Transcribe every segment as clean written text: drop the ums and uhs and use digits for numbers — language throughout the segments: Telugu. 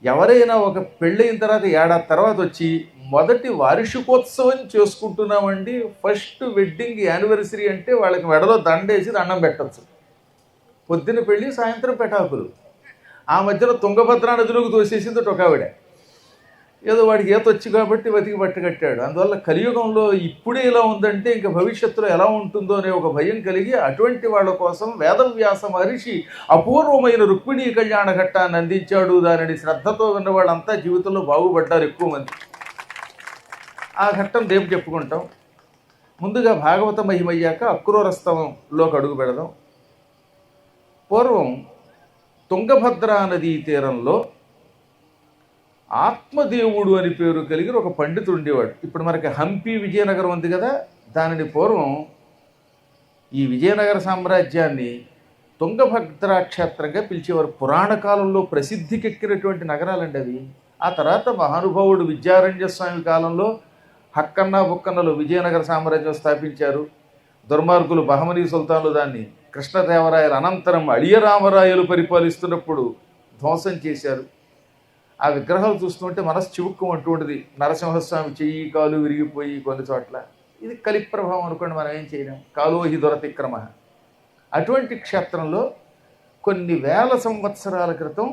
ఎవరైనా ఒక పెళ్ళైన తర్వాత ఏడాది తర్వాత వచ్చి మొదటి వార్షికోత్సవం చేసుకుంటున్నామండి, ఫస్ట్ వెడ్డింగ్ యానివర్సరీ అంటే వాళ్ళకి మెడలో దండేసి దండం పెట్టచ్చు. పొద్దున్న పెళ్ళి, సాయంత్రం పెటాకులు. ఆ మధ్యలో తుంగభద్రా నదిలోకి తోసేసింది ఒక ఆవిడ. ఏదో వాడికి ఈత వచ్చి కాబట్టి బతికి పట్టుకట్టాడు. అందువల్ల కలియుగంలో ఇప్పుడే ఇలా ఉందంటే ఇంకా భవిష్యత్తులో ఎలా ఉంటుందో అనే ఒక భయం కలిగి అటువంటి వాళ్ళ కోసం వేదవ్యాస మహర్షి అపూర్వమైన రుక్మిణీ కళ్యాణ ఘట్టాన్ని అందించాడు. దానిని శ్రద్ధతో విన్న వాళ్ళంతా జీవితంలో బాగుపడ్డారు ఎక్కువ మంది. ఆ ఘట్టం రేపు చెప్పుకుంటాం. ముందుగా భాగవత మహిమయ్యాక అక్రూరస్తవంలోకి అడుగు పెడదాం. పూర్వం తుంగభద్రా నదీ తీరంలో ఆత్మదేవుడు అని పేరు కలిగిన ఒక పండితుడు ఉండేవాడు. ఇప్పుడు మనకి హంపి విజయనగరం ఉంది కదా, దానిని పూర్వం ఈ విజయనగర సామ్రాజ్యాన్ని తుంగభద్రా క్షేత్రంగా పిలిచేవారు. పురాణ కాలంలో ప్రసిద్ధికెక్కినటువంటి నగరాలండి అవి. ఆ తర్వాత మహానుభావుడు విద్యారణ్య స్వామి కాలంలో హక్కన్న బుక్కన్నలు విజయనగర సామ్రాజ్యం స్థాపించారు. దుర్మార్గులు బహమనీ సుల్తాన్లు దాన్ని కృష్ణదేవరాయల అనంతరం అడియరామరాయలు పరిపాలిస్తున్నప్పుడు ధ్వంసం చేశారు. ఆ విగ్రహాలు చూస్తుంటే మనసు చివుక్కుమంటూ ఉంటుంది. నరసింహస్వామి చెయ్యి కాలు విరిగిపోయి కొన్ని చోట్ల. ఇది కలి ప్రభావం అనుకోండి, మనం ఏం చేయలేం. కాలోహి దొరతిక్రమ. అటువంటి క్షేత్రంలో కొన్ని వేల సంవత్సరాల క్రితం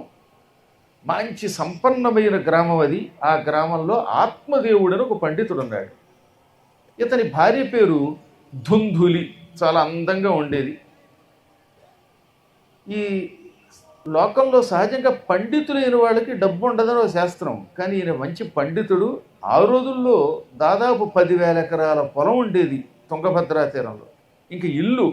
మంచి సంపన్నమైన గ్రామం అది. ఆ గ్రామంలో ఆత్మదేవుడని ఒక పండితుడు ఉన్నాడు. ఇతని భార్య పేరు ధుంధులి. చాలా అందంగా ఉండేది. ఈ లోకంలో సహజంగా పండితులైన వాళ్ళకి డబ్బు ఉండదని ఒక శాస్త్రం. కానీ ఈయన మంచి పండితుడు. ఆ రోజుల్లో దాదాపు 10,000 ఎకరాల పొలం ఉండేది తుంగభద్రా తీరంలో. ఇంక ఇల్లు,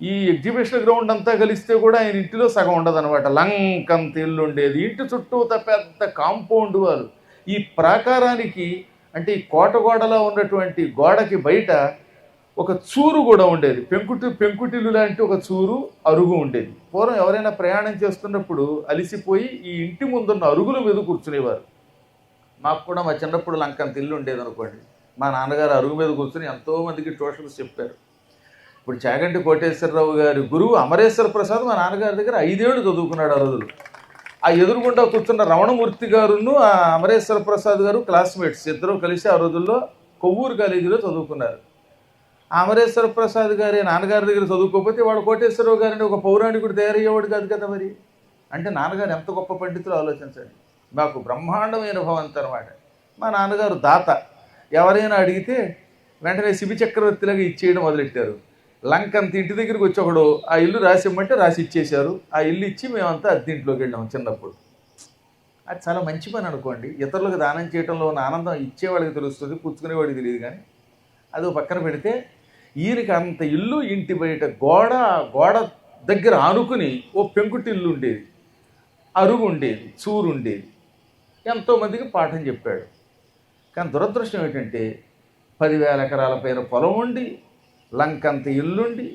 ఈ ఎగ్జిబిషన్ గ్రౌండ్ అంతా కలిస్తే కూడా ఆయన ఇంటిలో సగం ఉండదన్నమాట. లంకంత ఇల్లు ఉండేది. ఇంటి చుట్టూత పెద్ద కాంపౌండ్ వాళ్ళు. ఈ ప్రాకారానికి అంటే ఈ కోటగోడలో ఉన్నటువంటి గోడకి బయట ఒక చూరు కూడా ఉండేది. పెంకుటిల్లు లాంటి ఒక చూరు, అరుగు ఉండేది. పూర్వం ఎవరైనా ప్రయాణం చేస్తున్నప్పుడు అలిసిపోయి ఈ ఇంటి ముందున్న అరుగుల మీద కూర్చునేవారు. మాకు కూడా మా చిన్నప్పుడు లంకంత ఇల్లు ఉండేది అనుకోండి. మా నాన్నగారు అరుగు మీద కూర్చుని ఎంతోమందికి ట్యూషన్స్ చెప్పారు. ఇప్పుడు చాగంటి కోటేశ్వరరావు గారి గురువు అమరేశ్వర ప్రసాద్ మా నాన్నగారి దగ్గర 5 ఏళ్ళు చదువుకున్నాడు ఆ రోజులు. ఆ ఎదురుగుండా కూర్చున్న రమణమూర్తి గారును ఆ అమరేశ్వర ప్రసాద్ గారు క్లాస్మేట్స్. ఇద్దరు కలిసి ఆ రోజుల్లో కొవ్వూరు కాలేజీలో చదువుకున్నారు. అమరేశ్వర ప్రసాద్ గారి నాన్నగారి దగ్గర చదువుకోకపోతే వాడు కోటేశ్వరరావు గారిని ఒక పౌరాణికుడు తయారయ్యేవాడు కాదు కదా మరి. అంటే నాన్నగారు ఎంత గొప్ప పండితులు ఆలోచించండి. మాకు బ్రహ్మాండమైన భవంతి అనమాట. మా నాన్నగారు దాత. ఎవరైనా అడిగితే వెంటనే శిబి చక్రవర్తిలాగా ఇచ్చేయడం మొదలెట్టారు. లంకంత ఇంటి దగ్గరికి వచ్చి ఒకడు ఆ ఇల్లు రాసి ఇమ్మంటే రాసి ఇచ్చేశారు. ఆ ఇల్లు ఇచ్చి మేమంతా అద్దెంట్లోకి వెళ్ళాము చిన్నప్పుడు. అది చాలా మంచి పని అనుకోండి. ఇతరులకు దానం చేయడంలో ఉన్న ఆనందం ఇచ్చేవాడికి తెలుస్తుంది, పుచ్చుకునేవాడికి తెలియదు. కానీ అది పక్కన పెడితే ఈయనకి అంత ఇల్లు, ఇంటి బయట గోడ దగ్గర ఆనుకుని ఓ పెంకుటిల్లు ఉండేది, అరుగు ఉండేది, చూరు ఉండేది. ఎంతోమందికి పాఠం చెప్పాడు. కానీ దురదృష్టం ఏంటంటే 10,000 ఎకరాల పైన పొలం ఉండి, లంకంత ఇల్లుండి,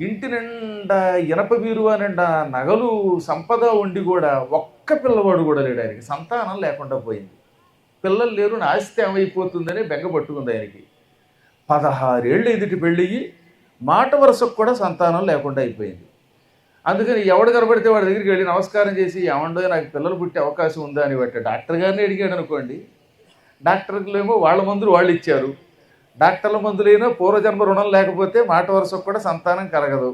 ఇంటి నిండా ఇనప బీరువా నిండా నగలు సంపద ఉండి కూడా ఒక్క పిల్లవాడు కూడా లేడు. ఆయనకి సంతానం లేకుండా పోయింది. పిల్లలు లేరు, నా ఆస్తి ఏమైపోతుందని బెంగ పట్టుకుంది ఆయనకి. 16 ఏళ్ళు ఎదుటి పెళ్ళి, మాట వరుసకు కూడా సంతానం లేకుండా అయిపోయింది. అందుకని ఎవడు కనబడితే వాడి దగ్గరికి వెళ్ళి నమస్కారం చేసి, ఏమండో నాకు పిల్లలు పుట్టే అవకాశం ఉందా అని బట్టి డాక్టర్ గారిని అడిగాడు అనుకోండి. డాక్టర్లేమో వాళ్ళ మందులు వాళ్ళు ఇచ్చారు. డాక్టర్ల మందులైనా పూర్వజన్మ రుణం లేకపోతే మాట వరుసకు కూడా సంతానం కలగదు.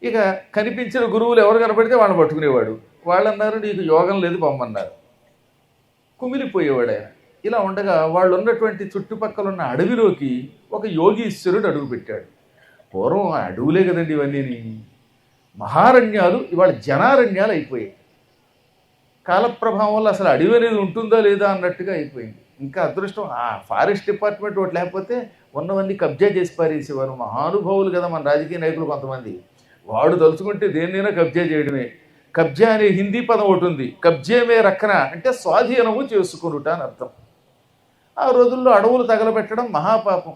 ఇక కనిపించిన గురువులు ఎవరు కనబడితే వాళ్ళని పట్టుకునేవాడు. వాళ్ళు అన్నారు నీకు యోగం లేదు పొమ్మన్నారు. కుమిలిపోయేవాడు ఆయన. ఇలా ఉండగా వాళ్ళు ఉన్నటువంటి చుట్టుపక్కల ఉన్న అడవిలోకి ఒక యోగీశ్వరుడు అడుగుపెట్టాడు. పూర్వం అడవులే కదండి ఇవన్నీ, మహారణ్యాలు ఇవాళ జనారణ్యాలు అయిపోయాయి. కాలప్రభావం వల్ల అసలు అడవి అనేది ఉంటుందా లేదా అన్నట్టుగా అయిపోయింది. ఇంకా అదృష్టం ఆ ఫారెస్ట్ డిపార్ట్మెంట్ ఒకటి లేకపోతే ఉన్నవన్నీ కబ్జా చేసి పారేసేవారు. మహానుభావులు కదా మన రాజకీయ నాయకులు కొంతమంది. వాడు తలుచుకుంటే దేన్నైనా కబ్జా చేయడమే. కబ్జా అనే హిందీ పదం ఒకటి ఉంది. కబ్జేమే రక్కన అంటే స్వాధీనము చేసుకునుట అని అర్థం. ఆ రోజుల్లో అడవులు తగలబెట్టడం మహాపాపం.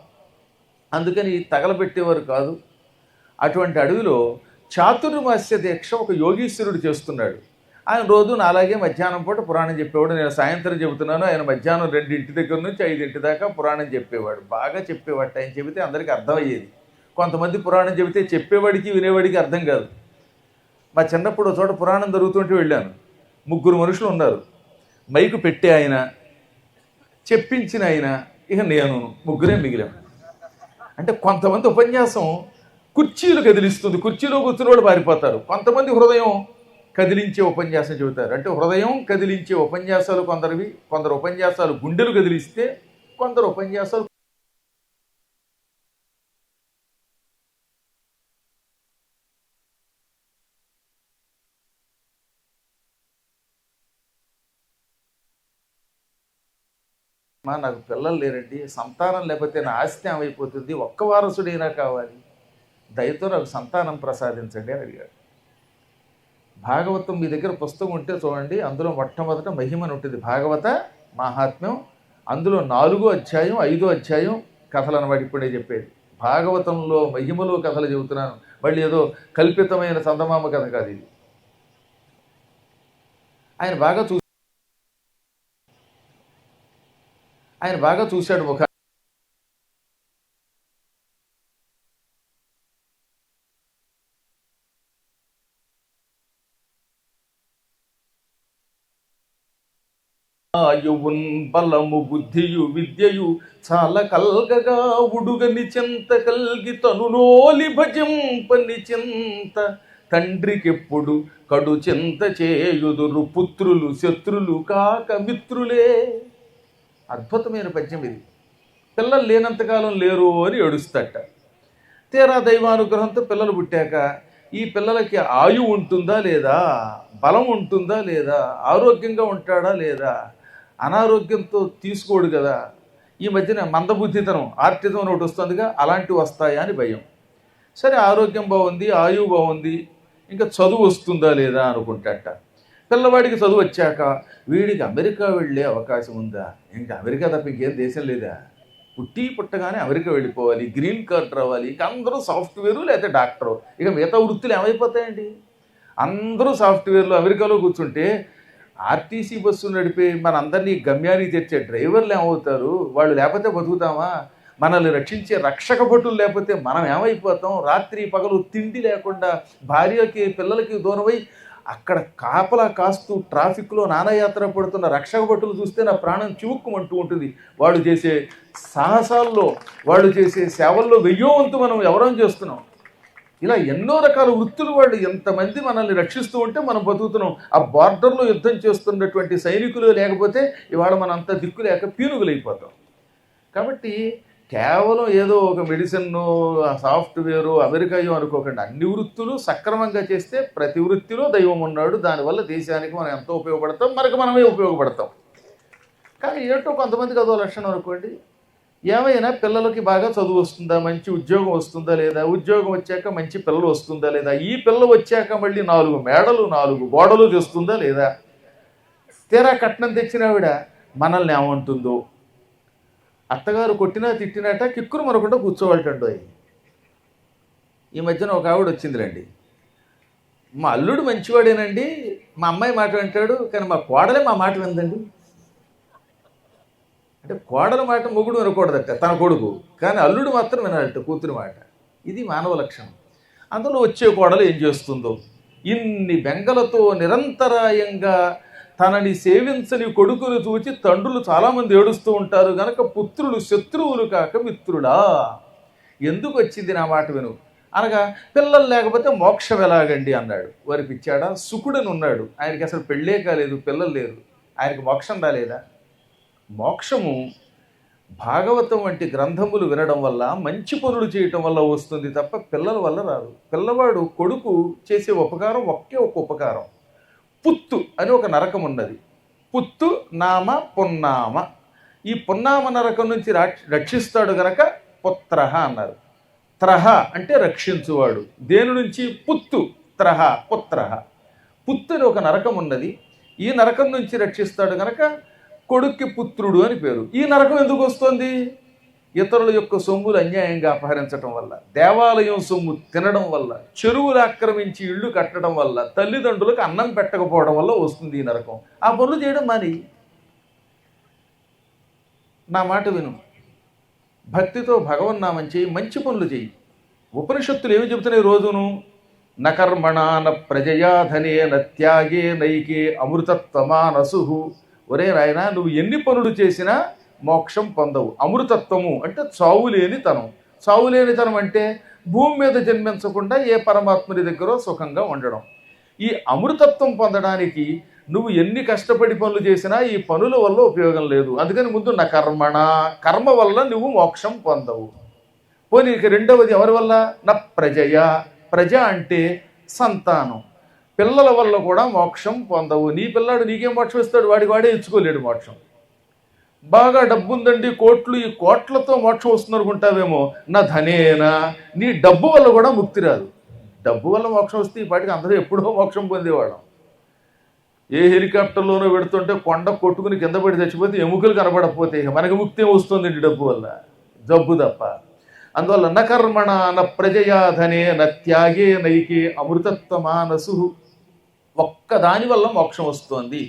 అందుకని తగలబెట్టేవారు కాదు. అటువంటి అడవిలో చాతుర్మాస్య దీక్ష ఒక యోగీశ్వరుడు చేస్తున్నాడు. ఆయన రోజు అలాగే మధ్యాహ్నం పూట పురాణం చెప్పేవాడు. నేను సాయంత్రం చెబుతున్నాను, ఆయన మధ్యాహ్నం 2 దగ్గర నుంచి 5 దాకా పురాణం చెప్పేవాడు. బాగా చెప్పేవాడు. ఆయన చెబితే అందరికీ అర్థమయ్యేది. కొంతమంది పురాణం చెబితే చెప్పేవాడికి వినేవాడికి అర్థం కాదు. మా చిన్నప్పుడు చోట పురాణం జరుగుతుంటే వెళ్ళాను. ముగ్గురు మనుషులు ఉన్నారు. మైకు పెట్టే ఆయన, చెప్పించిన ఆయన, ఇక నేను, ముగ్గురే మిగిలాం. అంటే కొంతమంది ఉపన్యాసం కుర్చీలు కదిలిస్తుంది, కుర్చీలో కూర్చుని వాళ్ళు పారిపోతారు. కొంతమంది హృదయం కదిలించే ఉపన్యాసం చెబుతారు. అంటే హృదయం కదిలించే ఉపన్యాసాలు కొందరివి, కొందరు ఉపన్యాసాలు గుండెలు కదిలిస్తే, కొందరు ఉపన్యాసాలు నాకు పిల్లలు లేరండి, సంతానం లేకపోతే నా ఆస్తి ఏమైపోతుంది, ఒక్క వారసుడైనా కావాలి, దయతో నాకు సంతానం ప్రసాదించండి అని అడిగాడు. భాగవతం మీ దగ్గర పుస్తకం ఉంటే చూడండి, అందులో మొట్టమొదట మహిమని ఉంటుంది, భాగవత మహాత్మ్యం. అందులో 4వ అధ్యాయం 5వ అధ్యాయం కథలు అన్నమాట ఇప్పుడే చెప్పేది. భాగవతంలో మహిమలో కథలు చెబుతున్నాను, మళ్ళీ ఏదో కల్పితమైన చందమామ కథ కాదు ఇది. ఆయన బాగా చూశాడు ముఖ. ఆయువున్ బలము బుద్ధియు విద్యయు చాలా కల్గగా ఉడుగని చింత కల్గి తనులోలి భజింపని చింత తండ్రికెప్పుడు కడు చింత చేయుదురు పుత్రులు శత్రులు కాక మిత్రులే. అద్భుతమైన పద్యం ఇది. పిల్లలు లేనంతకాలం లేరు అని ఏడుస్తట. తీరా దైవానుగ్రహంతో పిల్లలు పుట్టాక ఈ పిల్లలకి ఆయువు ఉంటుందా లేదా, బలం ఉంటుందా లేదా, ఆరోగ్యంగా ఉంటాడా లేదా, అనారోగ్యంతో తీసుకోడు కదా. ఈ మధ్యన మందబుద్ధితనం, ఆర్టిజం అని ఒకటి వస్తుందిగా, అలాంటివి వస్తాయా అని భయం. సరే ఆరోగ్యం బాగుంది, ఆయువు బాగుంది, ఇంకా చదువు వస్తుందా లేదా అనుకుంటాట. పిల్లవాడికి చదువు వచ్చాక వీడికి అమెరికా వెళ్ళే అవకాశం ఉందా, ఇంకా అమెరికా తప్ప ఇంకేం దేశం లేదా, పుట్టగానే అమెరికా వెళ్ళిపోవాలి, గ్రీన్ కార్డ్ రావాలి, ఇక అందరూ సాఫ్ట్వేరు లేకపోతే డాక్టరు, ఇక మిగతా వృత్తులు ఏమైపోతాయండి. అందరూ సాఫ్ట్వేర్లు అమెరికాలో కూర్చుంటే ఆర్టీసీ బస్సు నడిపే మన అందరినీ గమ్యానికి తెచ్చే డ్రైవర్లు ఏమవుతారు, వాళ్ళు లేకపోతే బతుకుతామా, మనల్ని రక్షించే రక్షక భటులు లేకపోతే మనం ఏమైపోతాం, రాత్రి పగలు తిండి లేకుండా భార్యకి పిల్లలకి దూరమై అక్కడ కాపలా కాస్తూ ట్రాఫిక్లో నానాయాత్ర పడుతున్న రక్షక భటులు చూస్తే నా ప్రాణం చివుక్కుమంటూ ఉంటుంది. వాళ్ళు చేసే సాహసాల్లో, వాళ్ళు చేసే సేవల్లో 1000వ వంతు మనం ఎవరం చేస్తున్నాం. ఇలా ఎన్నో రకాల వృత్తులు వాళ్ళు ఎంతమంది మనల్ని రక్షిస్తూ ఉంటే మనం బతుకుతున్నాం. ఆ బార్డర్లో యుద్ధం చేస్తున్నటువంటి సైనికులు లేకపోతే ఇవాళ మనంతా దిక్కు లేక పీనుగులైపోతాం. కాబట్టి కేవలం ఏదో ఒక మెడిసిన్, సాఫ్ట్వేరు, అమెరికాయో అనుకోకండి. అన్ని వృత్తులు సక్రమంగా చేస్తే ప్రతి వృత్తిలో దైవం ఉన్నాడు. దానివల్ల దేశానికి మనం ఎంతో ఉపయోగపడతాం, మనకు మనమే ఉపయోగపడతాం. కానీ ఏంటో కొంతమందికి అదో లక్షణం అనుకోండి. ఏమైనా పిల్లలకి బాగా చదువు వస్తుందా, మంచి ఉద్యోగం వస్తుందా లేదా, ఉద్యోగం వచ్చాక మంచి పిల్లలు వస్తుందా లేదా, ఈ పిల్లలు వచ్చాక మళ్ళీ 4 మేడలు 4 గోడలు తెస్తుందా లేదా, తీరా కట్నం తెచ్చినావిడ మనల్ని ఏమంటుందో, అత్తగారు కొట్టినా తిట్టినట్ట కిక్కురు మరకుండా కూర్చోవాలటండో. ఈ మధ్యన ఒక ఆవిడ వచ్చిందిలేండి, మా అల్లుడు మంచివాడేనండి, మా అమ్మాయి మాట వింటాడు, కానీ మా కోడలే మా మాట విందండి. అంటే కోడల మాట మొగుడు వినకూడదట తన కొడుకు, కానీ అల్లుడు మాత్రం వినాలట కూతురి మాట. ఇది మానవ లక్షణం. అందులో వచ్చే కోడలు ఏం చేస్తుందో, ఇన్ని బెంగలతో నిరంతరాయంగా తనని సేవించని కొడుకులు చూచి తండ్రులు చాలామంది ఏడుస్తూ ఉంటారు గనక పుత్రులు శత్రువులు కాక మిత్రుడా. ఎందుకు వచ్చింది నా మాట విను అనగా, పిల్లలు లేకపోతే మోక్షం ఎలాగండి అన్నాడు. వారి పిచ్చాడా, సుకుడని ఉన్నాడు, ఆయనకి అసలు పెళ్ళే కాలేదు, పిల్లలు లేరు, ఆయనకి మోక్షం రాలేదా? మోక్షము భాగవతం వంటి గ్రంథములు వినడం వల్ల, మంచి పనులు చేయటం వల్ల వస్తుంది తప్ప పిల్లల వల్ల రాదు. పిల్లవాడు కొడుకు చేసే ఉపకారం ఒకే ఒక ఉపకారం. పుత్తు అని ఒక నరకం ఉన్నది. పుత్తు నామ పున్నామ. ఈ పున్నామ నరకం నుంచి రక్షిస్తాడు గనక పుత్రహ అన్నారు. త్రహ అంటే రక్షించువాడు. దేని నుంచి? పుత్తు త్రహ పుత్రహ. పుత్తు అని ఒక నరకం ఉన్నది. ఈ నరకం నుంచి రక్షిస్తాడు గనక కొడుక్కి పుత్రుడు అని పేరు. ఈ నరకం ఎందుకు వస్తుంది? ఇతరుల యొక్క సొమ్ములు అన్యాయంగా అపహరించడం వల్ల, దేవాలయం సొమ్ము తినడం వల్ల, చెరువులు ఆక్రమించి ఇళ్ళు కట్టడం వల్ల, తల్లిదండ్రులకు అన్నం పెట్టకపోవడం వల్ల వస్తుంది ఈ నరకం. ఆ పనులు చేయడం మాని. నా మాట విను, భక్తితో భగవన్నామం చేయి, మంచి పనులు చేయి. ఉపనిషత్తులు ఏమి చెబుతున్నాయి రోజును? నకర్మణాన ప్రజయాధనేన త్యాగే నైకే అమృతత్వమానసు. ఒరే రాయన, నువ్వు ఎన్ని పనులు చేసినా మోక్షం పొందవు. అమృతత్వము అంటే చావులేని తనం. చావులేని తనం అంటే భూమి మీద జన్మించకుండా ఏ పరమాత్ముని దగ్గర సుఖంగా ఉండడం. ఈ అమృతత్వం పొందడానికి నువ్వు ఎన్ని కష్టపడి పనులు చేసినా ఈ పనుల వల్ల ఉపయోగం లేదు. అందుకని ముందు నా కర్మణ, కర్మ వల్ల నువ్వు మోక్షం పొందవు. పోనీ ఇక రెండవది ఎవరి వల్ల? నా ప్రజయ. ప్రజ అంటే సంతానం. పిల్లల వల్ల కూడా మోక్షం పొందవు. నీ పిల్లాడు నీకేం మోక్షం ఇస్తాడు? వాడికి వాడే ఇచ్చుకోలేడు మోక్షం. బాగా డబ్బు ఉందండి, కోట్లు, ఈ కోట్లతో మోక్షం వస్తుంది అనుకుంటావేమో. నా ధనేనా, నీ డబ్బు వల్ల కూడా ముక్తి రాదు. డబ్బు వల్ల మోక్షం వస్తే ఈ పాటికి అందరూ ఎప్పుడో మోక్షం పొందేవాళ్ళం. ఏ హెలికాప్టర్లోనో పెడుతుంటే కొండ కొట్టుకుని కింద పడి చచ్చిపోతే ఎముకలు కనబడకపోతే ఇక మనకి ముక్తి వస్తుంది డబ్బు వల్ల, జబ్బు తప్ప. అందువల్ల న కర్మణ న ప్రజయా ధనే న త్యాగే నైకే అమృతత్వమానసు. ఒక్కదాని వల్ల మోక్షం వస్తుంది,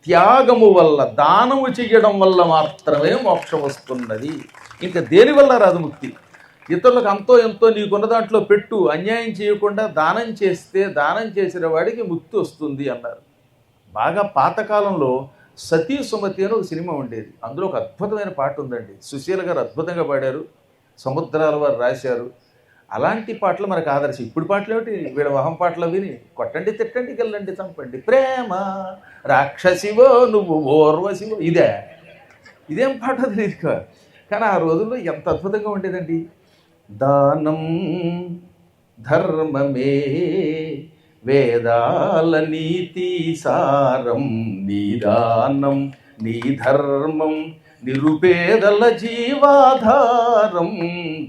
త్యాగము వల్ల, దానము చెయ్యడం వల్ల మాత్రమే మోక్షం వస్తున్నది. ఇంకా దేనివల్ల రాదు ముక్తి. ఇతరులకు అంతో ఎంతో నీకున్న దాంట్లో పెట్టు, అన్యాయం చేయకుండా దానం చేస్తే దానం చేసిన వాడికి ముక్తి వస్తుంది అన్నారు. బాగా పాతకాలంలో సతీ సుమతి అని ఒక సినిమా ఉండేది. అందులో ఒక అద్భుతమైన పాట ఉందండి. సుశీల గారు అద్భుతంగా పాడారు, సముద్రాల వారు రాశారు. అలాంటి పాటలు మనకు ఆదర్శం. ఇప్పుడు పాటలు ఏమిటి, వీళ్ళ వహం పాటలు విని కొట్టండి, తిట్టండి, గెల్లండి, చంపండి, ప్రేమ రాక్షసివో నువ్వు ఓర్వశివో, ఇదేం పాట తెలియదు కాదు. కానీ ఆ రోజుల్లో ఎంత అద్భుతంగా ఉండేదండి. దానం ధర్మమే వేదాల నీతి సారం, నీ దానం నీ ధర్మం నిరుపేదల జీవాధారం.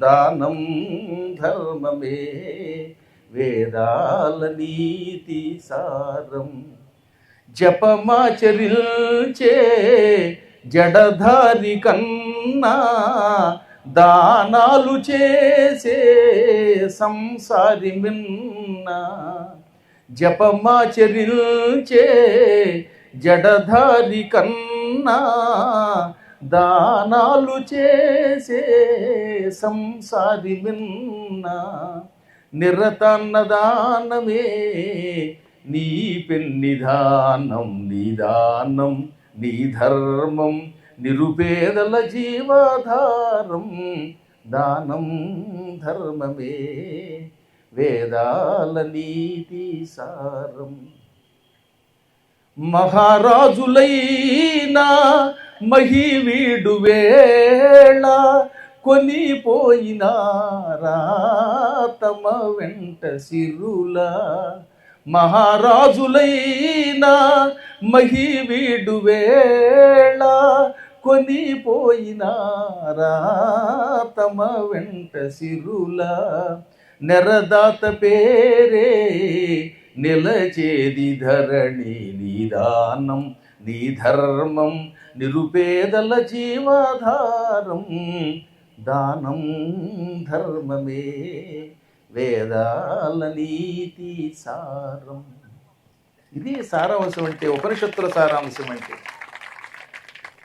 దానం ధర్మమే వేదాల నీతి సారం, జపమాచరించే జడధారి కన్నా దానాలు చేసే సంసారి మిన్నా. జపమాచరించే జడధారి కన్నా దానాలు చేసే సంసారి మిన్నా. నిరతన్నదానమే నీ పెన్నిధానం, నిదానం నీ ధర్మం నిరుపేదల జీవాధారం. దానం ధర్మమే వేదాల నీతి సారం. మహారాజులైనా మహివీడు వేళ కొనిపోయినారా తమ వెంట సిరుల. మహారాజులైనా మహివీడు వేళ కొనిపోయినారా తమ వెంట సిరుల. నెరదాత పేరే నిలచేది ధరణి, నిదానం నీ ధర్మం నిరుపేదల జీవాధారం. దానం ధర్మమే వేదాల నీతి సారం. ఇది సారాంశం అంటే, ఉపనిషత్తుల సారాంశం అంటే.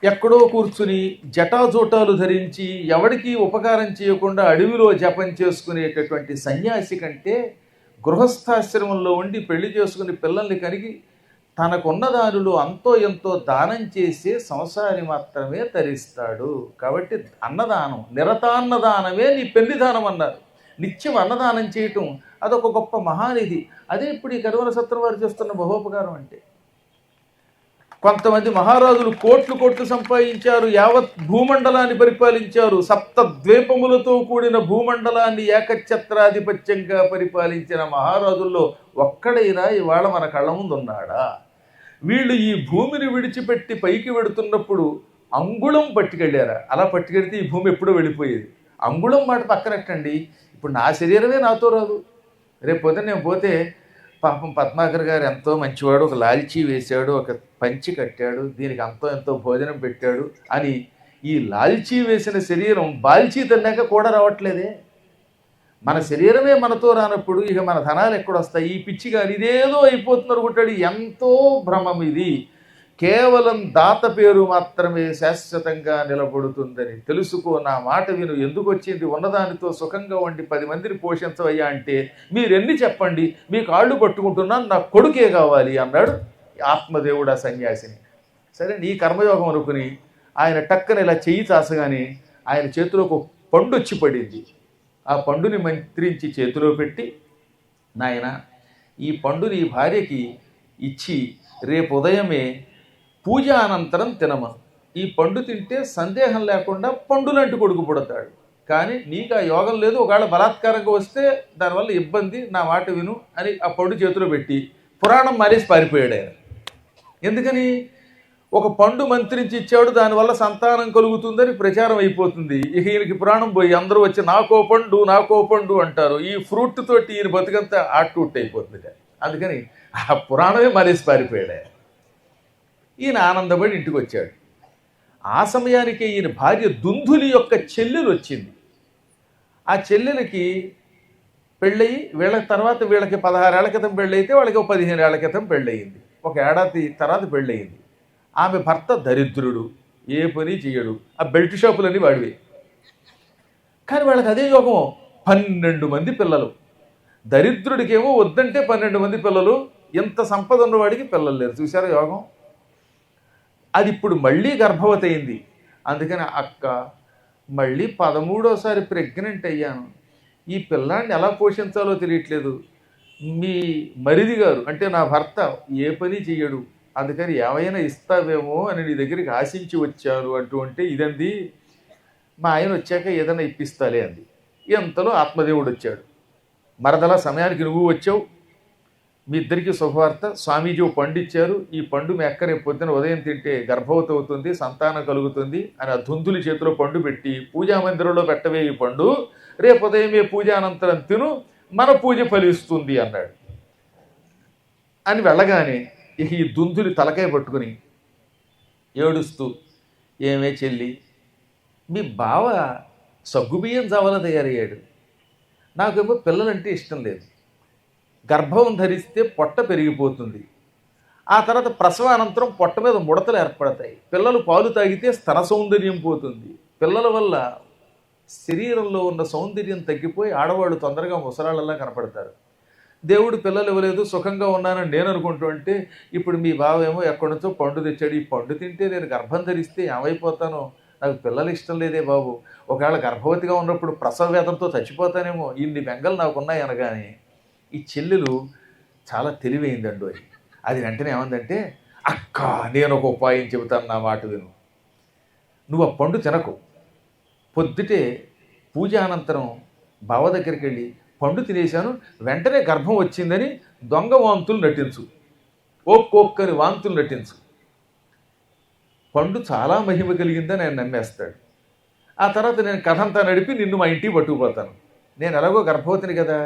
ఎక్కడో కూర్చుని జటాజూటాలు ధరించి ఎవడికి ఉపకారం చేయకుండా అడవిలో జపం చేసుకునేటటువంటి సన్యాసి కంటే గృహస్థాశ్రమంలో ఉండి పెళ్లి చేసుకుని పిల్లల్ని కనిగి తనకున్న దానిలో అంతో ఎంతో దానం చేసే సంసారి మాత్రమే తరిస్తాడు. కాబట్టి అన్నదానం, నిరతాన్నదానమే నీ పెళ్లి దానం అన్నారు. నిత్యం అన్నదానం చేయటం అదొక గొప్ప మహానిధి. అదే ఇప్పుడు ఈ కరువల సత్రం వారు చేస్తున్న మహోపకారం అంటే. కొంతమంది మహారాజులు కోట్లు కోట్లు సంపాదించారు, యావత్ భూమండలాన్ని పరిపాలించారు. సప్త ద్వీపములతో కూడిన భూమండలాన్ని ఏకఛత్రాధిపత్యంగా పరిపాలించిన మహారాజుల్లో ఒక్కడైనా ఇవాళ మన కళ్ళ ముందు ఉన్నాడా? వీళ్ళు ఈ భూమిని విడిచిపెట్టి పైకి వెడుతున్నప్పుడు అంగుళం పట్టుకెళ్ళారా? అలా పట్టుకెడితే ఈ భూమి ఎప్పుడో వెళ్ళిపోయేది. అంగుళం మాట పక్కనెట్టండి. ఇప్పుడు నా శరీరమే నాతో రాదు. రేపు పొద్దున్న నేను పోతే పాపం పద్మాకర్ గారు ఎంతో మంచివాడు, ఒక లాల్చీ వేశాడు, ఒక పంచి కట్టాడు, దీనికి అంతో ఎంతో భోజనం పెట్టాడు అని ఈ లాల్చీ వేసిన శరీరం బాల్చీ తిన్నాక కూడా రావట్లేదే. మన శరీరమే మనతో రానప్పుడు ఇక మన ధనాలు ఎక్కడొస్తాయి? ఈ పిచ్చి గారు ఇదేదో అయిపోతున్నారు అనుకుంటాడు. ఎంతో భ్రమం ఇది. కేవలం దాత పేరు మాత్రమే శాశ్వతంగా నిలబడుతుందని తెలుసుకో. నా మాట విను. ఎందుకు వచ్చింది? ఉన్నదానితో సుఖంగా ఉండి 10 మందిని పోషించవయ్యా అంటే మీరెన్ని చెప్పండి, మీ కాళ్ళు పట్టుకుంటున్నాను, నా కొడుకే కావాలి అన్నాడు ఆత్మదేవుడు ఆ సన్యాసిని. సరే నీ కర్మయోగం అనుకుని ఆయన టక్కన ఇలా చెయ్యి చాసగానే ఆయన చేతిలో ఒక పండు వచ్చి పడింది. ఆ పండుని మంత్రించి చేతిలో పెట్టి, నాయన ఈ పండు నీ భార్యకి ఇచ్చి రేపు ఉదయమే పూజ అనంతరం తినమను. ఈ పండు తింటే సందేహం లేకుండా పండులాంటి కొడుకు పుడతాడు. కానీ నీకు ఆ యోగం లేదు, ఒకవేళ బలాత్కారంగా వస్తే దానివల్ల ఇబ్బంది, నా మాట విను అని ఆ పండు చేతిలో పెట్టి పురాణం మారేసి పారిపోయాడు ఆయన. ఎందుకని? ఒక పండు మంత్రించి ఇచ్చాడు, దానివల్ల సంతానం కలుగుతుందని ప్రచారం అయిపోతుంది. ఇక ఈయనకి పురాణం పోయి అందరూ వచ్చి నాకో పండు అంటారు. ఈ ఫ్రూట్ తోటి ఈయన బతుకంతా ఆటూట్ అయిపోతుంది. అందుకని ఆ పురాణమే మారేసి పారిపోయాడు ఆయన. ఈయన ఆనందపడి ఇంటికి వచ్చాడు. ఆ సమయానికి ఈయన భార్య దుందులి యొక్క చెల్లెలు వచ్చింది. ఆ చెల్లెలకి పెళ్ళయి వీళ్ళ తర్వాత వీళ్ళకి 16 ఏళ్ల క్రితం పెళ్ళయితే వాళ్ళకి 15 ఏళ్ల క్రితం పెళ్ళయింది. ఒక ఏడాది తర్వాత పెళ్ళయింది. ఆమె భర్త దరిద్రుడు, ఏ పని చేయడు, ఆ బెల్ట్ షాపులన్నీ వాడివే. కానీ వాళ్ళకి అదే యోగం, 12 మంది పిల్లలు. దరిద్రుడికేమో వద్దంటే 12 మంది పిల్లలు, ఇంత సంపద ఉన్నవాడికి పిల్లలు లేరు. చూసారా యోగం? అది ఇప్పుడు మళ్ళీ గర్భవతి అయింది. అందుకని అక్క మళ్ళీ 13వసారి ప్రెగ్నెంట్ అయ్యాను, ఈ పిల్లాన్ని ఎలా పోషించాలో తెలియట్లేదు. మీ మరిది గారు అంటే నా భర్త ఏ పని చెయ్యడు, అందుకని ఏమైనా ఇస్తావేమో అని నీ దగ్గరికి ఆశించి వచ్చాను అంటూ ఉంటే ఇదంది. మా ఆయన వచ్చాక ఏదైనా ఇప్పిస్తాలే అంది. ఎంతలో ఆత్మదేవుడు వచ్చాడు. మరదలా సమయానికి నువ్వు వచ్చావు, మీ ఇద్దరికీ శుభవార్త. స్వామీజీ పండు ఇచ్చారు, ఈ పండు మీ అక్క రేపు పొద్దున ఉదయం తింటే గర్భవతి అవుతుంది, సంతానం కలుగుతుంది అని ఆ ధుందులి చేతిలో పండు పెట్టి పూజా మందిరంలో పెట్టవే ఈ పండు, రేపు ఉదయమే పూజ అనంతరం తిను, మన పూజ ఫలిస్తుంది అన్నాడు. అని వెళ్ళగానే ఈ దుందులి తలకాయ పట్టుకుని ఏడుస్తూ, ఏమే చెల్లి, మీ బావ సగ్గుబియ్యం జావలా తయారయ్యాడు, నాకేమో పిల్లలంటే ఇష్టం లేదు, గర్భం ధరిస్తే పొట్ట పెరిగిపోతుంది, ఆ తర్వాత ప్రసవానంతరం పొట్ట మీద ముడతలు ఏర్పడతాయి, పిల్లలు పాలు తాగితే స్తన సౌందర్యం పోతుంది, పిల్లల వల్ల శరీరంలో ఉన్న సౌందర్యం తగ్గిపోయి ఆడవాళ్ళు తొందరగా ముసలాళ్ళలా కనపడతారు, దేవుడు పిల్లలు ఇవ్వలేదు సుఖంగా ఉన్నానని నేను అనుకుంటూ ఉంటే ఇప్పుడు మీ బావ ఏమో ఎక్కడి నుంచో పండు తెచ్చాడు, ఈ పండు తింటే నేను గర్భం ధరిస్తే ఏమైపోతానో, నాకు పిల్లలు ఇష్టం లేదే బాబు, ఒకవేళ గర్భవతిగా ఉన్నప్పుడు ప్రసవ వేదంతో చచ్చిపోతానేమో, ఇన్ని బెంగలు నాకున్నాయి అనగానే ఈ చెల్లెలు చాలా తెలివైందండు. అది వెంటనే ఏమందంటే, అక్క నేను ఒక ఉపాయం చెబుతాను, నా మాట విను, నువ్వు ఆ పండు తినకు, పొద్దుటే పూజ అనంతరం బావ దగ్గరికి వెళ్ళి పండు తినేశాను వెంటనే గర్భం వచ్చిందని దొంగ వాంతులు నటించు, ఒక్కొక్కరి వాంతులు నటించు, పండు చాలా మహిమ కలిగిందని ఆయన నమ్మేస్తాడు. ఆ తర్వాత నేను కథ అంతా నడిపి నిన్ను మా ఇంటికి పట్టుకుపోతాను, నేను ఎలాగో గర్భవతిని కదా,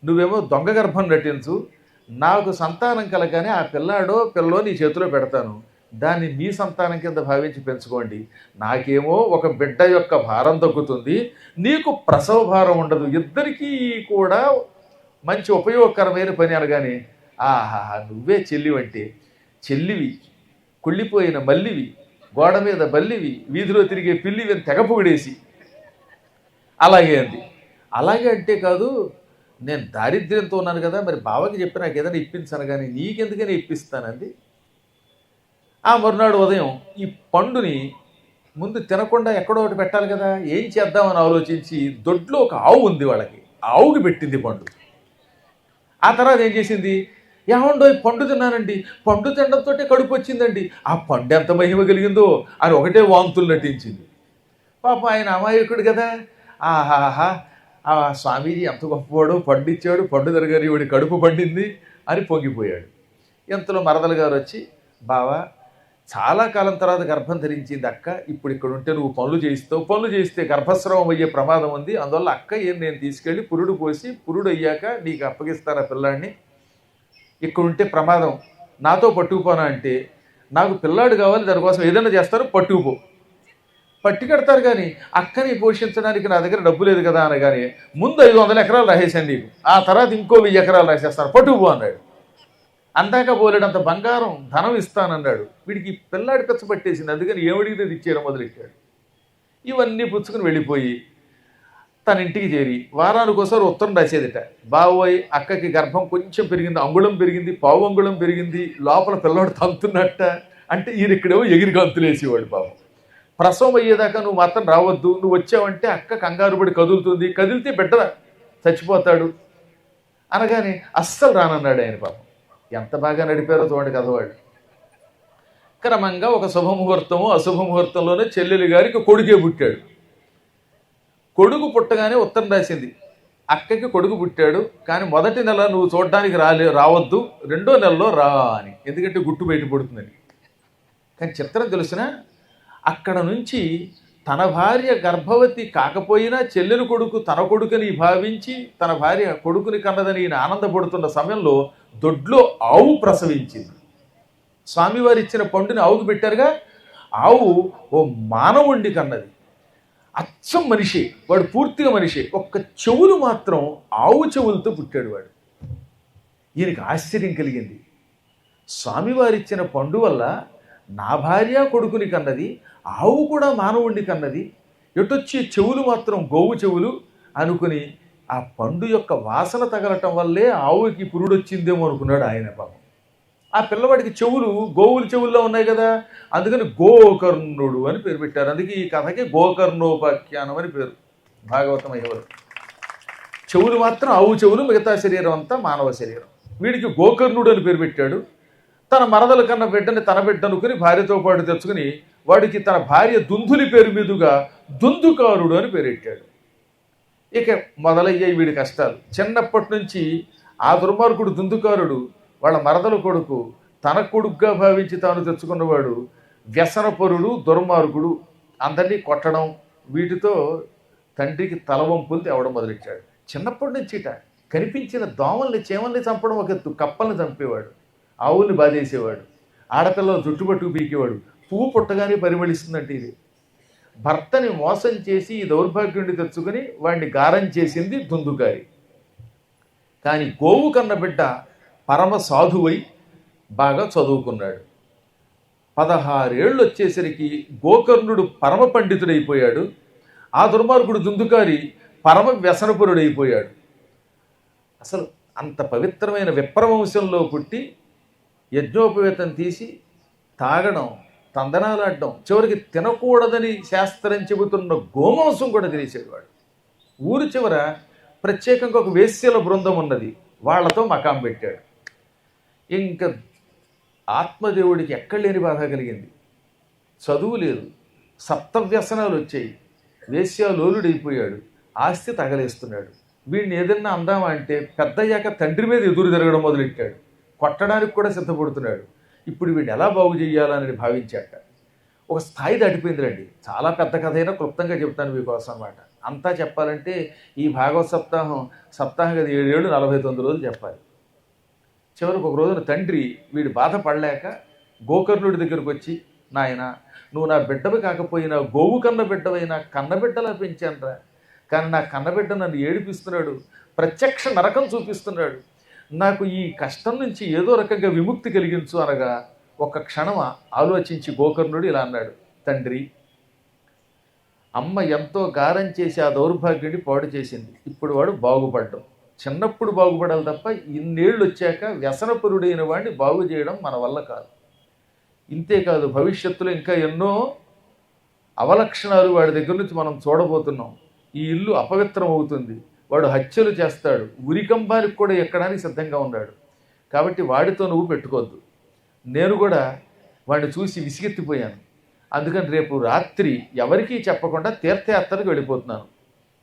నువ్వేమో దొంగ గర్భం నటించు, నాకు సంతానం కలగానే ఆ పిల్లాడో పిల్లో నీ చేతిలో పెడతాను, దాన్ని మీ సంతానం కింద భావించి పెంచుకోండి, నాకేమో ఒక బిడ్డ యొక్క భారం తగ్గుతుంది, నీకు ప్రసవ భారం ఉండదు, ఇద్దరికీ కూడా మంచి ఉపయోగకరమైన పని అనగానే, ఆహా నువ్వే చెల్లివంటే, చెల్లివి, కుళ్ళిపోయిన మల్లివి, గోడ మీద బల్లివి, వీధిలో తిరిగే పిల్లివి అని తెగ పొగిడేసి అలాగే అంది. అలాగే అంటే కాదు, నేను దారిద్ర్యంతో ఉన్నాను కదా, మరి బావకి చెప్పి నాకు ఏదైనా ఇప్పించాను కానీ నీకెందుకైనా ఇప్పిస్తానంది. ఆ మరునాడు ఉదయం ఈ పండుని ముందు తినకుండా ఎక్కడో ఒకటి పెట్టాలి కదా, ఏం చేద్దామని ఆలోచించి దొడ్లో ఒక ఆవు ఉంది వాళ్ళకి, ఆవుకి పెట్టింది పండు. ఆ తర్వాత ఏం చేసింది, ఏమండో పండు తిన్నానండి, పండు తినడంతో కడుపు వచ్చిందండి, ఆ పండు ఎంత మహిమ కలిగిందో అని ఒకటే వాంతులు నటించింది. పాప ఆయన అమాయకుడు కదా, ఆహాహా ఆ స్వామీజీ ఎంత గొప్పవాడు, పండు ఇచ్చాడు, పండు తిరగారు, ఇవిడి కడుపు పండింది అని పొంగిపోయాడు. ఇంతలో మరదలు గారు వచ్చి, బావా చాలా కాలం తర్వాత గర్భం ధరించింది అక్క, ఇప్పుడు ఇక్కడ ఉంటే నువ్వు పనులు చేయిస్తావు, పనులు చేయిస్తే గర్భస్రావం అయ్యే ప్రమాదం ఉంది, అందువల్ల అక్క ఏం నేను తీసుకెళ్ళి పురుడు పోసి పురుడు అయ్యాక నీకు అప్పగిస్తాను ఆ పిల్లాడిని, ఇక్కడ ఉంటే ప్రమాదం, నాతో పట్టుకుపోనా అంటే, నాకు పిల్లాడు కావాలి, దానికోసం ఏదైనా చేస్తారు, పట్టుకుపో. పట్టి కడతారు కానీ అక్కని పోషించడానికి నా దగ్గర డబ్బు లేదు కదా అనగానే, ముందు 500 ఎకరాలు రాసేసాను నీకు, ఆ తర్వాత ఇంకో 1000 ఎకరాలు రాసేస్తాను, పట్టుకుపో అన్నాడు. అందాక పోలేడంత బంగారం ధనం ఇస్తానన్నాడు. వీడికి పిల్లాడి ఖర్చు పట్టేసింది, అందుకని ఏమడిగితే ఇచ్చేయడం మొదలెట్టాడు. ఇవన్నీ పుచ్చుకుని వెళ్ళిపోయి తన ఇంటికి చేరి వారానికోసారి ఉత్తరం రాసేదిట. బావోయ్, అక్కకి గర్భం కొంచెం పెరిగింది, అంగుళం పెరిగింది, పావు అంగుళం పెరిగింది, లోపల పిల్లవాడు తంతున్నట్ట. అంటే ఈయన ఇక్కడేమో ఎగిరి గంతులేసేవాడు పాపం. ప్రసవం అయ్యేదాకా నువ్వు మాత్రం రావద్దు, నువ్వు వచ్చావంటే అక్క కంగారు పడి కదులుతుంది, కదిలితే బిడ్డ చచ్చిపోతాడు అనగానే అస్సలు రానన్నాడు ఆయన. పాపం ఎంత బాగా నడిపారో చూడండి కథవాడు. క్రమంగా ఒక శుభముహూర్తము అశుభముహూర్తంలోనే చెల్లెలి గారికి కొడుకే పుట్టాడు. కొడుకు పుట్టగానే ఉత్తరం రాసింది, అక్కకి కొడుకు పుట్టాడు, కానీ మొదటి నెల నువ్వు చూడడానికి రావద్దు, రెండో నెలలో రా అని, ఎందుకంటే గుట్టు బయట పడుతుందని. కానీ చిత్రం తెలిసిన అక్కడ నుంచి తన భార్య గర్భవతి కాకపోయినా చెల్లెలు కొడుకు తన కొడుకుని భావించి తన భార్య కొడుకుని కన్నదని ఈయన ఆనందపడుతున్న సమయంలో దొడ్లో ఆవు ప్రసవించింది. స్వామివారు ఇచ్చిన పండుని ఆవుకు పెట్టారుగా, ఆవు ఓ మానవుండి కన్నది. అచ్చం మనిషి వాడు, పూర్తిగా మనిషి. ఒక్క చెవులు మాత్రం ఆవు చెవులతో పుట్టాడు వాడు. ఈయనకి ఆశ్చర్యం కలిగింది. స్వామివారిచ్చిన పండు వల్ల నా భార్య కొడుకుని కన్నది, ఆవు కూడా మానవుణ్ణి కన్నది, ఎటొచ్చి చెవులు మాత్రం గోవు చెవులు అనుకుని ఆ పండు యొక్క వాసన తగలటం వల్లే ఆవుకి పురుడొచ్చిందేమో అనుకున్నాడు ఆయన. పాపం ఆ పిల్లవాడికి చెవులు గోవుల చెవుల్లో ఉన్నాయి కదా, అందుకని గోకర్ణుడు అని పేరు పెట్టారు. అందుకే ఈ కథకి గోకర్ణోపాఖ్యానం అని పేరు. భాగవతం అయ్యేవారు చెవులు మాత్రం ఆవు చెవులు, మిగతా శరీరం అంతా మానవ శరీరం. వీడికి గోకర్ణుడు అని పేరు పెట్టాడు. తన మరదల కన్న బిడ్డని తన బిడ్డ అనుకుని భార్యతో పాటు తెచ్చుకుని వాడికి తన భార్య దుందులి పేరు మీదుగా దుందుకారుడు అని పేరెట్టాడు. ఇక మొదలయ్యాయి వీడి కష్టాలు. చిన్నప్పటి నుంచి ఆ దుర్మార్గుడు దుందుకారుడు వాళ్ళ మరదల కొడుకు తన కొడుకుగా భావించి తాను తెచ్చుకున్నవాడు వ్యసనపరుడు, దుర్మార్గుడు, అందరినీ కొట్టడం, వీటితో తండ్రికి తలవంపులు తేవడం మొదలెట్టాడు. చిన్నప్పటి నుంచిట కనిపించిన దోమల్ని చీమల్ని చంపడం ఒక ఎత్తు, కప్పల్ని చంపేవాడు, ఆవుల్ని బాధేసేవాడు, ఆడపిల్లలు జుట్టుపట్టుకు పీకేవాడు. పువ్వు పుట్టగానే పరిమళిస్తుందంటే ఇది. భర్తని మోసం చేసి ఈ దౌర్భాగ్యుడిని తెచ్చుకుని వాడిని గారం చేసింది దుందుకారి. కానీ గోవు కన్న బిడ్డ పరమ సాధువై బాగా చదువుకున్నాడు. 16 ఏళ్ళు వచ్చేసరికి గోకర్ణుడు పరమ పండితుడైపోయాడు. ఆ దుర్మార్గుడు దుందుకారి పరమ వ్యసనపరుడైపోయాడు. అసలు అంత పవిత్రమైన విప్రవంశంలో పుట్టి యజ్ఞోపవేతం తీసి తాగడం, తందనాలాడడం, చివరికి తినకూడదని శాస్త్రం చెబుతున్న గోమాంసం కూడా తినేసేవాడు. ఊరు చివర ప్రత్యేకంగా ఒక వేశ్యల బృందం ఉన్నది, వాళ్లతో మకాం పెట్టాడు. ఇంకా ఆత్మదేవుడికి ఎక్కడ లేని బాధ కలిగింది. చదువు లేదు, సప్తవ్యసనాలు వచ్చాయి, వేశ్యాలోలుడైపోయాడు, ఆస్తి తగలేస్తున్నాడు. వీడిని ఏదన్నా అందామా అంటే పెద్దయ్యాక తండ్రి మీద ఎదురు తిరగడం మొదలెట్టాడు, కొట్టడానికి కూడా సిద్ధపడుతున్నాడు. ఇప్పుడు వీడిని ఎలా బాగు చేయాలని భావించాట. ఒక స్థాయి దాటిపోయిందిరండి. చాలా పెద్ద కథ అయినా క్లుప్తంగా చెప్తాను మీకోసం అన్నమాట. అంతా చెప్పాలంటే ఈ భాగవత సప్తాహం కదా 7 ఏళ్ళు 49 రోజులు చెప్పాలి. చివరికి ఒక రోజున తండ్రి వీడి బాధపడలేక గోకర్ణుడి దగ్గరకు వచ్చి, నాయన నువ్వు నా బిడ్డవి కాకపోయినా గోవు కన్న బిడ్డవైనా కన్నబిడ్డలా పెంచానురా, కానీ నా కన్నబిడ్డ నన్ను ఏడిపిస్తున్నాడు, ప్రత్యక్ష నరకం చూపిస్తున్నాడు, నాకు ఈ కష్టం నుంచి ఏదో రకంగా విముక్తి కలిగించు అనగా ఒక క్షణం ఆలోచించి గోకర్ణుడు ఇలా అన్నాడు, తండ్రి అమ్మ ఎంతో గారం చేసి ఆ దౌర్భాగ్యుడిని పాడు చేసింది, ఇప్పుడు వాడు బాగుపడ్డం. చిన్నప్పుడు బాగుపడాలి తప్ప ఇన్నేళ్ళు వచ్చాక వ్యసనపరుడైన వాడిని బాగు చేయడం మన వల్ల కాదు. ఇంతేకాదు భవిష్యత్తులో ఇంకా ఎన్నో అవలక్షణాలు వాడి దగ్గర నుంచి మనం చూడబోతున్నాం. ఈ ఇల్లు అపవిత్రం అవుతుంది, వాడు హత్యలు చేస్తాడు, ఉరికంబానికి కూడా ఎక్కడానికి సిద్ధంగా ఉన్నాడు. కాబట్టి వాడితో నువ్వు పెట్టుకోవద్దు. నేను కూడా వాడిని చూసి విసిగెత్తిపోయాను. అందుకని రేపు రాత్రి ఎవరికీ చెప్పకుండా తీర్థయాత్రకు వెళ్ళిపోతున్నాను.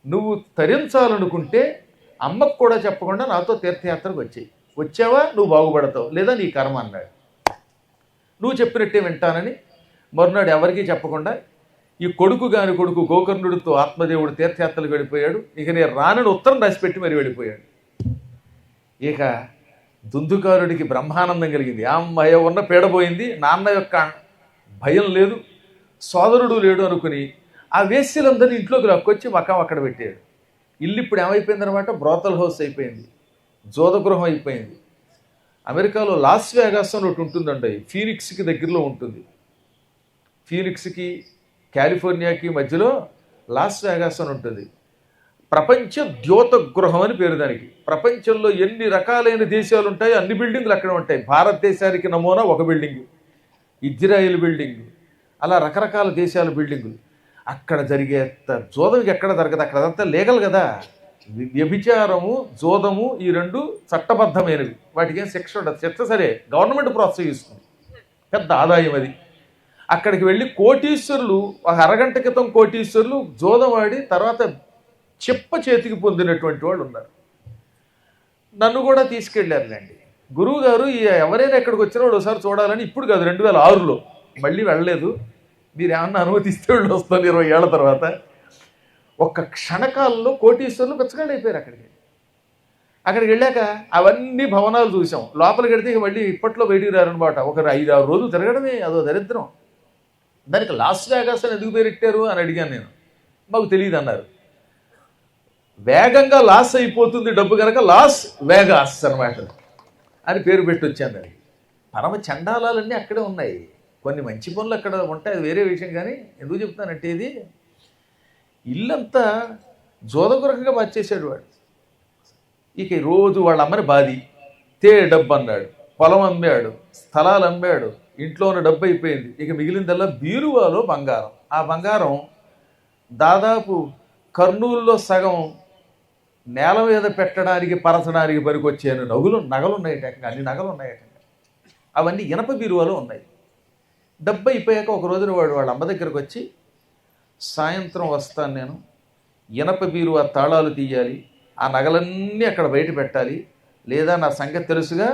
నువ్వు తరించాలనుకుంటే అమ్మకు కూడా చెప్పకుండా నాతో తీర్థయాత్రకు వచ్చేయి. వచ్చావా నువ్వు బాగుపడతావు, లేదా నీ కర్మ అన్నాడు. నువ్వు చెప్పినట్టే వింటానని మరునాడు ఎవరికీ చెప్పకుండా ఈ కొడుకు కాని కొడుకు గోకర్ణుడితో ఆత్మదేవుడు తీర్థయాత్రలకు వెళ్ళిపోయాడు. ఇక నేను రానని ఉత్తరం రాసిపెట్టి మరి వెళ్ళిపోయాడు. ఇక దుందుకారుడికి బ్రహ్మానందం కలిగింది. అమ్మాయ ఉన్న పీడపోయింది, నాన్న యొక్క భయం లేదు, సోదరుడు లేడు అనుకుని ఆ వేశ్యలందరినీ ఇంట్లోకి లాక్కొచ్చి మకాం అక్కడ పెట్టాడు. ఇల్లు ఇప్పుడు ఏమైపోయిందనమాట, బ్రోతల్ హౌస్ అయిపోయింది, జోదగృహం అయిపోయింది. అమెరికాలో లాస్ వేగాస్ అని ఒకటి ఉంటుందండి, ఫీనిక్స్కి దగ్గరలో ఉంటుంది. ఫీనిక్స్కి కాలిఫోర్నియాకి మధ్యలో లాస్ వేగాస్ అని ఉంటుంది. ప్రపంచ ద్యోత గృహం అని పేరు దానికి. ప్రపంచంలో ఎన్ని రకాలైన దేశాలు ఉంటాయో అన్ని బిల్డింగులు అక్కడ ఉంటాయి. భారతదేశానికి నమూనా ఒక బిల్డింగు, ఇజ్రాయిల్ బిల్డింగు, అలా రకరకాల దేశాల బిల్డింగులు. అక్కడ జరిగే జోదం ఎక్కడ జరగదు, అక్కడ అదంతా లీగల్ కదా. వ్యభిచారము జోదము ఈ రెండు చట్టబద్ధమైనవి, వాటికి ఏం శిక్ష ఉండదు. శిక్ష సరే గవర్నమెంట్ ప్రోత్సహిస్తుంది, పెద్ద ఆదాయం అది. అక్కడికి వెళ్ళి కోటీశ్వరులు, ఒక అరగంట క్రితం కోటీశ్వరులు జోదం ఆడి తర్వాత చెప్ప చేతికి పొందినటువంటి వాళ్ళు ఉన్నారు. నన్ను కూడా తీసుకెళ్ళారులేండి గురువు గారు. ఎవరైనా ఎక్కడికి వచ్చినా వాడు ఒకసారి చూడాలని. ఇప్పుడు కాదు, 2006లో, మళ్ళీ వెళ్ళలేదు. మీరు ఏమన్నా అనుమతిస్తే వాళ్ళు వస్తారు 20 ఏళ్ల తర్వాత. ఒక్క క్షణకాలంలో కోటీశ్వరులు బెచ్చగాళ్ళు అయిపోయారు. అక్కడికి వెళ్ళాక అవన్నీ భవనాలు చూసాం. లోపలికి వెడితే ఇక మళ్ళీ ఇప్పట్లో బయటికి రారనమాట. ఒక 5-6 రోజులు తిరగడమే అదో దరిద్రం. దానికి లాస్ వేగాస్ అని ఎందుకు పేరెట్టారు అని అడిగాను నేను. మాకు తెలియదు అన్నారు. వేగంగా లాస్ అయిపోతుంది డబ్బు కనుక లాస్ వేగాస్ అనమాట అని పేరు పెట్టి వచ్చాను దానికి. పరమ చండాలాలన్నీ అక్కడే ఉన్నాయి. కొన్ని మంచి పనులు అక్కడ ఉంటాయి, అది వేరే విషయం. కానీ ఎందుకు చెప్తానంటే, ఇది ఇల్లంతా జోదగురకంగా మార్చేశాడు వాడు. ఇక రోజు వాళ్ళ అమ్మని బాది డబ్బు అన్నాడు, పొలం అమ్మాడు, స్థలాలు అమ్మాడు, ఇంట్లో ఉన్న డబ్బు అయిపోయింది. ఇక మిగిలిందల్లా బీరువాలో బంగారం. ఆ బంగారం దాదాపు కర్నూలులో సగం నేల మీద పెట్టడానికి పరచడానికి పనికొచ్చాను నగలు ఉన్నాయట. అన్ని నగలు ఉన్నాయట. అవన్నీ ఇనప బీరువాలో ఉన్నాయి. డబ్బు అయిపోయాక ఒక రోజున వాడు వాళ్ళ అమ్మ దగ్గరకు వచ్చి, సాయంత్రం వస్తాను నేను, ఇనప బీరువా తాళాలు తీయాలి, ఆ నగలన్నీ అక్కడ బయట పెట్టాలి, లేదా నా సంగతి తెలుసుగా,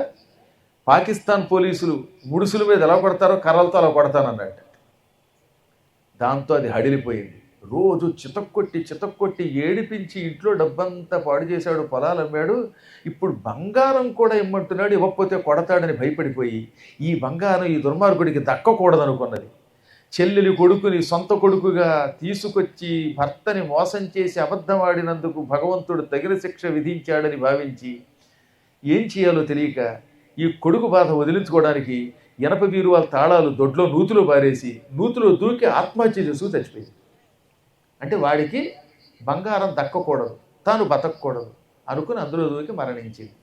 పాకిస్తాన్ పోలీసులు ముడుసుల మీద ఎలా కొడతారో కర్రలతో అలా కొడతానన్నట్టు. దాంతో అది హడిలిపోయింది. రోజు చితక్కొట్టి ఏడిపించి ఇంట్లో డబ్బంతా పాడు చేశాడు, పొలాలు అమ్మాడు. ఇప్పుడు బంగారం కూడా ఇమ్మంటున్నాడు, ఇవ్వకపోతే కొడతాడని భయపడిపోయి ఈ బంగారం ఈ దుర్మార్గుడికి దక్కకూడదనుకున్నది. చెల్లెలి కొడుకుని సొంత కొడుకుగా తీసుకొచ్చి భర్తని మోసం చేసి అబద్ధమాడినందుకు భగవంతుడు తగిన శిక్ష విధించాడని భావించి ఏం చేయాలో తెలియక ఈ కొడుకు బాధ వదిలించుకోవడానికి ఇనప బీరువాల తాళాలు దొడ్లో నూతులో పారేసి నూతులో దూకి ఆత్మహత్య చేసుకు చచ్చిపోయింది. అంటే వాడికి బంగారం దక్కకూడదు, తాను బతకూడదు అనుకుని అందులో దూకి మరణించింది.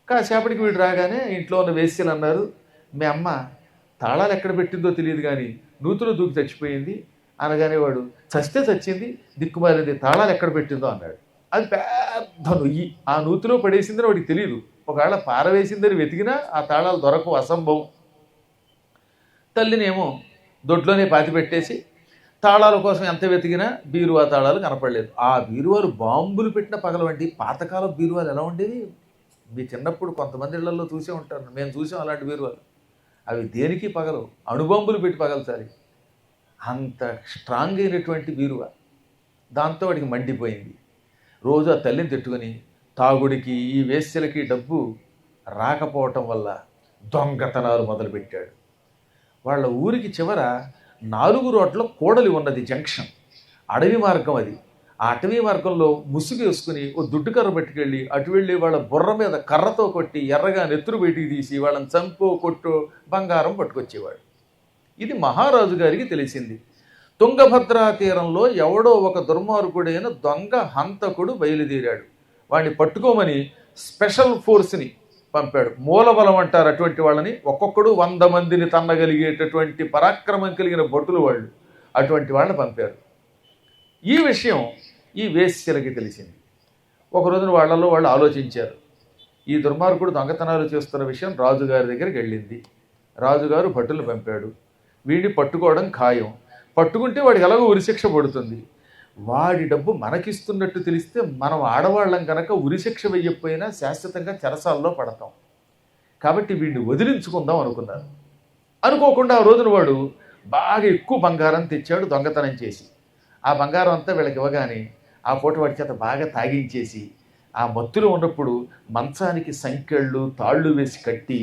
కాసేపటికి వీడు రాగానే ఇంట్లో ఉన్న వేశ్యలు అన్నారు, మీ అమ్మ తాళాలు ఎక్కడ పెట్టిందో తెలియదు కానీ నూతులో దూకి చచ్చిపోయింది అనగానే వాడు, చస్తే చచ్చింది, దిక్కుమాలింది, తాళాలు ఎక్కడ పెట్టిందో అన్నాడు. అది పెద్ద నొయ్యి. ఆ నూతిలో పడేసిందని వాడికి తెలియదు. ఒకవేళ పారవేసిందని వెతికినా ఆ తాళాలు దొరకవు, అసంభవం. తల్లినేమో దొడ్లోనే పాతి పెట్టేసి తాళాల కోసం ఎంత వెతికినా బీరువా తాళాలు కనపడలేదు. ఆ బీరువాలు బాంబులు పెట్టిన పగలవంటి. పాతకాలం బీరువాలు ఎలా ఉండేవి? మీ చిన్నప్పుడు కొంతమంది ఇళ్లలో చూసే ఉంటారు, మేము చూసాం అలాంటి బీరువాలు. అవి దేనికి పగలు, అణుబాంబులు పెట్టి పగలచాలి, అంత స్ట్రాంగ్ అయినటువంటి బీరువా. దాంతో వాడికి మండిపోయింది. రోజు ఆ తల్లిని తిట్టుకొని తాగుడికి ఈ వేశ్యలకి డబ్బు రాకపోవటం వల్ల దొంగతనాలు మొదలుపెట్టాడు. వాళ్ళ ఊరికి చివర 4 రోడ్ల కూడలి ఉన్నది, జంక్షన్, అడవి మార్గం అది. ఆ అటవీ మార్గంలో ముసుగు వేసుకుని ఓ దుడ్డు కర్ర పట్టుకెళ్ళి అటు వెళ్ళి వాళ్ళ బుర్ర మీద కర్రతో కొట్టి ఎర్రగా నెత్తురు బయటికి తీసి వాళ్ళని చంపో కొట్టో బంగారం పట్టుకొచ్చేవాడు. ఇది మహారాజు గారికి తెలిసింది. తుంగభద్రా తీరంలో ఎవడో ఒక దుర్మార్గుడైన దొంగ హంతకుడు బయలుదేరాడు. వాడిని పట్టుకోమని స్పెషల్ ఫోర్స్ని పంపాడు. మూలబలం అంటారు అటువంటి వాళ్ళని. ఒక్కొక్కడు 100 మందిని తన్నగలిగేటటువంటి పరాక్రమం కలిగిన భటులు వాళ్ళు. అటువంటి వాళ్ళని పంపారు. ఈ విషయం ఈ వేశ్యలకి తెలిసింది. ఒక రోజున వాళ్ళలో వాళ్ళు ఆలోచించారు, ఈ దుర్మార్గుడు దొంగతనాలు చేస్తున్న విషయం రాజుగారి దగ్గరికి వెళ్ళింది. రాజుగారు భటులు పంపాడు. వీడిని పట్టుకోవడం ఖాయం. పట్టుకుంటే వాడికి ఎలాగో ఉరిశిక్ష పడుతుంది. వాడి డబ్బు మనకిస్తున్నట్టు తెలిస్తే మనం ఆడవాళ్ళం కనుక ఉరిశిక్ష వెయ్యకపోయినా శాశ్వతంగా చెరసాల్లో పడతాం. కాబట్టి వీడిని వదిలించుకుందాం అనుకున్నారు. అనుకోకుండా ఆ రోజున వాడు బాగా ఎక్కువ బంగారం తెచ్చాడు దొంగతనం చేసి. ఆ బంగారం అంతా వీళ్ళకి ఇవ్వగానే ఆ పూట వాడి చేత బాగా తాగించేసి ఆ మత్తులో ఉన్నప్పుడు మంచానికి సంకెళ్ళు తాళ్ళు వేసి కట్టి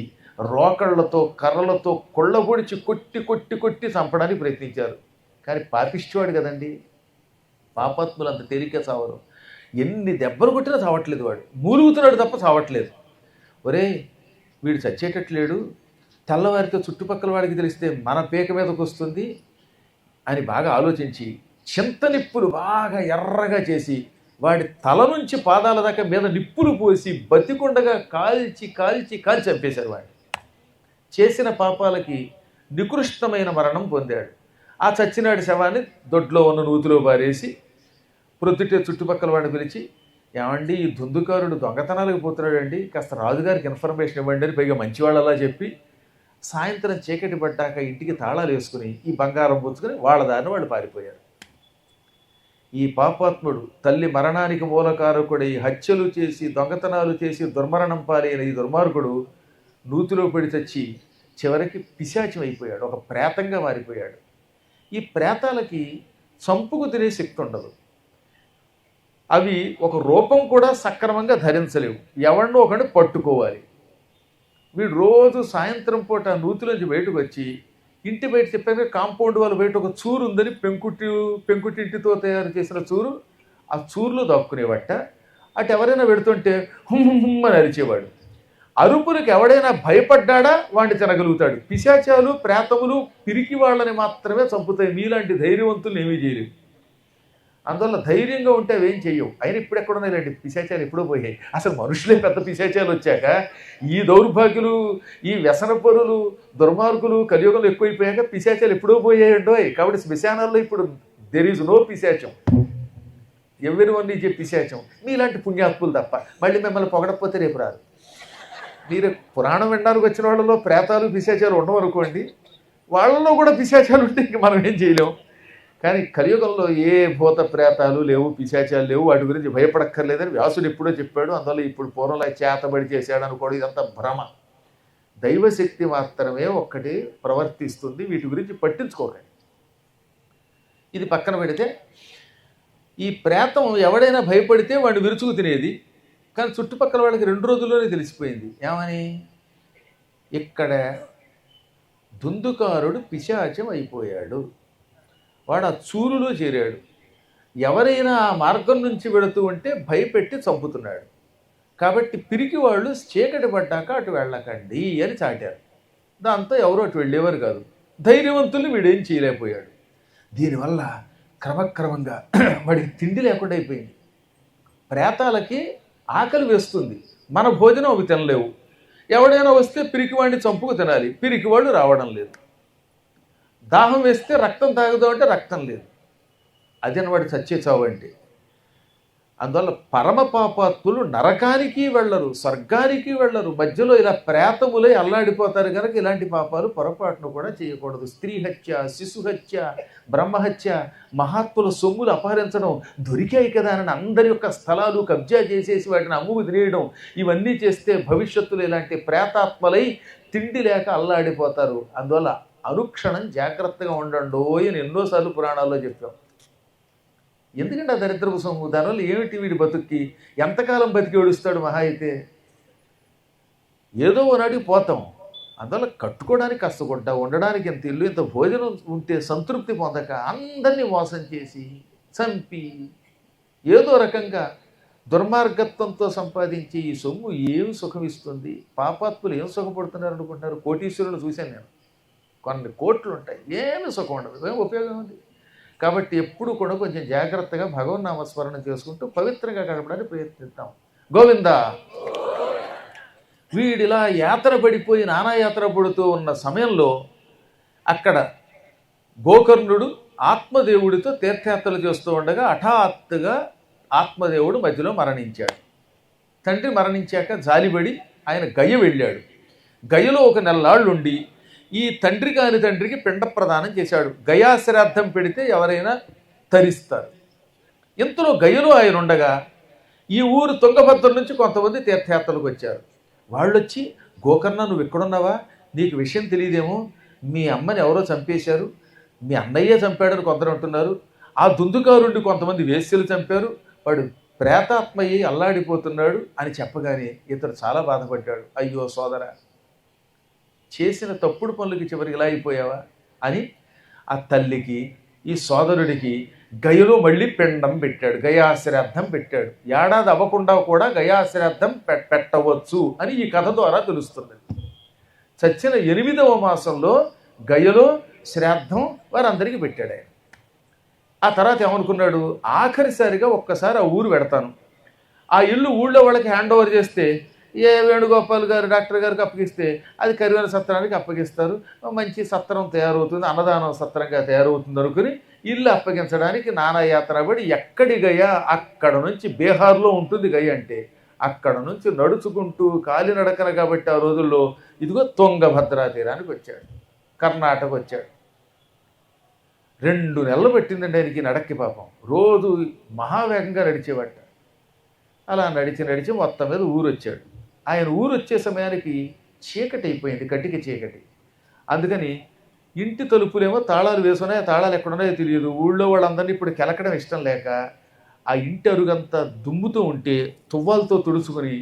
రోకళ్లతో కర్రలతో కొళ్ళబొడిచి కొట్టి కొట్టి కొట్టి చంపడానికి ప్రయత్నించారు. కానీ పాపిష్టివాడు కదండి, పాపాత్ములు అంత తేలిక చావరు. ఎన్ని దెబ్బలు కొట్టినా చావట్లేదు వాడు, మూలుగుతున్నాడు తప్ప చావట్లేదు. ఒరే వీడు చచ్చేటట్లేడు, తెల్లవారితో చుట్టుపక్కల వాడికి తెలిస్తే మన పీక మీదకి వస్తుంది అని బాగా ఆలోచించి చింతనిప్పులు బాగా ఎర్రగా చేసి వాడి తల నుంచి పాదాల దాకా మీద నిప్పులు పోసి బతికుండగా కాల్చి కాల్చి కాల్చి చంపేశారు వాడిని. చేసిన పాపాలకి నికృష్టమైన మరణం పొందాడు. ఆ చచ్చినాడి శవాన్ని దొడ్లో ఉన్న నూతిలో పారేసి ప్రొద్దుటే చుట్టుపక్కల వాడిని పిలిచి, ఏమండి ఈ దుందుకారుడు దొంగతనాలకు పోతున్నాడండి, కాస్త రాజుగారికి ఇన్ఫర్మేషన్ ఇవ్వండి అని పైగా మంచివాళ్ళలా చెప్పి సాయంత్రం చీకటి పడ్డాక ఇంటికి తాళాలు వేసుకుని ఈ బంగారం పుచ్చుకొని వాళ్ళ దారిని వాళ్ళు పారిపోయారు. ఈ పాపాత్ముడు తల్లి మరణానికి మూలకారకుడై హత్యలు చేసి దొంగతనాలు చేసి దుర్మరణం పాలైన ఈ దుర్మార్గుడు నూతిలో పడి చచ్చి చివరికి పిశాచం అయిపోయాడు, ఒక ప్రేతంగా మారిపోయాడు. ఈ ప్రేతాలకి చంపుకు తినే శక్తి ఉండదు, అవి ఒక రూపం కూడా సక్రమంగా ధరించలేవు, ఎవరినో ఒకరిని పట్టుకోవాలి. వీడు రోజు సాయంత్రం పూట నూతిలోంచి బయటకు వచ్చి ఇంటి బయట చెప్పాక కాంపౌండ్ వాళ్ళ బయట ఒక చూరు ఉందని పెంకుటింటితో తయారు చేసిన చూరు, ఆ చూరులో దాక్కునేవట. అటు ఎవరైనా పెడుతుంటే హుమ్ అని అరిచేవాడు. అరుపులకు ఎవడైనా భయపడ్డాడా వాడిని తినగలుగుతాడు. పిశాచాలు ప్రేతములు పిరికి వాళ్ళని మాత్రమే చంపుతాయి, మీలాంటి ధైర్యవంతులు ఏమీ చేయలేవు. అందువల్ల ధైర్యంగా ఉంటే అవేం చెయ్యవు. అయినా ఇప్పుడు ఎక్కడున్నాయి ఇలాంటి పిశాచాలు, ఎప్పుడో పోయాయి. అసలు మనుషులే పెద్ద పిశాచాలు వచ్చాక ఈ దౌర్భాగ్యులు, ఈ వ్యసనపరులు, దుర్మార్గులు కలియుగంలో ఎక్కువైపోయాక పిశాచాలు ఎప్పుడో పోయాయండోయ్. కాబట్టి శ్మశానాల్లో ఇప్పుడు దెర్ ఈజ్ నో పిశాచం, ఎవరి వన్ ఈజ్ ఏ పిశాచం. మీలాంటి పుణ్యాత్ములు తప్ప. మళ్ళీ మిమ్మల్ని పొగడకపోతే రేపు రాదు. మీరు పురాణం వినడానికి వచ్చిన వాళ్ళలో ప్రేతాలు పిశాచాలు ఉండవనుకోండి, వాళ్ళలో కూడా పిశాచాలు ఉంటే ఇంక మనం ఏం చేయలేం. కానీ కలియుగంలో ఏ భూత ప్రేతాలు లేవు, పిశాచాలు లేవు, వాటి గురించి భయపడక్కర్లేదని వ్యాసుడు ఎప్పుడో చెప్పాడు. అందువల్ల ఇప్పుడు పూర్వంలో చేతబడి చేశాడు అనుకోవడం ఇదంతా భ్రమ. దైవశక్తి మాత్రమే ఒక్కటి ప్రవర్తిస్తుంది, వీటి గురించి పట్టించుకోకండి. ఇది పక్కన పెడితే ఈ ప్రేతం ఎవడైనా భయపడితే వాడిని విరుచుకు తినేది. కానీ చుట్టుపక్కల వాళ్ళకి 2 రోజుల్లోనే తెలిసిపోయింది. ఏమని? ఇక్కడ దుందుకారుడు పిశాచం అయిపోయాడు, వాడు ఆ చూరులో చేరాడు, ఎవరైనా ఆ మార్గం నుంచి వెళుతూ ఉంటే భయపెట్టి చంపుతున్నాడు, కాబట్టి పిరికి వాళ్ళు చీకటి పడ్డాక అటు వెళ్ళకండి అని చాటారు. దాంతో ఎవరో అటు వెళ్ళేవారు కాదు. ధైర్యవంతుల్ని వీడేం చేయలేకపోయాడు. దీనివల్ల క్రమక్రమంగా వాడికి తిండి లేకుండా అయిపోయింది. ప్రేతాలకి ఆకలి వేస్తుంది, మన భోజనం అవి తినలేవు. ఎవడైనా వస్తే పిరికివాడిని చంపుకు తినాలి, పిరికివాళ్ళు రావడం లేదు. దాహం వేస్తే రక్తం తాగుదాం అంటే రక్తం లేదు. అదే వాడు చచ్చే చావు అంటే. అందువల్ల పరమ పాపాత్ములు నరకానికి వెళ్ళరు, స్వర్గానికి వెళ్ళరు, మధ్యలో ఇలా ప్రేతములై అల్లాడిపోతారు. కనుక ఇలాంటి పాపాలు పొరపాటును కూడా చేయకూడదు. స్త్రీ హత్య, శిశుహత్య, బ్రహ్మహత్య, మహాత్ముల సొమ్ములు అపహరించడం, దొరికాయి కదా అని అందరి యొక్క స్థలాలు కబ్జా చేసేసి వాటిని అమ్ముకు తినేయడం, ఇవన్నీ చేస్తే భవిష్యత్తులో ఇలాంటి ప్రేతాత్మలై తిండి లేక అల్లాడిపోతారు. అందువల్ల అనుక్షణం జాగ్రత్తగా ఉండండో అని ఎన్నోసార్లు పురాణాల్లో చెప్పాం. ఎందుకంటే ఆ దరిద్రపు సొమ్ము, దానివల్ల ఏమిటి వీడి బతుక్కి? ఎంతకాలం బతికి ఏడుస్తాడు మహా అయితే? ఏదో ఒకనాటికి పోతాం. అందువల్ల కట్టుకోవడానికి కష్టపడ్డా, ఉండడానికి ఇంత ఇల్లు, ఇంత భోజనం ఉంటే సంతృప్తి పొందక అందరినీ మోసం చేసి చంపి ఏదో రకంగా దుర్మార్గత్వంతో సంపాదించి ఈ సొమ్ము ఏం సుఖం ఇస్తుంది? పాపాత్ములు ఏం సుఖపడుతున్నారు అనుకుంటున్నారు? కోటీశ్వరులు చూశాను నేను, కొన్ని కోట్లు ఉంటాయి, ఏమి సుఖం ఉండదు, ఏం ఉపయోగం ఉంది. కాబట్టి ఎప్పుడు కూడా కొంచెం జాగ్రత్తగా భగవన్నామస్మరణ చేసుకుంటూ పవిత్రంగా గడపడానికి ప్రయత్నిద్దాం. గోవింద. వీడిలా యాత్ర పడిపోయి నానాయాత్ర పడుతూ ఉన్న సమయంలో అక్కడ గోకర్ణుడు ఆత్మదేవుడితో తీర్థయాత్రలు చేస్తూ ఉండగా హఠాత్తుగా ఆత్మదేవుడు మధ్యలో మరణించాడు. తండ్రి మరణించాక జాలిపడి ఆయన గయ వెళ్ళాడు. గయలో ఒక నెలలాళ్ళుండి ఈ తండ్రి కాని తండ్రికి పిండ ప్రదానం చేశాడు. గయాశ్రాద్ధం పెడితే ఎవరైనా తరిస్తారు. ఇంతలో గయలో ఆయన ఉండగా ఈ ఊరు తుంగభద్ర నుంచి కొంతమంది తీర్థయాత్రలకు వచ్చారు. వాళ్ళు వచ్చి, గోకర్ణ నువ్వు ఎక్కడున్నావా, నీకు విషయం తెలియదేమో, మీ అమ్మని ఎవరో చంపేశారు, మీ అన్నయ్యే చంపాడని కొందరు అంటున్నారు, ఆ దుందుకారుండి కొంతమంది వేశ్యలు చంపారు, వాడు ప్రేతాత్మయ్యి అల్లాడిపోతున్నాడు అని చెప్పగానే ఇతడు చాలా బాధపడ్డాడు. అయ్యో సోదరా, చేసిన తప్పుడు పనులకి చివరికి ఇలా అయిపోయావా అని ఆ తల్లికి ఈ సోదరుడికి గయలో మళ్ళీ పిండం పెట్టాడు, గయాశ్రాద్ధం పెట్టాడు. ఏడాది అవ్వకుండా కూడా గయాశ్రాద్ధం పెట్టవచ్చు అని ఈ కథ ద్వారా తెలుస్తున్నది. చచ్చిన 8వ మాసంలో గయలో శ్రాద్ధం వారందరికీ పెట్టాడు ఆయన. ఆ తర్వాత ఏమనుకున్నాడు, ఆఖరిసారిగా ఒక్కసారి ఆ ఊరు పెడతాను, ఆ ఇల్లు ఊళ్ళో వాళ్ళకి హ్యాండ్ ఓవర్ చేస్తే ఏ వేణుగోపాల్ గారు డాక్టర్ గారికి అప్పగిస్తే అది కరివేల సత్రానికి అప్పగిస్తారు, మంచి సత్రం తయారవుతుంది, అన్నదానం సత్రంగా తయారవుతుంది అనుకుని ఇల్లు అప్పగించడానికి నానాయాత్ర పడి ఎక్కడి గయ, అక్కడ నుంచి బీహార్లో ఉంటుంది గయ అంటే, అక్కడ నుంచి నడుచుకుంటూ కాలినడకన కాబట్టి ఆ రోజుల్లో ఇదిగో తుంగభద్రా తీరానికి వచ్చాడు, కర్ణాటక వచ్చాడు. 2 నెలలు పెట్టిందండి ఆయనకి నడక్కి పాపం. రోజు మహావేగంగా నడిచేవాట. అలా నడిచి మొత్తం మీద ఊరు వచ్చాడు. ఆయన ఊరు వచ్చే సమయానికి చీకటి అయిపోయింది, కటికి చీకటి. అందుకని ఇంటి తలుపులేమో తాళాలు వేసుకున్నాయి, ఆ తాళాలు ఎక్కడున్నాయో తెలియదు. ఊళ్ళో వాళ్ళందరినీ ఇప్పుడు కెలకడం ఇష్టం లేక ఆ ఇంటి అరుగంతా దుమ్ముతూ ఉంటే తువ్వాలతో తుడుచుకొని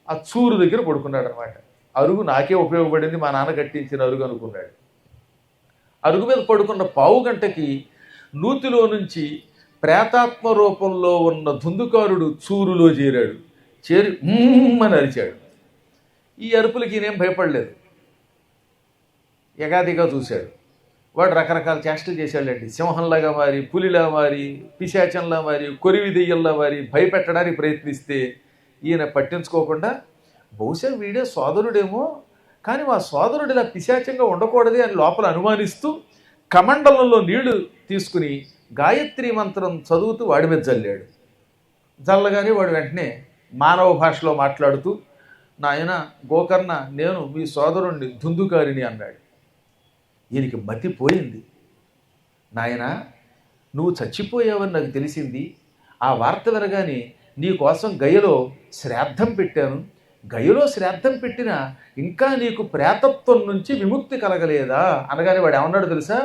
ఆ చూరు దగ్గర పడుకున్నాడు అనమాట. అరుగు నాకే ఉపయోగపడింది, మా నాన్న కట్టించిన అరుగు అనుకున్నాడు. అరుగు మీద పడుకున్న పావు గంటకి నూతిలో నుంచి ప్రేతాత్మ రూపంలో ఉన్న ధుందుకారుడు చూరులో చేరాడు. చేరి అని అరిచాడు. ఈ అరుపులకి ఈయనేం భయపడలేదు, ఎగాదిగా చూశాడు. వాడు రకరకాల చేష్టలు చేశాడండి. సింహంలాగా మారి, పులిలా మారి, పిశాచంలా మారి, కొరివి దెయ్యంలా మారి భయపెట్టడానికి ప్రయత్నిస్తే ఈయన పట్టించుకోకుండా బహుశా వీడే సోదరుడేమో, కానీ మా సోదరుడు ఇలా పిశాచంగా ఉండకూడదే అని లోపల అనుమానిస్తూ కమండలంలో నీళ్లు తీసుకుని గాయత్రి మంత్రం చదువుతూ వాడి మీద జల్లాడు. జల్లగానే వాడు వెంటనే మానవ భాషలో మాట్లాడుతూ, నాయన గోకర్ణ, నేను మీ సోదరుణ్ణి ధుందుకారిని అన్నాడు. ఈయనకి మతిపోయింది. నాయన నువ్వు చచ్చిపోయావని నాకు తెలిసింది, ఆ వార్త వినగానే నీ కోసం గయలో శ్రాద్ధం పెట్టాను. గయలో శ్రాద్ధం పెట్టినా ఇంకా నీకు ప్రేతత్వం నుంచి విముక్తి కలగలేదా అనగానే వాడు ఏమన్నాడు తెలుసా,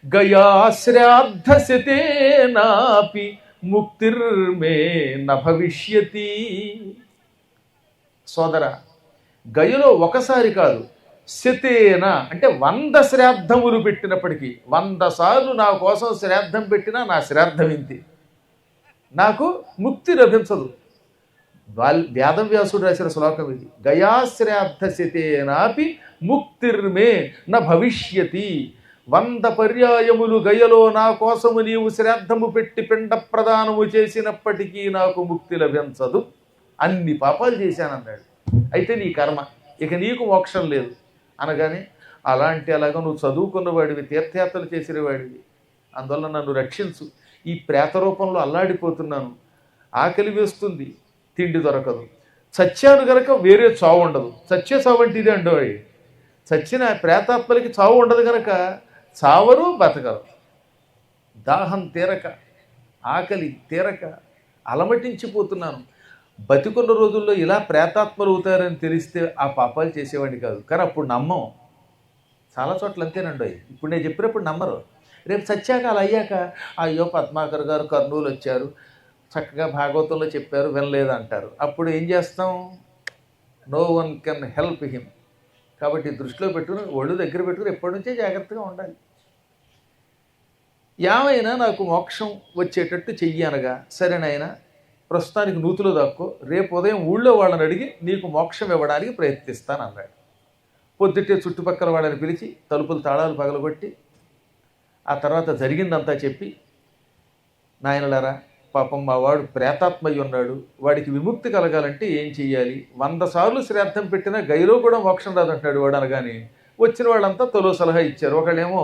గయా శ్రాద్ధ శతేనాపి ముక్తిర్మే నభవిష్యతి. సోదర, గయలో ఒకసారి కాదు, శతేన అంటే 100 శ్రాద్ధములు పెట్టినప్పటికీ, 100 సార్లు నా కోసం శ్రాద్ధం పెట్టినా నా శ్రాద్ధం ఇంతే, నాకు ముక్తి లభించదు. వేదవ్యాసుడు రాసిన శ్లోకం ఇది. గయాశ్రాద్ధ శతేనాపి ముక్తిర్మే న భవిష్యతి. 100 పర్యాయములు గయలో నా కోసము నీవు శ్రాద్ధము పెట్టి పిండ ప్రదానము చేసినప్పటికీ నాకు ముక్తి లభించదు. అన్ని పాపాలు చేశానన్నాడు. అయితే నీ కర్మ, ఇక నీకు మోక్షం లేదు అనగానే, అలాగా నువ్వు చదువుకున్నవాడివి, తీర్థయాత్రలు చేసిన వాడివి, అందువల్ల నన్ను రక్షించు. ఈ ప్రేత రూపంలో అల్లాడిపోతున్నాను, ఆకలి వేస్తుంది, తిండి దొరకదు, చచ్చాను గనక వేరే చావు ఉండదు. చచ్చే చావు అంటే ఇదే అండోయ్. చచ్చిన ప్రేతాత్మలకి చావు ఉండదు కనుక చావరు, బతకరు. దాహం తీరక, ఆకలి తీరక అలమటించిపోతున్నాను. బతికున్న రోజుల్లో ఇలా ప్రేతాత్మలు అవుతారని తెలిస్తే ఆ పాపాలు చేసేవాడిని కాదు. కానీ అప్పుడు నమ్మం. చాలా చోట్ల అంతేనండి. ఇప్పుడు నేను చెప్పినప్పుడు నమ్మరు. రేపు చచ్చాక అలా అయ్యాక, అయ్యో పద్మాకర్ గారు కర్నూలు వచ్చారు, చక్కగా భాగవతంలో చెప్పారు, వినలేదు అంటారు. అప్పుడు ఏం చేస్తాం? No one can help him. కాబట్టి దృష్టిలో పెట్టుకుని, ఒళ్ళు దగ్గర పెట్టుకుని ఎప్పటి నుంచే జాగ్రత్తగా ఉండాలి. ఏమైనా నాకు మోక్షం వచ్చేటట్టు చెయ్యి అనగా, సరేనైనా ప్రస్తుతానికి నూతిలో దాక్కో, రేపు ఉదయం ఊళ్ళో వాళ్ళని అడిగి నీకు మోక్షం ఇవ్వడానికి ప్రయత్నిస్తాను అన్నాడు. పొద్దుటే చుట్టుపక్కల వాళ్ళని పిలిచి తలుపులు తాళాలు పగలగొట్టి ఆ తర్వాత జరిగిందంతా చెప్పి, నాయనలారా పాపం మా వాడు ప్రేతాత్మయ్య ఉన్నాడు, వాడికి విముక్తి కలగాలంటే ఏం చెయ్యాలి? 100 సార్లు శ్రాద్ధం పెట్టినా గైలో కూడా మోక్షం రాదంటున్నాడు వాడు అనగానే వచ్చిన వాళ్ళంతా తొలో సలహా ఇచ్చారు. ఒకళ్ళేమో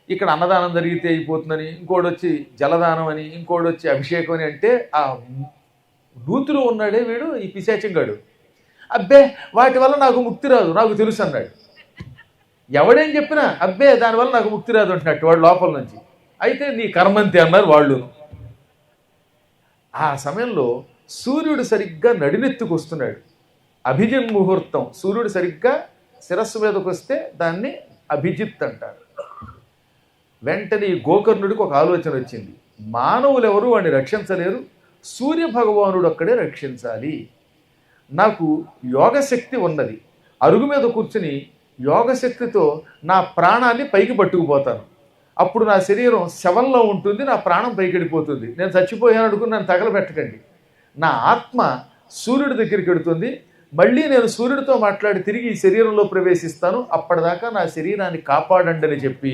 ఇక్కడ అన్నదానం జరిగితే అయిపోతుందని, ఇంకోటి వచ్చి జలదానం అని, ఇంకోటి వచ్చి అభిషేకం అని. అంటే ఆ నూతిలో ఉన్నాడే వీడు, ఈ పిశాచంగాడు, అబ్బే వాటి వల్ల నాకు ముక్తి రాదు, నాకు తెలుసు అన్నాడు. ఎవడేం చెప్పినా అబ్బే దానివల్ల నాకు ముక్తి రాదు అంటున్నట్టు వాడు లోపల నుంచి. అయితే నీ కర్మంతే అన్నారు వాళ్ళు. ఆ సమయంలో సూర్యుడు సరిగ్గా నడినెత్తుకు వస్తున్నాడు. అభిజిన్ ముహూర్తం, సూర్యుడు సరిగ్గా శిరస్సు మీదకి వస్తే దాన్ని అభిజిత్ అంటారు. వెంటనే ఈ గోకర్ణుడికి ఒక ఆలోచన వచ్చింది. మానవులు ఎవరు వాడిని రక్షించలేరు, సూర్య భగవానుడు ఒక్కడే రక్షించాలి. నాకు యోగశక్తి ఉన్నది, అరుగు మీద కూర్చుని యోగశక్తితో నా ప్రాణాన్ని పైకి పట్టుకుపోతాను. అప్పుడు నా శరీరం శవంలో ఉంటుంది, నా ప్రాణం పైకి వెళ్ళిపోతుంది. నేను చచ్చిపోయాను అనుకుని నన్ను తగలబెట్టకండి. నా ఆత్మ సూర్యుడి దగ్గరికి వెడుతుంది, మళ్ళీ నేను సూర్యుడితో మాట్లాడి తిరిగి ఈ శరీరంలో ప్రవేశిస్తాను, అప్పటిదాకా నా శరీరాన్ని కాపాడండి అని చెప్పి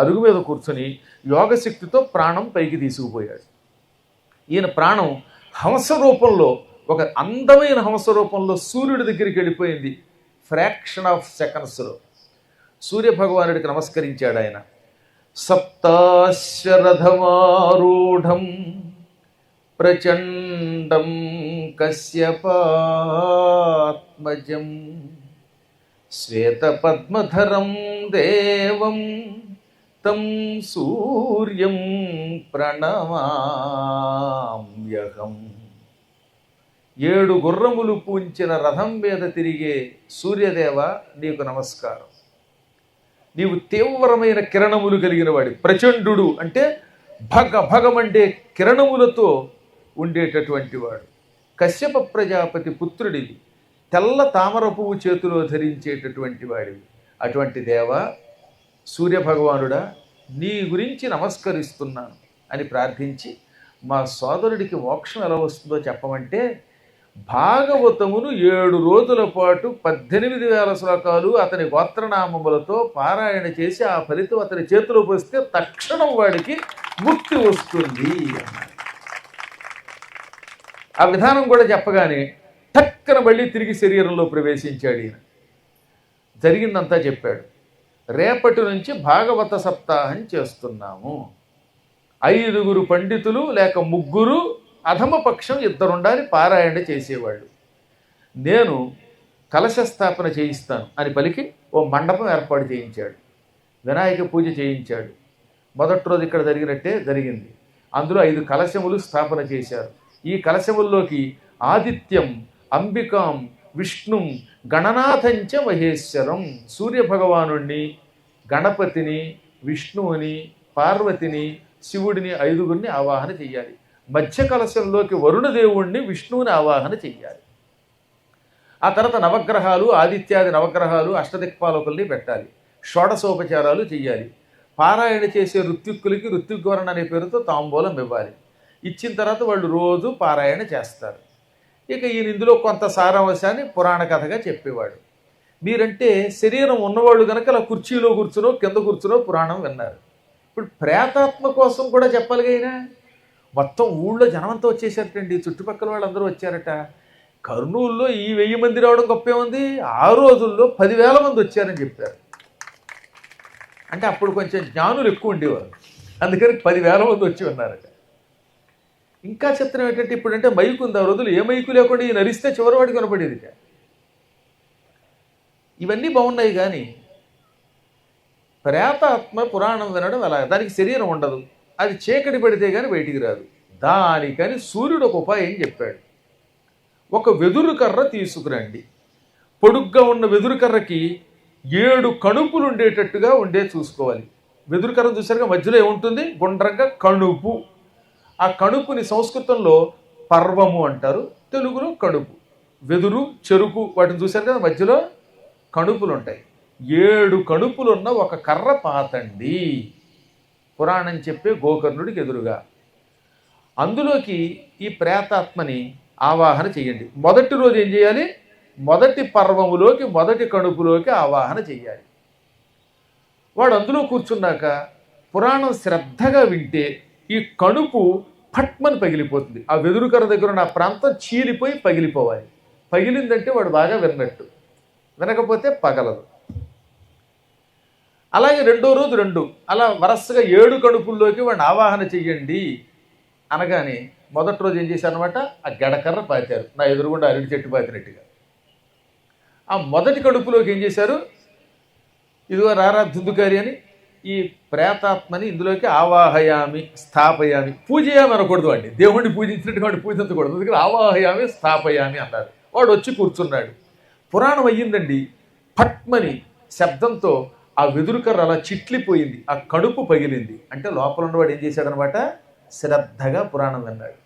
అరుగు మీద కూర్చొని యోగశక్తితో ప్రాణం పైకి తీసుకుపోయాడు. ఈయన ప్రాణం హంస రూపంలో, ఒక అందమైన హంస రూపంలో సూర్యుడి దగ్గరికి వెళ్ళిపోయింది. ఫ్రాక్షన్ ఆఫ్ సెకండ్స్లో సూర్యభగవానుడికి నమస్కరించాడు ఆయన. సప్తాశ్వరథమారూఢం ప్రచండం కశ్యపాత్మజం శ్వేతపద్మధరం దేవం తం సూర్యం ప్రణమామ్యహం. 7 గుర్రములు పూంచిన రథం మీద తిరిగే సూర్యదేవ నీకు నమస్కారం. నీవు తీవ్రమైన కిరణములు కలిగిన వాడి. ప్రచండు అంటే భగమండే కిరణములతో ఉండేటటువంటి వాడు. కశ్యప ప్రజాపతి పుత్రుడివి, తెల్ల తామర పువ్వు చేతిలో ధరించేటటువంటి వాడివి. అటువంటి దేవ సూర్యభగవానుడా నీ గురించి నమస్కరిస్తున్నాను అని ప్రార్థించి, మా సోదరుడికి మోక్షం ఎలా వస్తుందో చెప్పమంటే భాగవతమును 7 రోజుల పాటు 18,000 శ్లోకాలు అతని గోత్రనామములతో పారాయణ చేసి ఆ ఫలితం అతని చేతిలో పోస్తే తక్షణం వాడికి ముక్తి వస్తుంది అన్నాడు. ఆ విధానం కూడా చెప్పగానే టక్కన మళ్ళీ తిరిగి శరీరంలో ప్రవేశించాడు. ఈయన జరిగిందంతా చెప్పాడు. రేపటి నుంచి భాగవత సప్తాహం చేస్తున్నాము. 5 పండితులు లేక 3 అధమపక్షం 2 ఉండాలి పారాయణ చేసేవాళ్ళు. నేను కలశ స్థాపన చేయిస్తాను అని పలికి ఓ మండపం ఏర్పాటు చేయించాడు. వినాయక పూజ చేయించాడు. మొదటి రోజు ఇక్కడ జరిగినట్టే జరిగింది. అందులో 5 కలశములు స్థాపన చేశారు. ఈ కలశముల్లోకి ఆదిత్యం, అంబికాం, విష్ణుం, గణనాథంచ మహేశ్వరం, సూర్యభగవానుణ్ణి, గణపతిని, విష్ణువుని, పార్వతిని, శివుడిని 5గురిని ఆవాహన చెయ్యాలి. మధ్య కలశంలోకి వరుణదేవుణ్ణి, విష్ణువుని ఆవాహన చెయ్యాలి. ఆ తర్వాత నవగ్రహాలు, ఆదిత్యాది నవగ్రహాలు, అష్టదిక్పాలకుల్ని పెట్టాలి. షోడశోపచారాలు చెయ్యాలి. పారాయణ చేసే ఋత్విక్కులకి ఋత్విగ్వరణ అనే పేరుతో తాంబూలం ఇవ్వాలి. ఇచ్చిన తర్వాత వాళ్ళు రోజు పారాయణ చేస్తారు. ఇక ఈయన ఇందులో కొంత సారాంశాన్ని పురాణ కథగా చెప్పేవాడు. మీరంటే శరీరం ఉన్నవాళ్ళు కనుక అలా కుర్చీలో కూర్చునో కింద కూర్చునో పురాణం విన్నారు. ఇప్పుడు ప్రేతాత్మ కోసం కూడా చెప్పాలిగా. అయినా మొత్తం ఊళ్ళో జనమంతా వచ్చేసారటండి, చుట్టుపక్కల వాళ్ళందరూ వచ్చారట. కర్నూలులో ఈ 1000 మంది రావడం గొప్పే ఉంది, ఆ రోజుల్లో 10,000 మంది వచ్చారని చెప్పారు. అంటే అప్పుడు కొంచెం జ్ఞానులు ఎక్కువ ఉండేవారు, అందుకని 10,000 మంది వచ్చి ఉన్నారట. ఇంకా చిత్రం ఏంటంటే ఇప్పుడంటే మైకు ఉంది, ఆ రోజులు ఏ మైకు లేకుండా ఈ నరిస్తే చివరివాడికి కనపడేది. ఇవన్నీ బాగున్నాయి, కానీ ప్రేతాత్మ పురాణం వినడం ఎలా? దానికి శరీరం ఉండదు, అది చీకటి పడితే కానీ బయటికి రాదు. దానికని సూర్యుడు ఒక ఉపాయం చెప్పాడు. ఒక వెదురు కర్ర తీసుకురండి, పొడుగ్గా ఉన్న వెదురు కర్రకి 7 కణుపులు ఉండేటట్టుగా చూసుకోవాలి. వెదురు కర్ర చూసారుగా, మధ్యలో ఏముంటుంది? గుండ్రంగా కణుపు. ఆ కణుపుని సంస్కృతంలో పర్వము అంటారు, తెలుగులో కణుపు. వెదురు, చెరుకు వాటిని చూశారు కదా, మధ్యలో కణుపులు ఉంటాయి. 7 కణుపులున్న ఒక కర్ర పాతండి పురాణం చెప్పే గోకర్ణుడికి ఎదురుగా. అందులోకి ఈ ప్రేతాత్మని ఆవాహన చేయండి. మొదటి రోజు ఏం చేయాలి? మొదటి పర్వములోకి, మొదటి కణుపులోకి ఆవాహన చేయాలి. వాడు అందులో కూర్చున్నాక పురాణం శ్రద్ధగా వింటే ఈ కణుపు పట్మని పగిలిపోతుంది. ఆ వెదురు కర్ర దగ్గర ఉన్న ప్రాంతం చీలిపోయి పగిలిపోవాలి. పగిలిందంటే వాడు బాగా విన్నట్టు, వినకపోతే పగలదు. అలాగే రెండో రోజు 2 అలా వరసగా 7 కణుపుల్లోకి వాడిని ఆవాహన చెయ్యండి అనగానే మొదటి రోజు ఏం చేశారనమాట, ఆ గడకర్ర పాతారు, నా ఎదురుగుండా అరటి చెట్టు పాతినట్టుగా. ఆ మొదటి కడుపులోకి ఏం చేశారు, ఇదిగో రారా దుందుకారి అని ఈ ప్రేతాత్మని ఇందులోకి ఆవాహయామి, స్థాపయామి. పూజయామి అనకూడదు అండి, దేవుణ్ణి పూజించినట్టు వాడిని పూజించకూడదు, అందుకని ఆవాహయామి స్థాపయామి అన్నారు. వాడు వచ్చి కూర్చున్నాడు. పురాణం అయ్యిందండి. పట్మని శబ్దంతో ఆ వెదురుకర్ర అలా చిట్లిపోయింది, ఆ కడుపు పగిలింది. అంటే లోపల ఉన్నవాడు ఏం చేశాడనమాట, శ్రద్ధగా పురాణం విన్నాడు.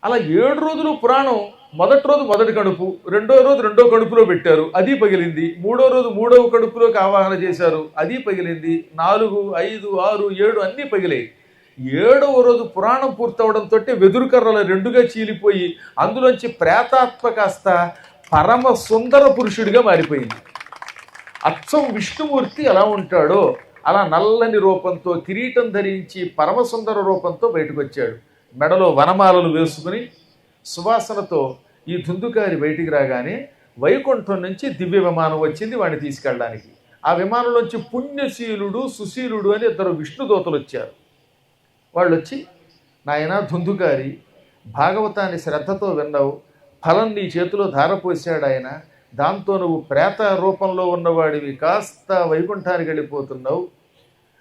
అలా 7 రోజులు పురాణం, మొదటి రోజు మొదటి కడుపు, రెండో రోజు రెండో కడుపులో పెట్టారు, అది పగిలింది. మూడో రోజు మూడవ కడుపులోకి ఆవాహన చేశారు, అది పగిలింది. 4, 5, 6, 7 అన్నీ పగిలాయి. 7వ రోజు పురాణం పూర్తవడంతో వెదురుకర్రలు 2గా చీలిపోయి అందులోంచి ప్రేతాత్మ కాస్త పరమ సుందర పురుషుడిగా మారిపోయింది. అచ్చం విష్ణుమూర్తి ఎలా ఉంటాడో అలా నల్లని రూపంతో కిరీటం ధరించి పరమసుందర రూపంతో బయటకు వచ్చాడు. మెడలో వనమాలలు వేసుకుని సువాసనతో ఈ ధుందుకారి బయటికి రాగానే వైకుంఠం నుంచి దివ్య విమానం వచ్చింది వాడిని తీసుకెళ్ళడానికి. ఆ విమానంలోంచి పుణ్యశీలుడు సుశీలుడు అని ఇద్దరు విష్ణుదూతలు వచ్చారు. వాళ్ళు వచ్చి, నాయనా ధుందుకారి, భాగవతాన్ని శ్రద్ధతో విన్నావు, ఫలం నీ చేతిలో ధారపోసాడు ఆయన, దాంతో నువ్వు ప్రేత రూపంలో ఉన్నవాడివి కాస్త వైకుంఠానికి వెళ్ళిపోతున్నావు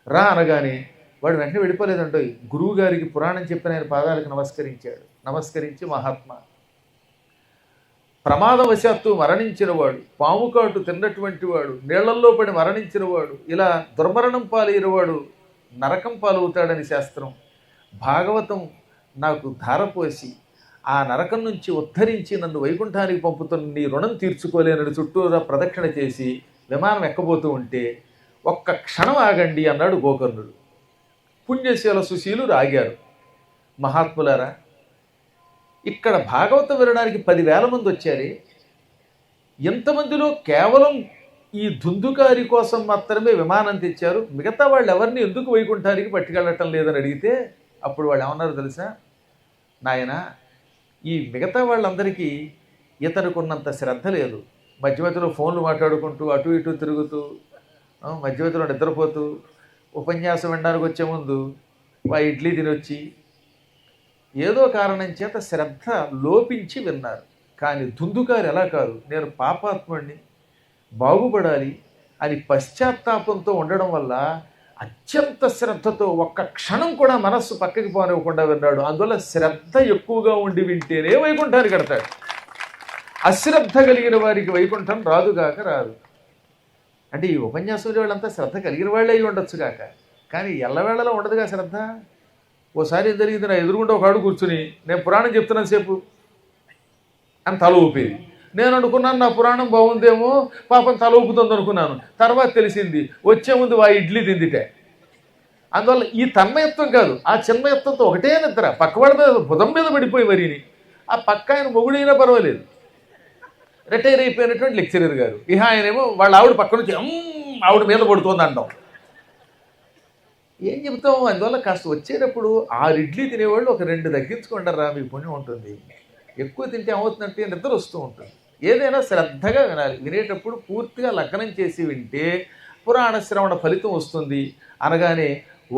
రా అనగానే వాడు వెంటనే వెళ్ళిపోలేదండి. గురువు గారికి పురాణం చెప్పిన ఆయన పాదాలకు నమస్కరించాడు. నమస్కరించి, మహాత్మా, ప్రమాదవశాత్తు మరణించినవాడు, పాము కాటు తిన్నటువంటి వాడు, నీళ్లల్లో పడి మరణించినవాడు, ఇలా దుర్మరణం పాలైనవాడు నరకం పాలవుతాడని శాస్త్రం. భాగవతం నాకు ధారపోసి ఆ నరకం నుంచి ఉద్ధరించి నన్ను వైకుంఠానికి పంపుతున్న నీ రుణం తీర్చుకోలేనని చుట్టూరా ప్రదక్షిణ చేసి విమానం ఎక్కబోతూ ఉంటే, ఒక్క క్షణం ఆగండి అన్నాడు గోకర్ణుడు. పుణ్యశీల సుశీలు ఆగారు. మహాత్ములారా, ఇక్కడ భాగవతం వినడానికి 10,000 మంది వచ్చారే, ఎంతమందిలో కేవలం ఈ ధుందుకారి కోసం మాత్రమే విమానం తెచ్చారు, మిగతా వాళ్ళు ఎవరిని ఎందుకు వైకుంఠానికి పట్టుకెళ్ళటం లేదని అడిగితే అప్పుడు వాళ్ళు ఏమన్నారు తెలుసా? నాయన, ఈ మిగతా వాళ్ళందరికీ ఇతనికి ఉన్నంత శ్రద్ధ లేదు. మధ్య మధ్యలో ఫోన్లు మాట్లాడుకుంటూ అటు ఇటు తిరుగుతూ మధ్య మధ్యలో నిద్రపోతూ ఉపన్యాసం వినడానికి వచ్చే ముందు ఇడ్లీ తినొచ్చి ఏదో కారణం చేత శ్రద్ధ లోపించి విన్నారు. కానీ ధుందుకారు ఎలా కాదు, నేను పాపాత్ముడిని, బాగుపడాలి అని పశ్చాత్తాపంతో ఉండడం వల్ల అత్యంత శ్రద్ధతో ఒక్క క్షణం కూడా మనస్సు పక్కకి పోనివ్వకుండా విన్నాడు. అందువల్ల శ్రద్ధ ఎక్కువగా ఉండి వింటేనే వైకుంఠానికి కడతాడు. అశ్రద్ధ కలిగిన వారికి వైకుంఠం రాదుగాక రాదు. అంటే ఈ ఉపన్యాసం వాళ్ళంతా శ్రద్ధ కలిగిన వాళ్ళే అయి ఉండొచ్చు కాక, కానీ ఎల్లవేళలో ఉండదుగా శ్రద్ధ. ఓసారి ఏం జరిగింది, నా ఎదురుగుండా ఒక ఆడు కూర్చుని నేను పురాణం చెప్తున్నాను సేపు అని తల ఊపేది. నేను అనుకున్నాను నా పురాణం బాగుందేమో, పాపం తల ఊపుతుంది అనుకున్నాను. తర్వాత తెలిసింది వచ్చే ముందు ఇడ్లీ తిందిటే. అందువల్ల ఈ తన్మయత్వం కాదు, ఆ చిన్మయత్వంతో ఒకటే నిద్ర, పక్కవాడి మీద భుజం మీద పడిపోయి మరిని. ఆ పక్క ఆయన మొగుడైనా పర్వాలేదు, రిటైర్ అయిపోయినటువంటి లెక్చరర్ గారు. ఇహ ఆయనేమో వాళ్ళ ఆవిడ పక్క నుంచి ఆవిడ మీద పడుతుంది అంటాం. ఏం చెబుతాం? అందువల్ల కాస్త వచ్చేటప్పుడు 6 ఇడ్లీ తినేవాళ్ళు ఒక 2 తగ్గించుకుంటారా, మీకు పుణ్యం ఉంటుంది. ఎక్కువ తింటే ఏమవుతుందంటే నిద్ర వస్తూ ఉంటుంది. ఏదైనా శ్రద్ధగా వినాలి. వినేటప్పుడు పూర్తిగా లగ్నం చేసి వింటే పురాణ శ్రవణ ఫలితం వస్తుంది అనగానే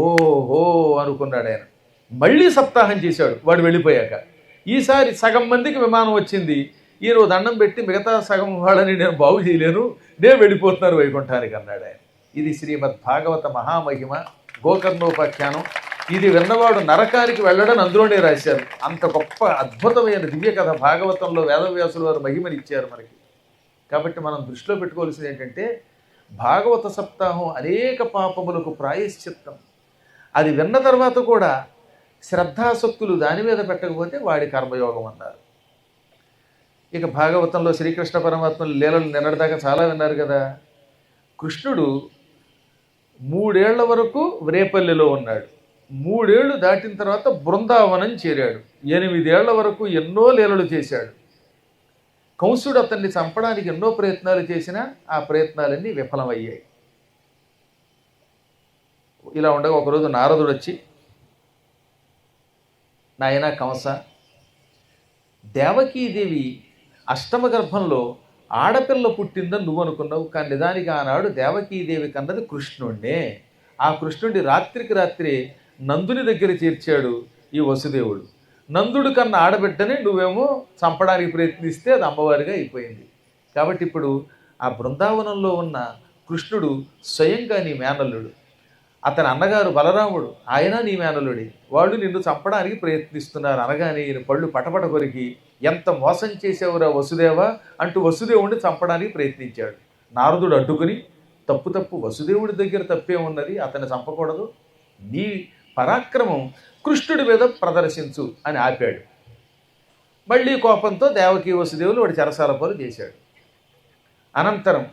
ఓహో అనుకున్నాడు ఆయన. మళ్ళీ సప్తాహం చేశాడు వాడు వెళ్ళిపోయాక. ఈసారి సగం మందికి విమానం వచ్చింది. ఈయన దండం పెట్టి మిగతా సగం వాళ్ళని నేను బాగు చేయలేను, నేను వెళ్ళిపోతున్నారు వైకుంఠానికి అన్నాడు ఆయన. ఇది శ్రీమద్ భాగవత మహామహిమ గోకర్ణోపాఖ్యానం. ఇది విన్నవాడు నరకానికి వెళ్ళడని అందులోనే రాశారు. అంత గొప్ప అద్భుతమైన దివ్య కథ భాగవతంలో వేదవ్యాసులు వారు మహిమనిచ్చారు మనకి. కాబట్టి మనం దృష్టిలో పెట్టుకోవాల్సింది ఏంటంటే, భాగవత సప్తాహం అనేక పాపములకు ప్రాయశ్చిత్తం. అది విన్న తర్వాత కూడా శ్రద్ధాసక్తులు దాని మీద పెట్టకపోతే వాడి కర్మయోగం అన్నారు. ఇక భాగవతంలో శ్రీకృష్ణ పరమాత్మలు లీలలు నిన్నటిదాకా చాలా విన్నారు కదా. కృష్ణుడు 3 ఏళ్ల వరకు రేపల్లిలో ఉన్నాడు. 3 ఏళ్ళు దాటిన తర్వాత బృందావనం చేరాడు. 8 ఏళ్ల వరకు ఎన్నో లీలలు చేశాడు. కంసుడు అతన్ని చంపడానికి ఎన్నో ప్రయత్నాలు చేసినా ఆ ప్రయత్నాలన్నీ విఫలమయ్యాయి. ఇలా ఉండగా ఒకరోజు నారదుడు వచ్చి, నాయనా కంస, దేవకీదేవి అష్టమ గర్భంలో ఆడపిల్ల పుట్టిందని నువ్వు అనుకున్నావు, కానీ నిజానికి ఆనాడు దేవకీదేవి కన్నది కృష్ణుడినే. ఆ కృష్ణుడి రాత్రికి రాత్రి నందుని దగ్గర చేర్చాడు ఈ వసుదేవుడు. నందుడు కన్న ఆడబిడ్డని నువ్వేమో చంపడానికి ప్రయత్నిస్తే అది అమ్మవారిగా అయిపోయింది. కాబట్టి ఇప్పుడు ఆ బృందావనంలో ఉన్న కృష్ణుడు స్వయంగా నీ మేనల్లుడు. అతని అన్నగారు బలరాముడు, ఆయన నీ మేనల్లుడి. వాళ్ళు నిన్ను చంపడానికి ప్రయత్నిస్తున్నారు అనగానే ఈయన పళ్ళు పటపట కొరికి, ఎంత మోసం చేసేవరా వసుదేవ అంటూ వసుదేవుడిని చంపడానికి ప్రయత్నించాడు. నారదుడు అడ్డుకుని, తప్పు వసుదేవుడి దగ్గర తప్పే ఉన్నది, అతన్ని చంపకూడదు, నీ పరాక్రమం కృష్ణుడి మీద ప్రదర్శించు అని ఆపాడు. మళ్ళీ కోపంతో దేవకీ వసుదేవులు వాడి చెరసాల పాలు చేశాడు. అనంతరం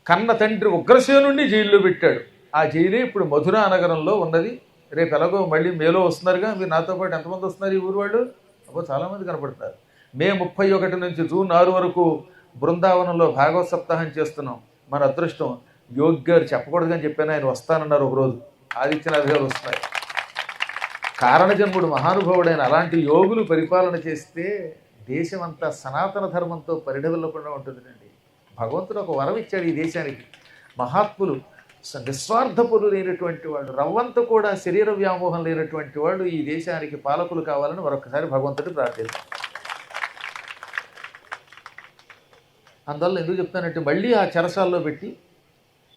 కన్న తండ్రి ఉగ్రసేనుణ్ణి జైల్లో పెట్టాడు. ఆ జైలే ఇప్పుడు మధురా నగరంలో ఉన్నది. రేపు ఎలాగో మళ్ళీ మేలో వస్తున్నారుగా, మీరు నాతో పాటు ఎంతమంది వస్తున్నారు ఈ ఊరు వాళ్ళు? అబ్బో చాలామంది కనపడతారు. మే 31 నుంచి జూన్ 6 వరకు బృందావనంలో భాగవత సప్తాహం చేస్తున్నాం. మన అదృష్టం యోగి గారు చెప్పకూడదని చెప్పాను, ఆయన వస్తానన్నారు ఒకరోజు. ఆదిత్యనాథ్ గారు వస్తున్నారు. కారణజన్ముడు మహానుభావుడైన అలాంటి యోగులు పరిపాలన చేస్తే దేశం అంతా సనాతన ధర్మంతో పరిఢవిల్లకుండా ఉంటుందండి. భగవంతుడు ఒక వరం ఇచ్చాడు ఈ దేశానికి. మహాత్ములు, నిస్వార్థపులు లేనటువంటి వాళ్ళు, రవ్వంత కూడా శరీర వ్యామోహం లేనటువంటి వాళ్ళు ఈ దేశానికి పాలకులు కావాలని మరొకసారి భగవంతుడు ప్రార్థిస్తారు. అందువల్ల ఎందుకు చెప్తానంటే మళ్ళీ ఆ చెరసాల్లో పెట్టి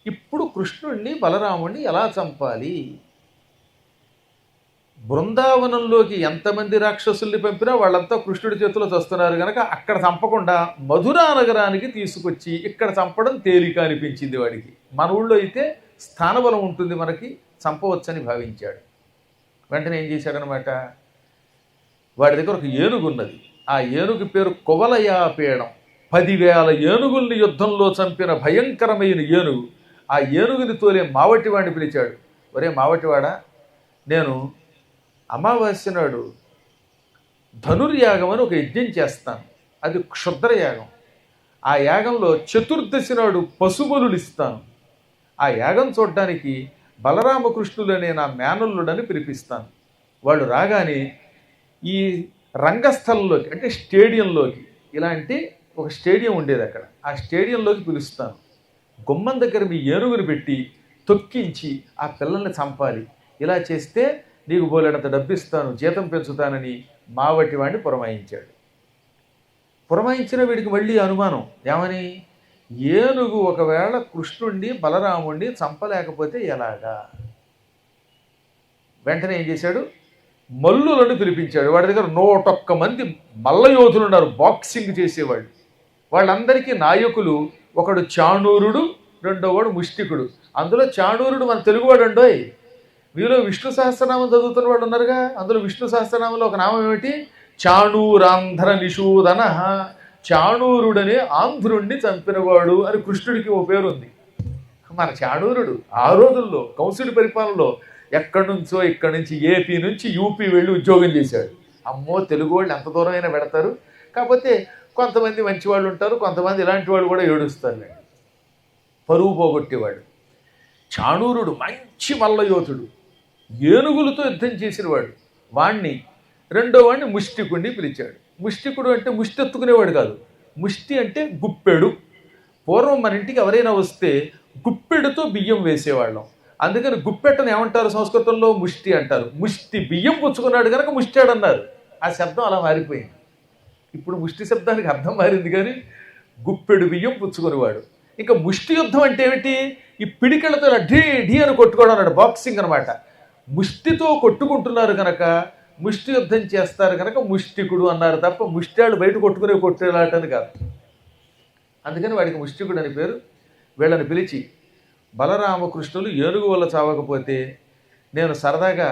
ఇప్పుడు కృష్ణుడిని బలరాముడిని ఎలా చంపాలి, బృందావనంలోకి ఎంతమంది రాక్షసుల్ని పంపినా వాళ్ళంతా కృష్ణుడి చేతిలో చస్తున్నారు కనుక అక్కడ చంపకుండా మధురా నగరానికి తీసుకొచ్చి ఇక్కడ చంపడం తేలిక అనిపించింది వాడికి. మన ఊళ్ళో అయితే స్థానబలం ఉంటుంది, మనకి చంపవచ్చని భావించాడు. వెంటనే ఏం చేశాడనమాట, వాడి దగ్గర ఒక ఏనుగు ఉన్నది. ఆ ఏనుగు పేరు కువలయాపీడం. 10,000 ఏనుగుల్ని యుద్ధంలో చంపిన భయంకరమైన ఏనుగు. ఆ ఏనుగుని తోలే మావటివాడిని పిలిచాడు. ఒరే మావటివాడా, నేను అమావాస్య నాడు ధనుర్యాగం అని ఒక యజ్ఞం చేస్తాను. అది క్షుద్రయాగం. ఆ యాగంలో చతుర్దశి నాడు పశుబలులు ఇస్తాను. ఆ యాగం చూడడానికి బలరామకృష్ణులు అనే నా మేనల్లుడని పిలిపిస్తాను. వాళ్ళు రాగానే ఈ రంగస్థలంలోకి, అంటే స్టేడియంలోకి, ఇలాంటి ఒక స్టేడియం ఉండేది అక్కడ, ఆ స్టేడియంలోకి పిలుస్తాను. గుమ్మం దగ్గర మీ ఏనుగుని పెట్టి తొక్కించి ఆ పిల్లల్ని చంపాలి. ఇలా చేస్తే నీకు బోలేనంత డబ్బిస్తాను, జీతం పెంచుతానని మావటి వాడిని పురమాయించాడు. పురమాయించిన వీడికి మళ్ళీ అనుమానం, ఏమని, ఏనుగు ఒకవేళ కృష్ణుణ్ణి బలరాముణ్ణి చంపలేకపోతే ఎలాగా? వెంటనే ఏం చేశాడు, మల్లులను పిలిపించాడు. వాడి దగ్గర 101 మంది మల్లయోధులు ఉన్నారు, బాక్సింగ్ చేసేవాళ్ళు. వాళ్ళందరికీ నాయకులు, ఒకడు చాణూరుడు, రెండోవాడు ముష్టికుడు. అందులో చాణూరుడు మన తెలుగువాడు అండోయ్. మీలో విష్ణు సహస్రనామం చదువుతున్న వాళ్ళు ఉన్నారుగా, అందులో విష్ణు సహస్రనామంలో ఒక నామం ఏమిటి, చాణూరాంధ్ర నిషూదన. చాణూరుడనే ఆంధ్రుణ్ణి చంపినవాడు అని కృష్ణుడికి ఓ పేరు ఉంది. మన చాణూరుడు ఆ రోజుల్లో కంసుడి పరిపాలనలో ఎక్కడి నుంచో, ఇక్కడి నుంచి ఏపీ నుంచి యూపీ వెళ్ళి ఉద్యోగం చేశాడు. అమ్మో, తెలుగు వాళ్ళు ఎంత దూరమైనా పెడతారు. కాకపోతే కొంతమంది మంచి వాళ్ళు ఉంటారు, కొంతమంది ఇలాంటి వాళ్ళు కూడా ఏడుస్తారు. పరువు పోగొట్టేవాడు. చాణూరుడు మంచి మల్లయోధుడు, ఏనుగులతో యుద్ధం చేసినవాడు. వాణ్ణి రెండో వాడిని ముష్టికుడిని పిలిచాడు. ముష్టికుడు అంటే ముష్టి ఎత్తుకునేవాడు కాదు, ముష్టి అంటే గుప్పెడు. పూర్వం మన ఇంటికి ఎవరైనా వస్తే గుప్పెడుతో బియ్యం వేసేవాళ్ళం. అందుకని గుప్పెట్టను ఏమంటారు సంస్కృతంలో, ముష్టి అంటారు. ముష్టి బియ్యం పుచ్చుకున్నాడు కనుక ముష్టాడు అన్నారు. ఆ శబ్దం అలా మారిపోయింది. ఇప్పుడు ముష్టి శబ్దానికి అర్థం మారింది, కానీ గుప్పెడు బియ్యం పుచ్చుకునేవాడు. ఇంకా ముష్టి యుద్ధం అంటే ఏమిటి, ఈ పిడికెళ్లతో ఇలా ఢీ ఢీ అని కొట్టుకోవడం అన్నాడు, బాక్సింగ్ అనమాట. ముష్టితో కొట్టుకుంటున్నారు కనుక ముష్టి యుద్ధం చేస్తారు కనుక ముష్టికుడు అన్నారు తప్ప ముష్టాళ్ళు బయట కొట్టేలాటని కాదు. అందుకని వాడికి ముష్టికుడు అని పేరు. వీళ్ళని పిలిచి, బలరామకృష్ణులు ఏనుగు వల్ల చావకపోతే నేను సరదాగా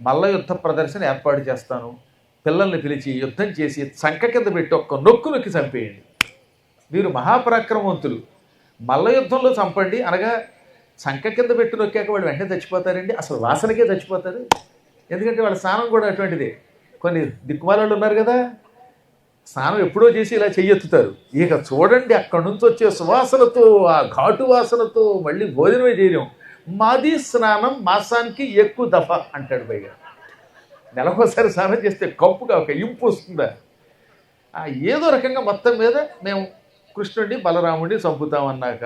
మల్ల యుద్ధ ప్రదర్శన ఏర్పాటు చేస్తాను. పిల్లల్ని పిలిచి యుద్ధం చేసి సంక కింద పెట్టి ఒక్క నొక్కు నొక్కి చంపేయండి. మీరు మహాపరాక్రమవంతులు, మల్ల యుద్ధంలో చంపండి అనగా సంక కింద పెట్టి నొక్కాక వాడు వెంటనే చచ్చిపోతారండి, అసలు వాసనకే చచ్చిపోతారు. ఎందుకంటే వాళ్ళ స్నానం కూడా అటువంటిదే. కొన్ని దిక్కుమాలాళ్ళు ఉన్నారు కదా, స్నానం ఎప్పుడో చేసి ఇలా చెయ్యెత్తుతారు. ఇక చూడండి, అక్కడి నుంచి వచ్చే సువాసనతో, ఆ ఘాటు వాసనతో మళ్ళీ భోజనమే చేయలేం. మాది స్నానం మాసానికి ఎక్కువ దఫ అంటాడు. పైగా నెలకోసారి స్నానం చేస్తే కప్పుగా ఒక ఇంపు వస్తుందా. ఏదో రకంగా మొత్తం మీద మేము కృష్ణుడిని బలరాముడిని చంపుతామన్నాక,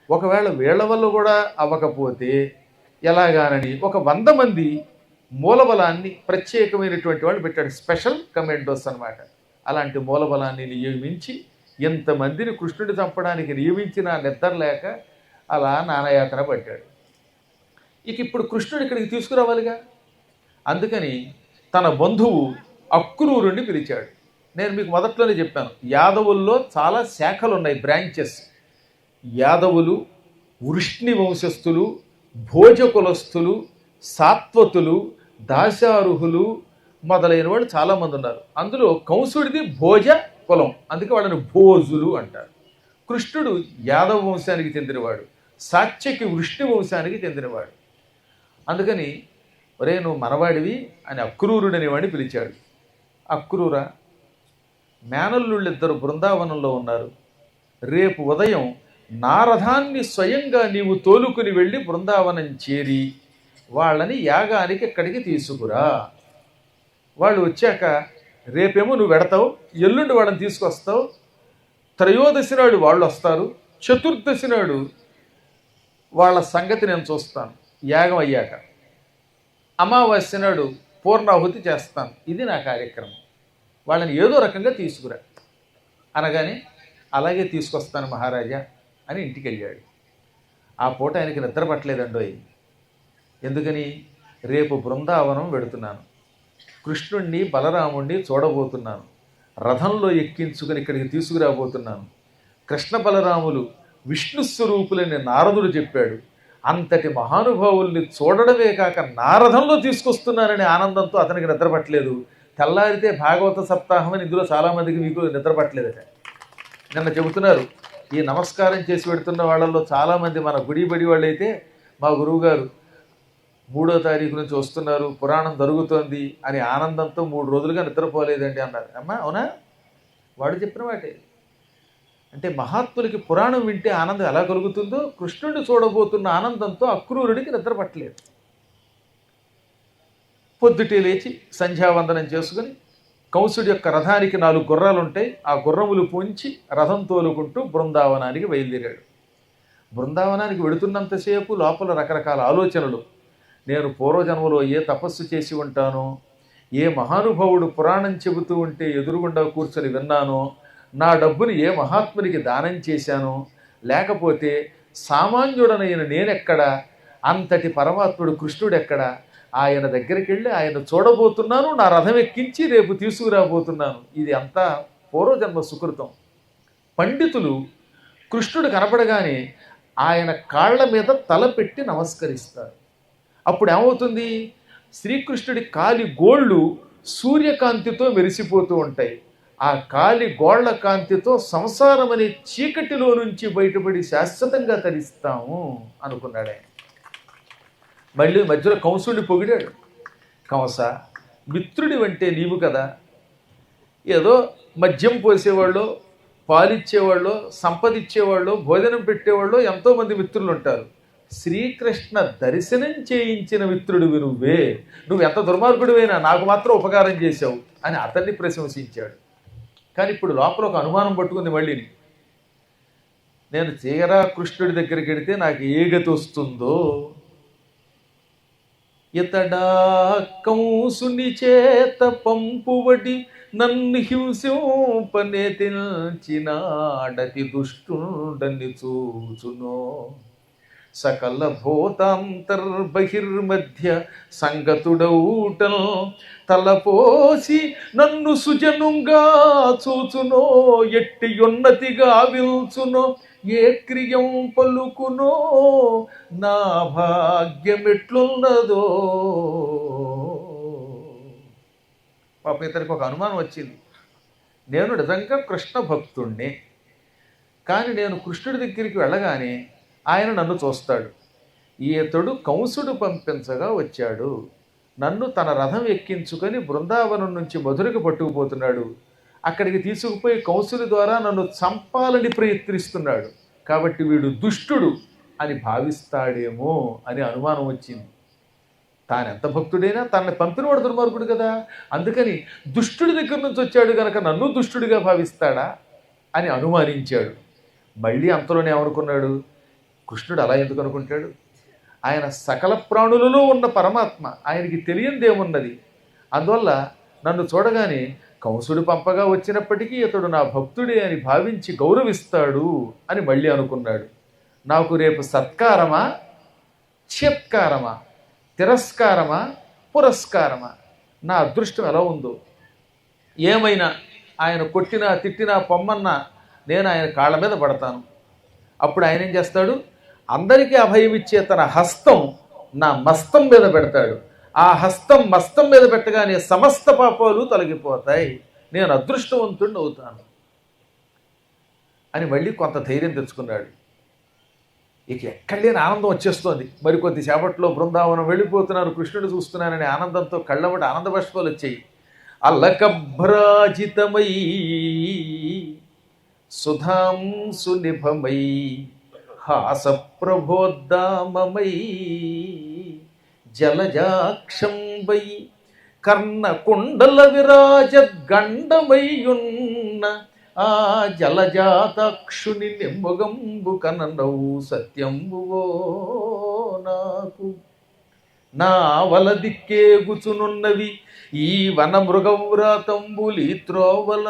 ఒకవేళ వీళ్ళ వల్ల కూడా అవ్వకపోతే ఎలాగానని ఒక 100 మంది మూలబలాన్ని, ప్రత్యేకమైనటువంటి వాళ్ళు పెట్టాడు, స్పెషల్ కమాండోస్ అన్నమాట. అలాంటి మూలబలాన్ని నియమించి ఎంతమందిని కృష్ణుడి చంపడానికి నియమించిన నిద్రలేక అలా నానాయాతన పట్టాడు. ఇక ఇప్పుడు కృష్ణుడు ఇక్కడికి తీసుకురావాలిగా. అందుకని తన బంధువు అక్రూరుణ్ణి పిలిచాడు. నేను మీకు మొదట్లోనే చెప్పాను, యాదవుల్లో చాలా శాఖలు ఉన్నాయి, బ్రాంచెస్. యాదవులు, వృష్ణి వంశస్థులు, భోజ కులస్థులు, సాత్వతులు, దాశారుహులు మొదలైన వాళ్ళు చాలామంది ఉన్నారు. అందులో కంసుడిది భోజ కులం, అందుకే వాళ్ళని భోజులు అంటారు. కృష్ణుడు యాదవ వంశానికి చెందినవాడు, సాత్యకి వృష్ణి వంశానికి చెందినవాడు. అందుకని ఒరే నువ్వు మనవాడివి అని అక్రూరుడు అనేవాడిని పిలిచాడు. అక్రూర, మేనల్లుళ్ళిద్దరు బృందావనంలో ఉన్నారు, రేపు ఉదయం నా రథాన్ని స్వయంగా నీవు తోలుకుని వెళ్ళి బృందావనం చేరి వాళ్ళని యాగానికి ఇక్కడికి తీసుకురా. వాళ్ళు వచ్చాక రేపేమో నువ్వు వెడతావు, ఎల్లుండి వాళ్ళని తీసుకొస్తావు, త్రయోదశి నాడు వాళ్ళు వస్తారు, చతుర్దశి నాడు వాళ్ళ సంగతి నేను చూస్తాను. యాగం అయ్యాక అమావాస్య నాడు పూర్ణాహుతి చేస్తాను. ఇది నా కార్యక్రమం. వాళ్ళని ఏదో రకంగా తీసుకురా అనగానే అలాగే తీసుకొస్తాను మహారాజా అని ఇంటికి వెళ్ళాడు. ఆ పూట ఆయనకి నిద్ర పట్టలేదండోయ్. ఎందుకని? రేపు బృందావనం వెడుతున్నాను, కృష్ణుణ్ణి బలరాముణ్ణి చూడబోతున్నాను, రథంలో ఎక్కించుకుని ఇక్కడికి తీసుకురాబోతున్నాను. కృష్ణ బలరాములు విష్ణు స్వరూపులని నారదుడు చెప్పాడు. అంతటి మహానుభావుల్ని చూడడమే కాక నారథంలో తీసుకొస్తున్నాననే ఆనందంతో అతనికి నిద్రపట్టలేదు. తెల్లారితే భాగవత సప్తాహం అని ఇందులో చాలామందికి మీకు నిద్రపట్టలేదట. నిన్న చెబుతున్నారు, ఈ నమస్కారం చేసి పెడుతున్న వాళ్ళల్లో చాలామంది మన గుడి బడి వాళ్ళు అయితే మా గురువుగారు 3వ తారీఖు నుంచి వస్తున్నారు, పురాణం జరుగుతోంది అని ఆనందంతో 3 రోజులుగా నిద్రపోలేదండి అన్నారు. అమ్మా అవునా? వాడు చెప్పిన వాటే. అంటే మహాత్ములకి పురాణం వింటే ఆనందం ఎలా కలుగుతుందో కృష్ణుడిని చూడబోతున్న ఆనందంతో అక్రూరుడికి నిద్ర పట్టలేదు. పొద్దుటే లేచి సంధ్యావందనం చేసుకుని కంసుడి యొక్క రథానికి 4 గుర్రాలు ఉంటాయి, ఆ గుర్రములు పొంచి రథం తోలుకుంటూ బృందావనానికి బయలుదేరాడు. బృందావనానికి వెడుతున్నంతసేపు లోపల రకరకాల ఆలోచనలు. నేను పూర్వజన్మలో ఏ తపస్సు చేసి ఉంటానో, ఏ మహానుభావుడు పురాణం చెబుతూ ఉంటే ఎదురుగుండా కూర్చొని విన్నానో, నా డబ్బుని ఏ మహాత్మునికి దానం చేశానో, లేకపోతే సామాన్యుడనైన నేనెక్కడ, అంతటి పరమాత్ముడు కృష్ణుడెక్కడ, ఆయన దగ్గరికి వెళ్ళి ఆయన చూడబోతున్నాను, నా రథం ఎక్కించి రేపు తీసుకురాబోతున్నాను. ఇది అంతా పూర్వజన్మ సుకృతం. పండితులు కృష్ణుడు కనపడగానే ఆయన కాళ్ళ మీద తల పెట్టి నమస్కరిస్తారు. అప్పుడు ఏమవుతుంది? శ్రీకృష్ణుడి కాలి గోళ్ళు సూర్యకాంతితో మెరిసిపోతూ ఉంటాయి. ఆ కాలి గోళ్ల కాంతితో సంసారం అనే చీకటిలో నుంచి బయటపడి శాశ్వతంగా తరిస్తాము అనుకున్నాడు ఆయన. మళ్ళీ మధ్యలో కంసుడిని పొగిడాడు. కంస, మిత్రుడి అంటే నీవు కదా. ఏదో మద్యం పోసేవాళ్ళు, పాలిచ్చేవాళ్ళు, సంపదిచ్చేవాళ్ళు, భోజనం పెట్టేవాళ్ళు ఎంతోమంది మిత్రులు ఉంటారు. శ్రీకృష్ణ దర్శనం చేయించిన మిత్రుడివి నువ్వే. నువ్వు ఎంత దుర్మార్గుడివైనా నాకు మాత్రం ఉపకారం చేశావు అని అతన్ని ప్రశంసించాడు. కానీ ఇప్పుడు లోపల ఒక అనుమానం పట్టుకుంది మళ్ళీని. నేను తీరా కృష్ణుడి దగ్గరికి వెడితే నాకు ఏ గతి వస్తుందో. ఇతడా కంసుని చేత పంపువడి నన్ను హింసింపనే తెల్చినాడతి దుష్టుండని చూచునో. సకల భూతాంతర్బహిర్మధ్య సంగతుడౌటల్ తలపోసి నన్ను సుజనుంగా చూచునో. ఎట్టి ఉన్నతిగా విల్చునో, ఏ క్రియం పలుకునో, నా భాగ్యమెట్లున్నదో. పాప ఇతనికి ఒక అనుమానం వచ్చింది. నేను నిజంగా కృష్ణ భక్తుణ్ణి, కానీ నేను కృష్ణుడి దగ్గరికి వెళ్ళగానే ఆయన నన్ను చూస్తాడు. ఈతడు కంసుడు పంపించగా వచ్చాడు, నన్ను తన రథం ఎక్కించుకొని బృందావనం నుంచి మధురకు పట్టుకుపోతున్నాడు. అక్కడికి తీసుకుపోయి కంసుడి ద్వారా నన్ను చంపాలని ప్రయత్నిస్తున్నాడు. కాబట్టి వీడు దుష్టుడు అని భావిస్తాడేమో అని అనుమానం వచ్చింది. తానెంత భక్తుడైనా తనని పంపినవాడు దుర్మార్గుడు కదా. అందుకని దుష్టుడి దగ్గర నుంచి వచ్చాడు కనుక నన్ను దుష్టుడిగా భావిస్తాడా అని అనుమానించాడు. మళ్ళీ అంతలోనే ఏమనుకున్నాడు, కృష్ణుడు అలా ఎందుకు అనుకుంటాడు? ఆయన సకల ప్రాణులలో ఉన్న పరమాత్మ, ఆయనకి తెలియందేమున్నది. అందువల్ల నన్ను చూడగానే కంసుడు పంపగా వచ్చినప్పటికీ ఇతడు నా భక్తుడే అని భావించి గౌరవిస్తాడు అని మళ్ళీ అనుకున్నాడు. నాకు రేపు సత్కారమా, క్షేత్కారమా, తిరస్కారమా, పురస్కారమా, నా అదృష్టం ఎలా ఉందో. ఏమైనా ఆయన కొట్టినా తిట్టినా పొమ్మన్నా నేను ఆయన కాళ్ళ మీద పడతాను. అప్పుడు ఆయన ఏం చేస్తాడు? అందరికీ అభయం ఇచ్చే తన హస్తం నా మస్తం మీద పెడతాడు. ఆ హస్తం మస్తం మీద పెట్టగానే సమస్త పాపాలు తొలగిపోతాయి, నేను అదృష్టవంతుడిని అవుతాను అని మళ్ళీ కొంత ధైర్యం తెచ్చుకున్నాడు. ఇక ఎక్కడ లేని ఆనందం వచ్చేస్తోంది. మరికొద్ది సేపట్లో బృందావనం వెళ్ళిపోతున్నారు, కృష్ణుడు చూస్తున్నాననే ఆనందంతో కళ్ళబడి ఆనంద బాష్పాలు వచ్చాయి. అల్లకభ్రాజితమై సుధాంసు నిభమై హాసప్రభోద్దామమై జలజాక్షంబై కర్ణకుండల విరాజద్గండమయ్యున్న ఆ జలజాతాక్షుని నిమ్మగంబు కననవు సత్యంబువో నాకు. నా వల దిక్కేగుచునున్నవి ఈ వన మృగవ్రాతంబులి త్రోవల.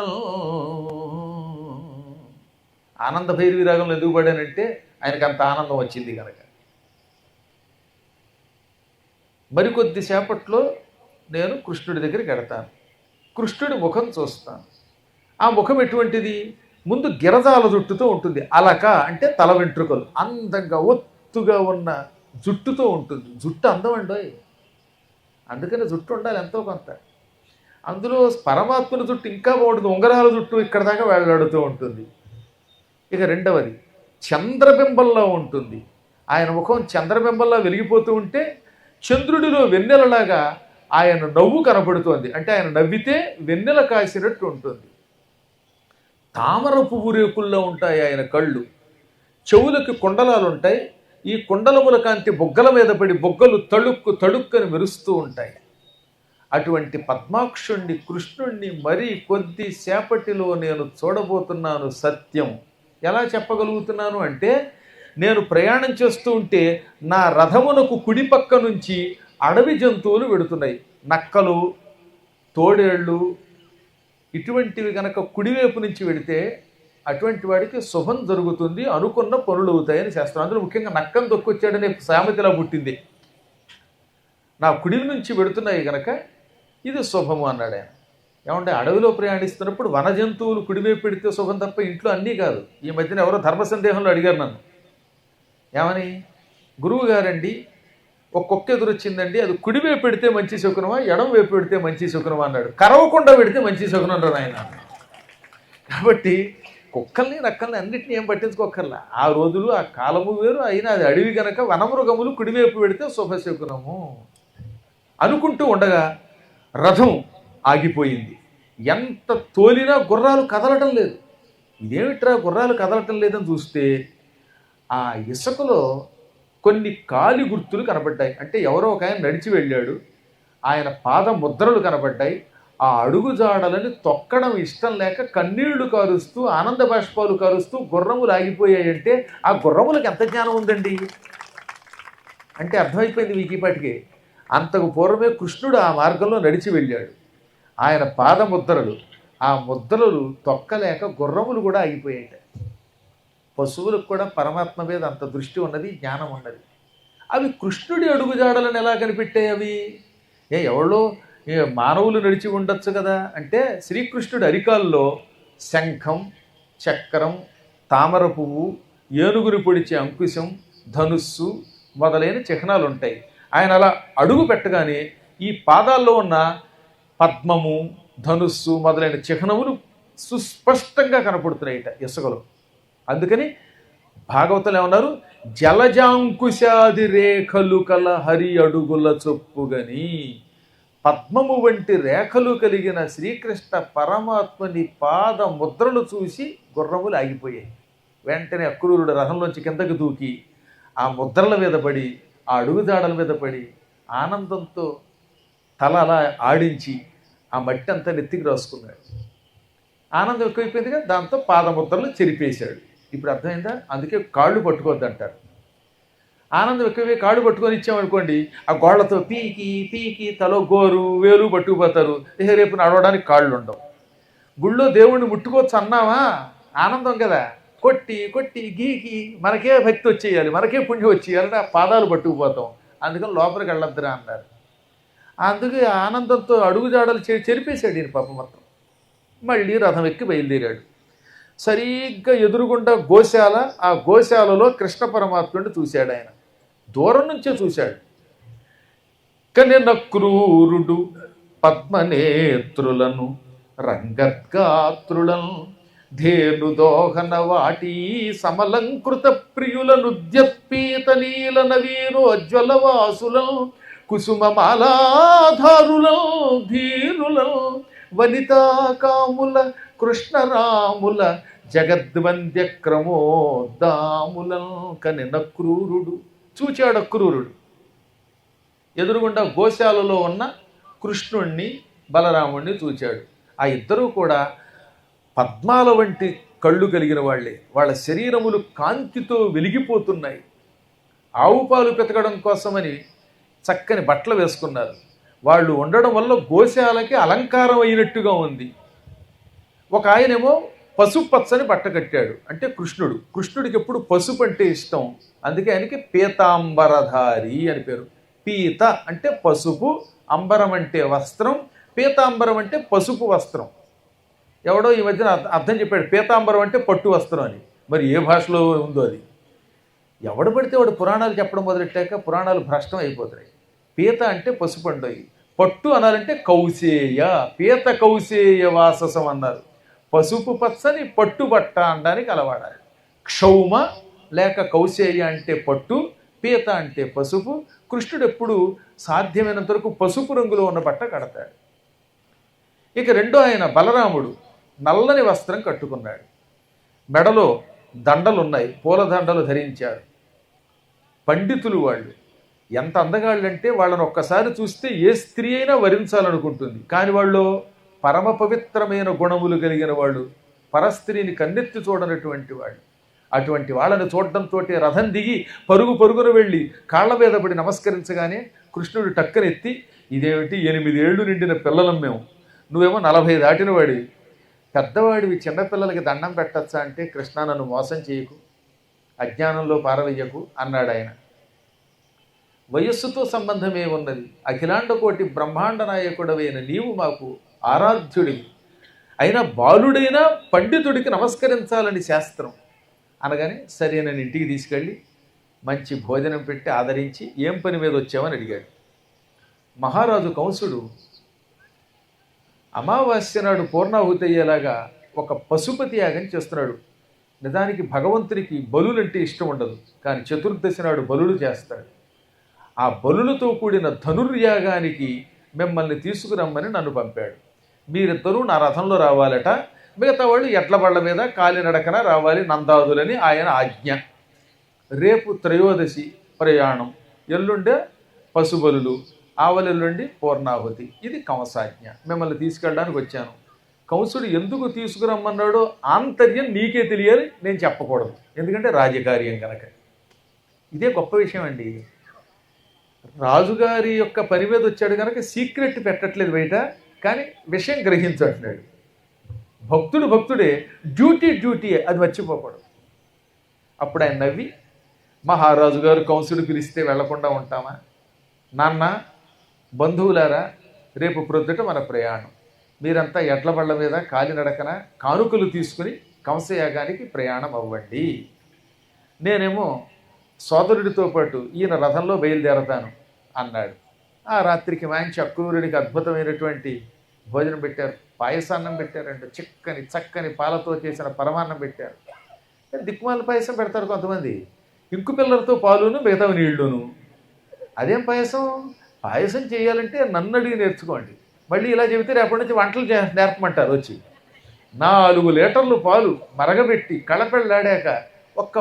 ఆనంద భైరవి రాగంలో ఎందుకు పడానంటే ఆయనకు అంత ఆనందం వచ్చింది కనుక. మరికొద్ది సేపట్లో నేను కృష్ణుడి దగ్గరికి వెడతాను. కృష్ణుడి ముఖం చూస్తాను. ఆ ముఖం ఎటువంటిది? ముందు గిరజాల జుట్టుతో ఉంటుంది. అలక అంటే తల వెంట్రుకలు అందంగా ఒత్తుగా ఉన్న జుట్టుతో ఉంటుంది. జుట్టు అందం అండి, అందుకని జుట్టు ఉండాలి ఎంతో కొంత. అందులో పరమాత్మల జుట్టు ఇంకా బాగుంటుంది. ఉంగరాల జుట్టు ఇక్కడ దాకా వెళ్ళాడుతూ ఉంటుంది. ఇక రెండవది చంద్రబింబంలో ఉంటుంది. ఆయన ముఖం చంద్రబింబంలా వెలిగిపోతూ ఉంటే చంద్రుడిలో వెన్నెలలాగా ఆయన నవ్వు కనపడుతోంది. అంటే ఆయన నవ్వితే వెన్నెల కాసినట్టు ఉంటుంది. తామర పువ్వు రేకుల్లో ఉంటాయి ఆయన కళ్ళు. చెవులకి కుండలాలు ఉంటాయి. ఈ కుండలముల కాంతి బొగ్గల మీద పడి బొగ్గలు తళుక్కు తళుక్కని మెరుస్తూ ఉంటాయి. అటువంటి పద్మాక్షుణ్ణి కృష్ణుణ్ణి మరీ కొద్ది సేపటిలో నేను చూడబోతున్నాను. సత్యం ఎలా చెప్పగలుగుతున్నాను అంటే, నేను ప్రయాణం చేస్తూ ఉంటే నా రథమునకు కుడి పక్క నుంచి అడవి జంతువులు వెడుతున్నాయి. నక్కలు, తోడేళ్ళు ఇటువంటివి కనుక కుడివైపు నుంచి వెడితే అటువంటి వాడికి శుభం జరుగుతుంది, అనుకున్న పనులు అవుతాయని శాస్త్రం. అందులో ముఖ్యంగా నక్కను దొక్కొచ్చాడనే సామెతలా పుట్టింది. నా కుడి నుంచి వెడుతున్నాయి కనుక ఇది శుభము అన్నాడు ఆయన. ఏమంటే అడవిలో ప్రయాణిస్తున్నప్పుడు వన జంతువులు కుడివైపు పెడితే శుభం తప్ప ఇంట్లో అన్నీ కాదు. ఈ మధ్యన ఎవరో ధర్మ సందేహంలో అడిగారు నన్ను, ఏమని, గురువు గారండి ఒక కుక్క ఎదురొచ్చిందండి, అది కుడివైపు పెడితే మంచి శకునమా, ఎడం వైపు పెడితే మంచి శకునమా అన్నాడు. కరవకుండా పెడితే మంచి శకునం అన్నాడు ఆయన. కాబట్టి కుక్కల్ని నక్కల్ని అన్నింటినీ ఏం పట్టించుకోకర్లా. ఆ రోజులు ఆ కాలము వేరు. అయినా అది అడవి కనుక వనమృగములు కుడివైపు పెడితే శుభశకునము అనుకుంటూ ఉండగా రథం ఆగిపోయింది. ఎంత తోలినా గుర్రాలు కదలటం లేదు. ఇదేమిట్రా గుర్రాలు కదలటం లేదని చూస్తే ఆ ఇసుకలో కొన్ని కాలి గుర్తులు కనబడ్డాయి. అంటే ఎవరో ఒక ఆయన నడిచి వెళ్ళాడు. ఆయన పాద ముద్రలు కనబడ్డాయి. ఆ అడుగు జాడలని తొక్కడం ఇష్టం లేక కన్నీళ్లు కారుస్తూ ఆనంద బాష్పాలు కారుస్తూ గుర్రములు ఆగిపోయాయంటే ఆ గుర్రములకు ఎంత జ్ఞానం ఉందండి అంటే అర్థమైపోయింది మీకు ఈ పాటికి. అంతకు పూర్వమే కృష్ణుడు ఆ మార్గంలో నడిచి వెళ్ళాడు. ఆయన పాద ముద్రలు, ఆ ముద్రలు తొక్కలేక గుర్రములు కూడా ఆగిపోయాయి. పశువులకు కూడా పరమాత్మ మీద అంత దృష్టి ఉన్నది, జ్ఞానం ఉన్నది. అవి కృష్ణుడి అడుగుజాడలను ఎలా కనిపెట్టాయి? అవి ఎవరో మానవులు నడిచి ఉండొచ్చు కదా అంటే, శ్రీకృష్ణుడి అరికాల్లో శంఖం, చక్రం, తామర పువ్వు, ఏనుగుని పొడిచే అంకుశం, ధనుస్సు మొదలైన చిహ్నాలు ఉంటాయి. ఆయన అలా అడుగు పెట్టగానే ఈ పాదాల్లో ఉన్న పద్మము, ధనుస్సు మొదలైన చిహ్నములు సుస్పష్టంగా కనపడుతున్నాయిట ఇసుకలో. అందుకని భాగవతంలో ఏమన్నారు, జలజాంకుశాది రేఖలు కల హరి అడుగుల చొప్పుగని. పద్మము వంటి రేఖలు కలిగిన శ్రీకృష్ణ పరమాత్మని పాద ముద్రలు చూసి గుర్రములు ఆగిపోయాయి. వెంటనే అక్రూరుడు రథంలోంచి కిందకి దూకి ఆ ముద్రల మీద పడి, ఆ అడుగుదాడల మీద పడి ఆనందంతో తల అలా ఆడించి ఆ మట్టి అంతా నెత్తికి రాసుకున్నాడు. ఆనందం ఎక్కువైపోయిందిగా, దాంతో పాదముద్రలు చెరిపేశాడు. ఇప్పుడు అర్థమైందా? అందుకే కాళ్ళు పట్టుకోవద్దు అంటారు. ఆనందం ఎక్కువై కాళ్ళు పట్టుకొని ఇచ్చామనుకోండి, ఆ గోళ్లతో పీకి పీకి తలో గోరు వేలు పట్టుకుపోతారు. రేపు నడవడానికి కాళ్ళు ఉండవు. గుళ్ళో దేవుణ్ణి ముట్టుకోవచ్చు అన్నావా, ఆనందం కదా, కొట్టి కొట్టి గీకి మనకే భక్తి వచ్చేయాలి, మనకే పుణ్యం వచ్చేయాలని ఆ పాదాలు పట్టుకుపోతాం. అందుకని లోపలికి వెళ్ళొద్దురా అన్నారు. అందుకే ఆనందంతో అడుగుజాడలు చెరిపేశాడు ఈయన పాపం మొత్తం. మళ్ళీ రథం ఎక్కి బయలుదేరాడు. సరిగ్గా ఎదురుగుండా గోశాల, ఆ గోశాలలో కృష్ణ పరమాత్ముడిని చూశాడు. ఆయన దూరం నుంచే చూశాడు. కనెనక్రూరుడు పద్మనేత్రులను రంగద్గాత్రులను ధేను దోహన వాటి సమలంకృత ప్రియులను ద్యత్పీత నీల నవీరోజ్వలవాసులను కుసుమమాలాధారులను ధీరులను వనితా కాముల కృష్ణరాముల జగద్వంద్య క్రమోద్దాములం కని నక్రూరుడు. చూచాడు అక్రూరుడు. ఎదురుగుండా గోశాలలో ఉన్న కృష్ణుణ్ణి బలరాముణ్ణి చూచాడు. ఆ ఇద్దరూ కూడా పద్మాల వంటి కళ్ళు కలిగిన వాళ్ళే. వాళ్ళ శరీరములు కాంతితో వెలిగిపోతున్నాయి. ఆవు పాలు పెతకడం కోసమని చక్కని బట్టలు వేసుకున్నారు. వాళ్ళు ఉండడం వల్ల గోశాలకి అలంకారం అయినట్టుగా ఉంది. ఒక ఆయనేమో పసుపు పచ్చని బట్ట కట్టాడు, అంటే కృష్ణుడు. కృష్ణుడికి ఎప్పుడు పసుపు అంటే ఇష్టం, అందుకే ఆయనకి పీతాంబరధారి అని పేరు. పీత అంటే పసుపు, అంబరం అంటే వస్త్రం, పీతాంబరం అంటే పసుపు వస్త్రం. ఎవడో ఈ మధ్యన అర్థం చెప్పాడు, పీతాంబరం అంటే పట్టు వస్త్రం అని. మరి ఏ భాషలో ఉందో అది. ఎవడు పడితే వాడు పురాణాలు చెప్పడం మొదలెట్టాక పురాణాలు భ్రష్టం అయిపోతాయి. పీత అంటే పసుపు అండోయి, పట్టు అనాలంటే కౌసేయ, పీత కౌసేయ వాససం అన్నారు. పసుపు పచ్చని పట్టు బట్ట అనడానికి అలవాడాలి. క్షౌమ లేక కౌసేయ అంటే పట్టు, పీత అంటే పసుపు. కృష్ణుడు ఎప్పుడు సాధ్యమైనంత వరకు పసుపు రంగులో ఉన్న బట్ట కడతాడు. ఇక రెండో ఆయన బలరాముడు నల్లని వస్త్రం కట్టుకున్నాడు. మెడలో దండలున్నాయి, పూల దండలు ధరించారు. పండితులు వాళ్ళు. ఎంత అందగాళ్ళంటే వాళ్ళని ఒక్కసారి చూస్తే ఏ స్త్రీ అయినా వరించాలనుకుంటుంది. కానీ వాళ్ళు పరమ పవిత్రమైన గుణములు కలిగిన వాళ్ళు, పరస్త్రీని కన్నెత్తి చూడనటువంటి వాళ్ళు. అటువంటి వాళ్ళని చూడడంతో రథం దిగి పరుగు పరుగున వెళ్ళి కాళ్ల మీద పడి నమస్కరించగానే కృష్ణుడు టక్కనెత్తి, ఇదేమిటి 8 ఏళ్ళు నిండిన పిల్లలం మేము, నువ్వేమో 40 దాటిన వాడివి, పెద్దవాడివి చిన్నపిల్లలకి దండం పెట్టచ్చా అంటే, కృష్ణ నన్ను మోసం చేయకు, అజ్ఞానంలో పారవయ్యకు అన్నాడు ఆయన. వయస్సుతో సంబంధం ఏమున్నది? అఖిలాండ కోటి బ్రహ్మాండ నాయకుడవైన నీవు మాకు ఆరాధ్యుడివి. అయినా బాలుడైన పండితుడికి నమస్కరించాలని శాస్త్రం అనగానే సరే నేను ఇంటికి తీసుకెళ్ళి మంచి భోజనం పెట్టి ఆదరించి ఏం పని మీద వచ్చామని అడిగాడు. మహారాజు కంసుడు అమావాస్య నాడు పూర్ణాహుతి అయ్యేలాగా ఒక పశుపతి యాగం చేస్తున్నాడు. నిజానికి భగవంతునికి బలులంటే ఇష్టం ఉండదు, కానీ చతుర్దశి నాడు బలులు చేస్తాడు. ఆ బలులతో కూడిన ధనుర్యాగానికి మిమ్మల్ని తీసుకురమ్మని నన్ను పంపాడు. మీరిద్దరూ నా రథంలో రావాలట, మిగతా వాళ్ళు ఎడ్ల బళ్ళ మీద కాలినడకన రావాలి నందాదులని ఆయన ఆజ్ఞ. రేపు త్రయోదశి ప్రయాణం, ఎల్లుండే పశుబలులు, ఆవలెల్లుండి పూర్ణాహుతి. ఇది కంసాజ్ఞ. మిమ్మల్ని తీసుకెళ్ళడానికి వచ్చాను. కంసుడు ఎందుకు తీసుకురమ్మన్నాడో ఆంతర్యం నీకే తెలియాలి, నేను చెప్పకూడదు, ఎందుకంటే రాజకార్యం కనుక. ఇదే గొప్ప విషయం అండి. రాజుగారి యొక్క పని మీద వచ్చాడు కనుక సీక్రెట్ పెట్టట్లేదు బయట, కానీ విషయం గ్రహించట్లేడు. భక్తుడు భక్తుడే, డ్యూటీయే, అది మర్చిపోకూడదు. అప్పుడు ఆయన నవ్వి, మహారాజు గారు కంసుడు పిలిస్తే వెళ్లకుండా ఉంటామా? నాన్న, బంధువులారా, రేపు ప్రొద్దుట మన ప్రయాణం. మీరంతా ఎడ్ల బళ్ళ మీద కాలినడకన కానుకలు తీసుకుని కంసయాగానికి ప్రయాణం అవ్వండి. నేనేమో సోదరుడితో పాటు ఈయన రథంలో బయలుదేరతాను అన్నాడు. ఆ రాత్రికి మంచి అక్రూరుడికి అద్భుతమైనటువంటి భోజనం పెట్టారు. పాయసాన్నం పెట్టారంటే చక్కని పాలతో చేసిన పరమాన్నం పెట్టారు. దిక్కుమాల పాయసం పెడతారు కొంతమంది, ఇంకు పిల్లలతో పాలును మిగతా నీళ్లును. అదేం పాయసం? పాయసం చేయాలంటే నన్ను అడిగి నేర్చుకోండి. మళ్ళీ ఇలా చెబితే రేపటి నుంచి వంటలు నేర్పమంటారు వచ్చి. 4 లీటర్లు పాలు మరగబెట్టి కళపెళ్ళాడాక ఒక్క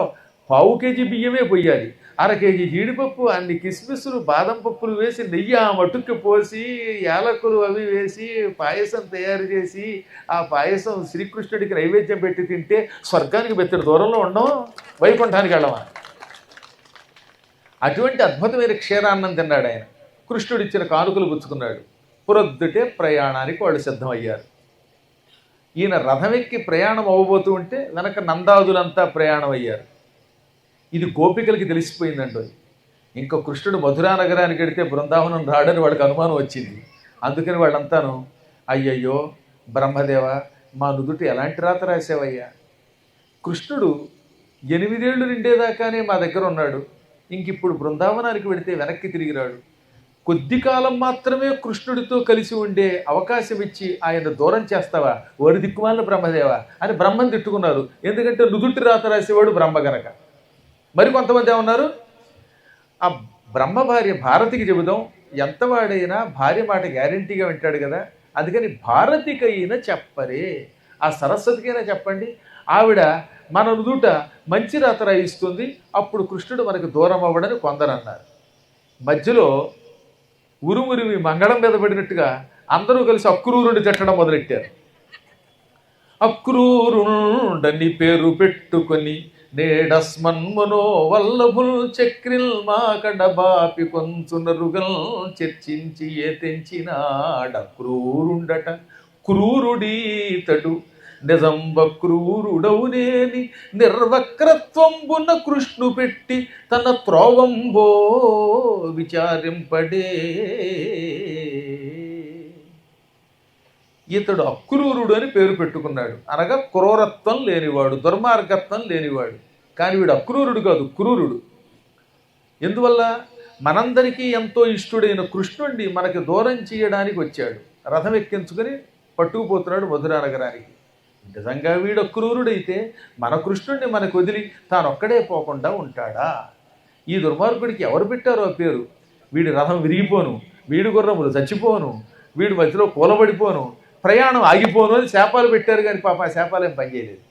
1/4 కేజీ బియ్యమే పొయ్యాలి. 1/2 కేజీ జీడిపప్పు, అన్ని కిస్మిస్సులు, బాదం పప్పులు వేసి నెయ్యి ఆ మటుక్కి పోసి యాలకులు అవి వేసి పాయసం తయారు చేసి ఆ పాయసం శ్రీకృష్ణుడికి నైవేద్యం పెట్టి తింటే స్వర్గానికి బెత్తడి దూరంలో ఉండడం, వైకుంఠానికి వెళ్ళమా. అటువంటి అద్భుతమైన క్షీరాన్నం తిన్నాడు ఆయన. కృష్ణుడు ఇచ్చిన కానుకలు పుచ్చుకున్నాడు. ప్రొద్దుటే ప్రయాణానికి వాళ్ళు సిద్ధమయ్యారు. ఈయన రథమెక్కి ప్రయాణం అవ్వబోతూ ఉంటే వెనక నందాదులంతా ప్రయాణం అయ్యారు. ఇది గోపికలకి తెలిసిపోయిందండి. ఇంకా కృష్ణుడు మధురా నగరానికి వెడితే బృందావనం రాడని వాళ్ళకి అనుమానం వచ్చింది. అందుకని వాళ్ళంతాను, అయ్యయ్యో బ్రహ్మదేవ, మా నుదుటి ఎలాంటి రాత రాసేవయ్యా, కృష్ణుడు 8 ఏళ్ళు నిండేదాకానే మా దగ్గర ఉన్నాడు, ఇంక ఇప్పుడు బృందావనానికి వెడితే వెనక్కి తిరిగిరాడు, కొద్ది కాలం మాత్రమే కృష్ణుడితో కలిసి ఉండే అవకాశం ఇచ్చి ఆయన దూరం చేస్తావా, ఓరి దిక్కుమాలిన బ్రహ్మదేవ అని బ్రహ్మను తిట్టుకున్నారు. ఎందుకంటే నుదుటి రాత రాసేవాడు బ్రహ్మ గనక. మరి కొంతమంది ఏమన్నారు, ఆ బ్రహ్మ భార్య భారతికి చెబుదాం, ఎంతవాడైనా భార్య మాట గ్యారంటీగా వింటాడు కదా, అందుకని భారతికైనా చెప్పరే, ఆ సరస్వతికైనా చెప్పండి, ఆవిడ మన నుదుట మంచి రాత రాయిస్తుంది, అప్పుడు కృష్ణుడు మనకి దూరం అవ్వడని కొందరు అన్నారు. మధ్యలో ఉరుమురివి మంగళం మీద పడినట్టుగా అందరూ కలిసి అక్రూరుని తిట్టడం మొదలెట్టారు. అక్రూరుండని పేరు పెట్టుకొని నేడస్మన్మనో వల్లభుల్ చక్రిల్ మాకడ బాపి కొంచునరుగల్ చర్చించి ఏ తెంచినాడక్రూరుండట క్రూరుడీతడు నిజంబ క్రూరుడవునేని నిర్వక్రత్వంబున కృష్ణు పెట్టి తన త్రోవంబో విచారింపడే. ఇతడు అక్రూరుడు అని పేరు పెట్టుకున్నాడు, అనగా క్రూరత్వం లేనివాడు, దుర్మార్గత్వం లేనివాడు. కానీ వీడు అక్రూరుడు కాదు, క్రూరుడు. ఎందువల్ల? మనందరికీ ఎంతో ఇష్టుడైన కృష్ణుడిని మనకి దూరం చేయడానికి వచ్చాడు. రథం ఎక్కించుకొని పట్టుకుపోతున్నాడు మధురా నగరానికి. నిజంగా వీడు అక్రూరుడైతే మన కృష్ణుడిని మనకు వదిలి తానొక్కడే పోకుండా ఉంటాడా? ఈ దుర్మార్గుడికి ఎవరు పెట్టారో ఆ పేరు? వీడి రథం విరిగిపోను, వీడి గుర్రములు చచ్చిపోను, వీడి మధ్యలో కూలబడిపోను, ప్రయాణం ఆగిపోను అని శాపాలు పెట్టారు. కానీ పాప ఆ శాపాలు ఏం పనిచేయలేదు.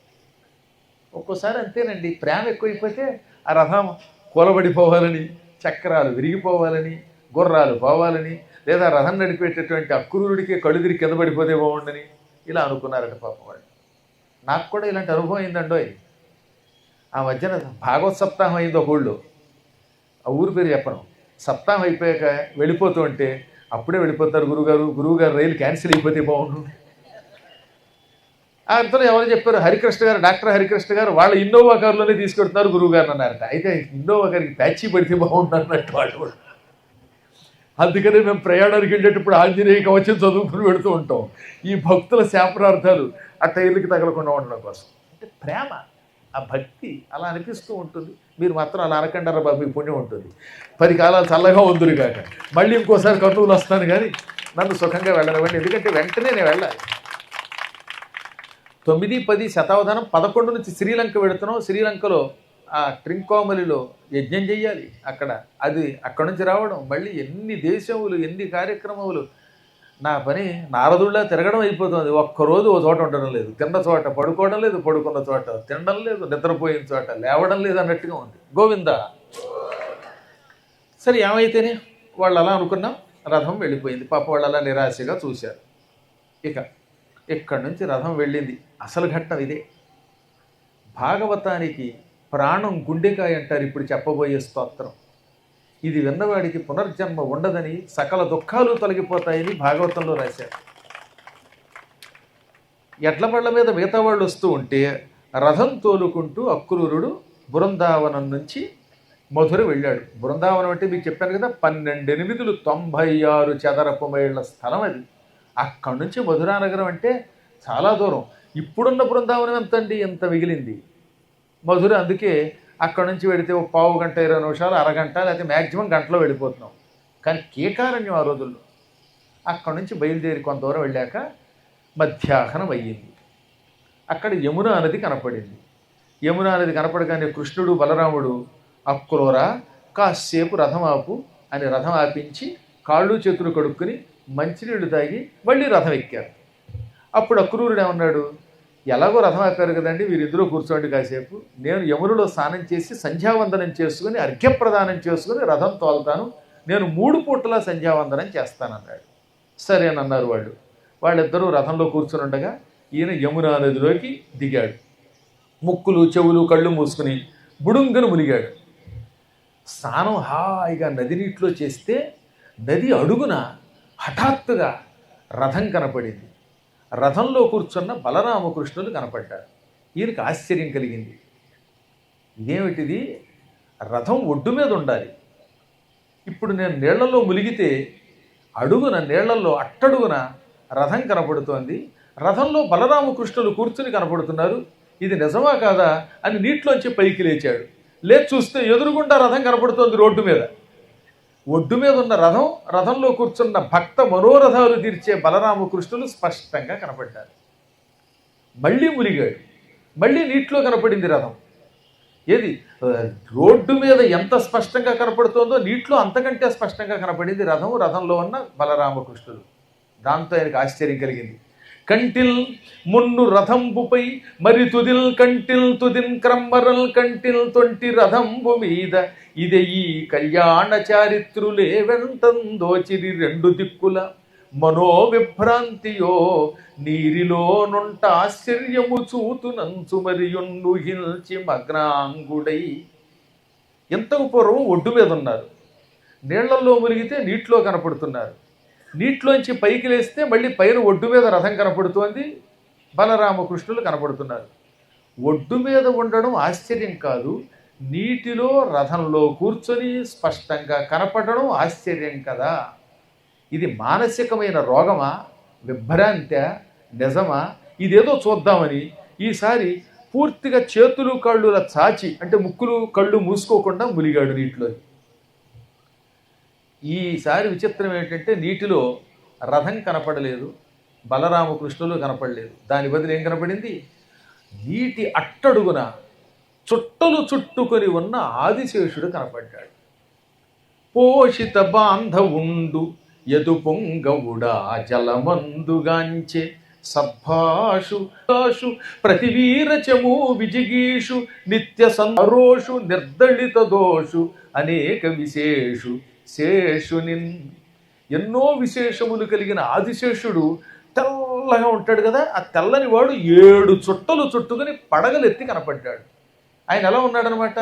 ఒక్కోసారి అంతేనండి, ప్రేమ ఎక్కువైపోతే ఆ రథం కూలబడిపోవాలని, చక్రాలు విరిగిపోవాలని, గుర్రాలు పోవాలని, లేదా రథం నడిపేటటువంటి అక్రూరుడికి కళ్ళు తిరిగి కింద పడిపోతే బాగుండని ఇలా అనుకున్నారట పాప వాళ్ళు. నాకు కూడా ఇలాంటి అనుభవం అయిందండోయ్. ఆ మధ్యన భాగవత్ సప్తాహం అయింది ఒక ఊళ్ళో. ఆ ఊరి పేరు చెప్పను. సప్తాహం అయిపోయాక వెళ్ళిపోతూ ఉంటే, అప్పుడే వెళ్ళిపోతారు గురువుగారు రైలు క్యాన్సిల్ అయిపోతే బాగుండు. అంతలో ఎవరు చెప్పారు? హరికృష్ణ గారు, డాక్టర్ హరికృష్ణ గారు వాళ్ళ ఇన్నోవా కారులోనే తీసుకెడుతున్నారు గురువుగారు అన్నారట. అయితే ఇన్నోవా గారికి ప్యాచీ పడితే బాగుండు అన్నట్టు వాళ్ళు కూడా. అందుకనే మేము ప్రయాణానికి వెళ్ళేటప్పుడు ఆంజనేయ కవచం చదువుకుని పెడుతూ ఉంటాం. ఈ భక్తుల శాపరార్థాలు ఆ టైర్లకి తగలకుండా ఉండడం కోసం. అంటే ప్రేమ, ఆ భక్తి అలా అనిపిస్తూ ఉంటుంది. మీరు మాత్రం అలా అనకండారా బాబు, మీకు పుణ్యం ఉంటుంది. 10 కాలాలు చల్లగా ఉందురు కాక మళ్ళీ ఇంకోసారి కర్నూలు వస్తాను, కానీ నన్ను సుఖంగా వెళ్ళనివ్వండి. ఎందుకంటే వెంటనే నేను వెళ్ళాలి. 9, 10 శతావధానం 11 నుంచి శ్రీలంక వెళుతున్నాం. శ్రీలంకలో ఆ ట్రింకోమలిలో యజ్ఞం చెయ్యాలి. అక్కడ నుంచి రావడం, మళ్ళీ ఎన్ని దేశములు, ఎన్ని కార్యక్రమములు. నా పని నారదుళ్ళ తిరగడం అయిపోతుంది. ఒక్కరోజు ఓ చోట ఉండడం లేదు, తిన్న చోట పడుకోవడం లేదు, పడుకున్న చోట తినడం లేదు, నిద్రపోయిన చోట లేవడం లేదు అన్నట్టుగా ఉంది. గోవింద. సరే, ఏమైతేనే వాళ్ళు అలా అనుకున్నాం. రథం వెళ్ళిపోయింది. పాప వాళ్ళు అలా నిరాశగా చూశారు. ఇక్కడి నుంచి రథం వెళ్ళింది. అసలు ఘట్టం ఇదే. భాగవతానికి ప్రాణం గుండెకాయ అంటారు ఇప్పుడు చెప్పబోయే స్తోత్రం. ఇది విన్నవాడికి పునర్జన్మ ఉండదని, సకల దుఃఖాలు తొలగిపోతాయని భాగవతంలో రాశారు. ఎడ్ల బళ్ళ మీద మిగతా వాళ్ళు వస్తూ ఉంటే రథం తోలుకుంటూ అక్రూరుడు బృందావనం నుంచి మధుర వెళ్ళాడు. బృందావనం అంటే మీకు చెప్పాను కదా, 12,896 చదరపు మైళ్ళ స్థలం అది. అక్కడి నుంచి మధురా నగరం అంటే చాలా దూరం. ఇప్పుడున్న బృందావనం ఎంత అండి? ఎంత మిగిలింది మధుర. అందుకే అక్కడ నుంచి వెళితే ఒక పావు గంట, 20 నిమిషాలు, అరగంట, లేకపోతే మ్యాక్సిమం గంటలో వెళ్ళిపోతున్నాం. కానీ కేకారణ్యం ఆ రోజుల్లో. అక్కడి నుంచి బయలుదేరి కొంత దూరం వెళ్ళాక మధ్యాహ్నం అయ్యింది. అక్కడ యమునా నది కనపడింది. యమునా నది కనపడగానే కృష్ణుడు బలరాముడు అక్రూరా కాసేపు రథం ఆపు అని రథం ఆపించి కాళ్ళు చేతులు కడుక్కుని మంచినీళ్ళు తాగి మళ్ళీ రథం ఎక్కారు. అప్పుడు అక్రూరుడు ఏమన్నాడు? ఎలాగో రథం ఆపారు కదండి, వీరిద్దరూ కూర్చోండి కాసేపు, నేను యమునులో స్నానం చేసి సంధ్యావందనం చేసుకుని అర్ఘ్యప్రదానం చేసుకుని రథం తోలుతాను, నేను 3 పూటలా సంధ్యావందనం చేస్తానన్నాడు. సరేనన్నారు వాళ్ళు. వాళ్ళిద్దరూ రథంలో కూర్చుని ఉండగా ఈయన యమునా నదిలోకి దిగాడు. ముక్కులు, చెవులు, కళ్ళు మూసుకుని బుడుంగను మునిగాడు. స్నానం హాయిగా నది నీటిలో చేస్తే నది అడుగున హఠాత్తుగా రథం కనపడింది. రథంలో కూర్చున్న బలరామకృష్ణులు కనపడ్డారు. ఈయనకి ఆశ్చర్యం కలిగింది. ఇదేమిటిది? రథం ఒడ్డు మీద ఉండాలి. ఇప్పుడు నేను నీళ్లలో మునిగితే అడుగున, నీళ్లలో అట్టడుగున రథం కనపడుతోంది. రథంలో బలరామకృష్ణులు కూర్చుని కనపడుతున్నారు. ఇది నిజమా కాదా అని నీటిలోంచి పైకి లేచాడు. లేచి చూస్తే ఎదురుగుండా రథం కనపడుతోంది రోడ్డు మీద. ఒడ్డు మీద ఉన్న రథం, రథంలో కూర్చున్న భక్త మనోరథాలు తీర్చే బలరామకృష్ణులు స్పష్టంగా కనపడ్డారు. మళ్ళీ మునిగాడు. మళ్ళీ నీటిలో కనపడింది రథం. ఏది రోడ్డు మీద ఎంత స్పష్టంగా కనపడుతోందో నీటిలో అంతకంటే స్పష్టంగా కనపడింది రథం, రథంలో ఉన్న బలరామకృష్ణులు. దాంతో ఆయనకు ఆశ్చర్యం కలిగింది. కంటిల్ మున్ను రథంబుపై మరి తుదిల్ కంటిల్ తుదిన్ క్రమ్మరల్ కంటిల్ తొంటి రథంబు మీద ఇదే ఈ కళ్యాణ చారిత్రులే వెంటందోచిరి రెండు దిక్కుల మనోవిభ్రాంతియో నీరిలో నుంట ఆశ్చర్యము చూతునంచు మరియుండు హిల్చి మగ్నాంగుడై. ఎంతకు పూర్వం ఒడ్డు మీద ఉన్నారు, నీళ్లలో మునిగితే నీటిలో కనపడుతున్నారు, నీటిలోంచి పైకి లేస్తే మళ్ళీ పైన ఒడ్డు మీద రథం కనపడుతోంది, బలరామకృష్ణులు కనపడుతున్నారు. ఒడ్డు మీద ఉండడం ఆశ్చర్యం కాదు, నీటిలో రథంలో కూర్చొని స్పష్టంగా కనపడడం ఆశ్చర్యం కదా. ఇది మానసికమైన రోగమా, విభ్రాంతి, నిజమా? ఇదేదో చూద్దామని ఈసారి పూర్తిగా చేతులు కళ్ళులా చాచి, అంటే ముక్కులు కళ్ళు మూసుకోకుండా మునిగాడు నీటిలో. ఈసారి విచిత్రం ఏంటంటే నీటిలో రథం కనపడలేదు, బలరామకృష్ణులు కనపడలేదు. దాని బదులు ఏం కనపడింది? నీటి అట్టడుగున చుట్టలు చుట్టుకొని ఉన్న ఆదిశేషుడు కనపడ్డాడు. పోషిత బాంధవుండు యదు పొంగవుడా జలమందుగాంచె సద్భాషు ప్రతివీరచము విజిగీషు నిత్య సంరోషు నిర్దళిత దోషు అనేక విశేషు శేషునిన్. ఎన్నో విశేషములు కలిగిన ఆదిశేషుడు తెల్లగా ఉంటాడు కదా, ఆ తెల్లని వాడు 7 చుట్టలు చుట్టుకుని పడగలెత్తి కనపడ్డాడు. ఆయన ఎలా ఉన్నాడనమాట?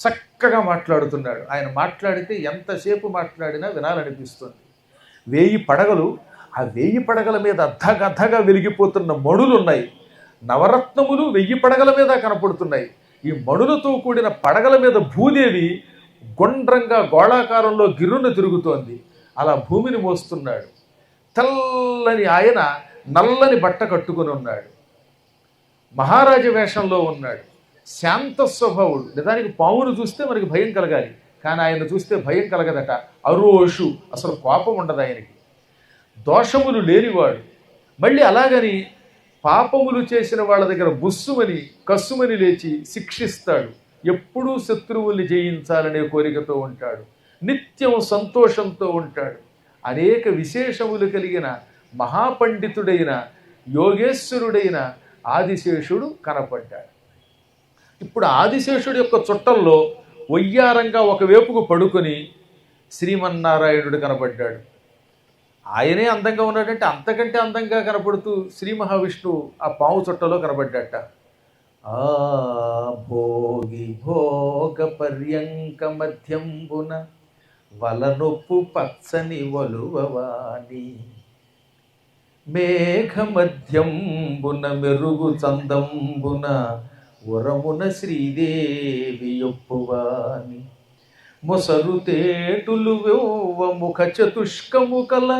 చక్కగా మాట్లాడుతున్నాడు. ఆయన మాట్లాడితే ఎంతసేపు మాట్లాడినా వినాలనిపిస్తుంది. 1000 పడగలు, ఆ 1000 పడగల మీద అద్దగద్దగా వెలిగిపోతున్న మణులు ఉన్నాయి. నవరత్నములు 1000 పడగల మీద కనపడుతున్నాయి. ఈ మణులతో కూడిన పడగల మీద భూదేవి గుండ్రంగా గోళాకారంలో గిర్రును తిరుగుతోంది. అలా భూమిని మోస్తున్నాడు. తెల్లని ఆయన నల్లని బట్ట కట్టుకుని ఉన్నాడు, మహారాజ వేషంలో ఉన్నాడు, శాంత స్వభావుడు. నిజానికి పావును చూస్తే మనకి భయం కలగాలి, కానీ ఆయన చూస్తే భయం కలగదట. అరోషు, అసలు కోపం ఉండదు ఆయనకి. దోషములు లేనివాడు. మళ్ళీ అలాగని పాపములు చేసిన వాళ్ళ దగ్గర బుస్సుమని కస్సుమని లేచి శిక్షిస్తాడు. ఎప్పుడూ శత్రువుల్ని జయించాలనే కోరికతో ఉంటాడు. నిత్యం సంతోషంతో ఉంటాడు. అనేక విశేషములు కలిగిన మహాపండితుడైన యోగేశ్వరుడైన ఆదిశేషుడు కనపడ్డాడు. ఇప్పుడు ఆదిశేషుడి యొక్క చుట్టల్లో వయ్యారంగా ఒకవైపుకు పడుకొని శ్రీమన్నారాయణుడు కనపడ్డాడు. ఆయనే అందంగా ఉన్నాడంటే అంతకంటే అందంగా కనపడుతూ శ్రీ మహావిష్ణువు ఆ పాము చుట్టలో కనపడ్డట. ఆ భోగి భోగ పర్యంక మధ్యంబున వలనొప్పు పచ్చని వలువవాణి మేఘ మధ్యంబున మెరుగు చందంబున ఉరమున శ్రీదేవి యొప్పువాని మొసరు తేటులు వెవ్వ ముఖ చతుష్కము కల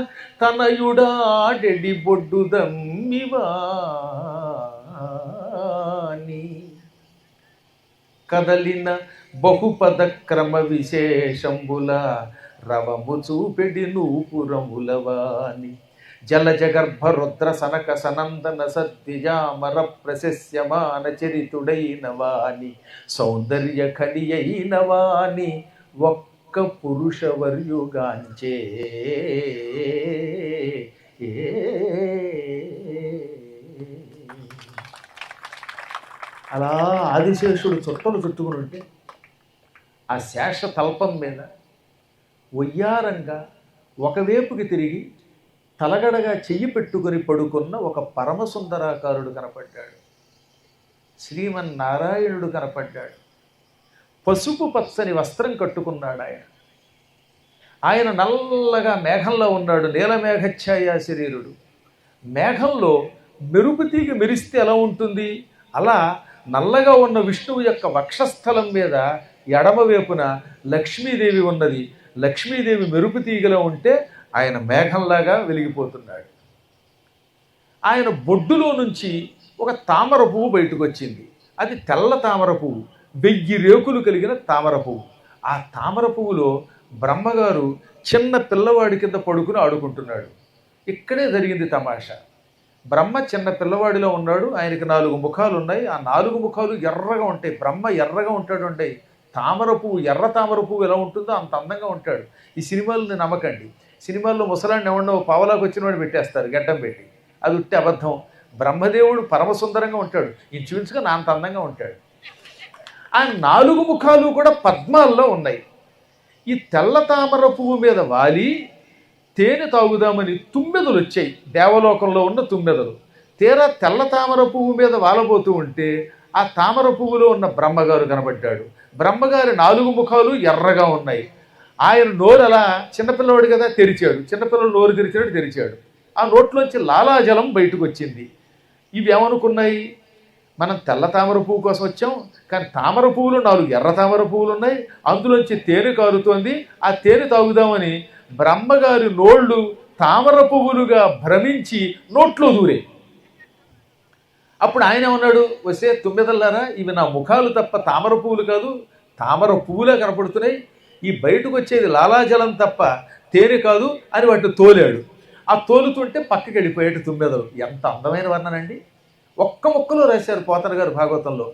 తనయుడాడెడి బొడ్డు దమ్మివాని కదలిన బహుపద క్రమ విశేషంబుల రవము చూపెడి నూపురములవాని జలజగర్భ రుద్ర సనక సనందన సద్విజామర ప్రశస్యమాన చరితుడైన వాని సౌందర్య ఖనియైన వాని ఒక్క పురుషవర్యుగాంచే. అలా ఆదిశేషుడు చుట్టలు చుట్టుకుని ఉంటే ఆ శేష తల్పం మీద వయ్యారంగా ఒకవైపుకి తిరిగి తలగడగా చెయ్యి పెట్టుకొని పడుకున్న ఒక పరమసుందరాకారుడు కనపడ్డాడు. శ్రీమన్నారాయణుడు కనపడ్డాడు. పసుపు పచ్చని వస్త్రం కట్టుకున్నాడు ఆయన. ఆయన నల్లగా మేఘంలో ఉన్నాడు, నీలమేఘఛాయ శరీరుడు. మేఘంలో మెరుపు తీగ మెరిస్తే ఎలా ఉంటుంది అలా నల్లగా ఉన్న విష్ణువు యొక్క వక్షస్థలం మీద ఎడమవైపున లక్ష్మీదేవి ఉన్నది. లక్ష్మీదేవి మెరుపు తీగలో ఉంటే ఆయన మేఘంలాగా వెలిగిపోతున్నాడు. ఆయన బొడ్డులో నుంచి ఒక తామర పువ్వు బయటకు వచ్చింది. అది తెల్ల తామర పువ్వు, 1000 రేకులు కలిగిన తామర పువ్వు. ఆ తామర పువ్వులో బ్రహ్మగారు చిన్న పిల్లవాడి కింద పడుకుని ఆడుకుంటున్నాడు. ఇక్కడే జరిగింది తమాషా. బ్రహ్మ చిన్న పిల్లవాడిలో ఉన్నాడు. ఆయనకి 4 ముఖాలు ఉన్నాయి. ఆ 4 ముఖాలు ఎర్రగా ఉంటాయి. బ్రహ్మ ఎర్రగా ఉంటాడు. అంటే తామర పువ్వు, ఎర్ర తామర పువ్వు ఎలా ఉంటుందో అంత అందంగా ఉంటాడు. ఈ సినిమాలను నమ్మకండి. సినిమాల్లో ముసలాన్ని ఎవడో పావలాకు వచ్చిన వాడు పెట్టేస్తారు గడ్డం పెట్టి. అది ఉట్టి అబద్ధం. బ్రహ్మదేవుడు పరమసుందరంగా ఉంటాడు, ఇంచుమించుగా నా అంత అందంగా ఉంటాడు. ఆ 4 ముఖాలు కూడా పద్మాల్లో ఉన్నాయి. ఈ తెల్ల తామర పువ్వు మీద వాలి తేనె తాగుదామని తుమ్మెదలు వచ్చాయి, దేవలోకంలో ఉన్న తుమ్మెదలు. తీరా తెల్ల తామర పువ్వు మీద వాలబోతూ ఉంటే ఆ తామర పువ్వులో ఉన్న బ్రహ్మగారు కనబడ్డాడు. బ్రహ్మగారి 4 ముఖాలు ఎర్రగా ఉన్నాయి. ఆయన నోరు అలా, చిన్నపిల్లవాడు కదా, తెరిచాడు. చిన్నపిల్లలు నోరు తెరిచాడు. ఆ నోట్లోంచి లాలాజలం బయటకు వచ్చింది. ఇవి ఏమనుకున్నాయి, మనం తెల్ల తామర పువ్వు కోసం వచ్చాం, కానీ తామర పువ్వులు 4 ఎర్ర తామర పువ్వులు ఉన్నాయి, అందులోంచి తేనె కారుతోంది, ఆ తేనె తాగుదామని బ్రహ్మగారి నోళ్ళు తామర పువ్వులుగా భ్రమించి నోట్లో దూరే. అప్పుడు ఆయన ఉన్నాడు, వస్తే తుమ్మెదల్లారా, ఇవి నా ముఖాలు తప్ప తామర పువ్వులు కాదు, తామర పువ్వులే కనపడుతున్నాయి, ఈ బయటకు వచ్చేది లాలాజలం తప్ప తేనె కాదు అని వాటిని తోలాడు. ఆ తోలుతుంటే పక్కకి వెళ్ళిపోయాడు తుమ్మెదలు. ఎంత అందమైన వర్ణనండి. ఒక్క ముక్కలో రాశారు పోతన గారు భాగవతంలో.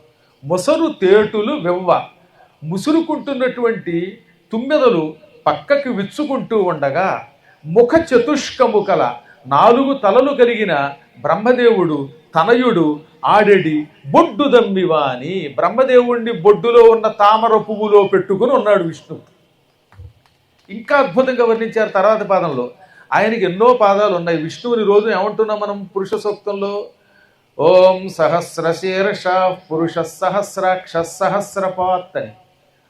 మొసరు తేటులు వెవ్వ, ముసురుకుంటున్నటువంటి తుమ్మెదలు పక్కకి విచ్చుకుంటూ ఉండగా ముఖ చతుష్కము కల 4 తలలు కలిగిన బ్రహ్మదేవుడు తనయుడు ఆడెడి బొడ్డు దమ్మివా అని బ్రహ్మదేవుణ్ణి బొడ్డులో ఉన్న తామర పువ్వులో పెట్టుకుని ఉన్నాడు విష్ణువు. ఇంకా అద్భుతంగా వర్ణించారు తర్వాత పాదంలో. ఆయనకి ఎన్నో పాదాలు ఉన్నాయి. విష్ణువుని రోజు ఏమంటున్నాం మనం పురుష సూక్తంలో, ఓం సహస్రశీర్ష పురుష సహస్రాక్ష సహస్రపాత్ అని.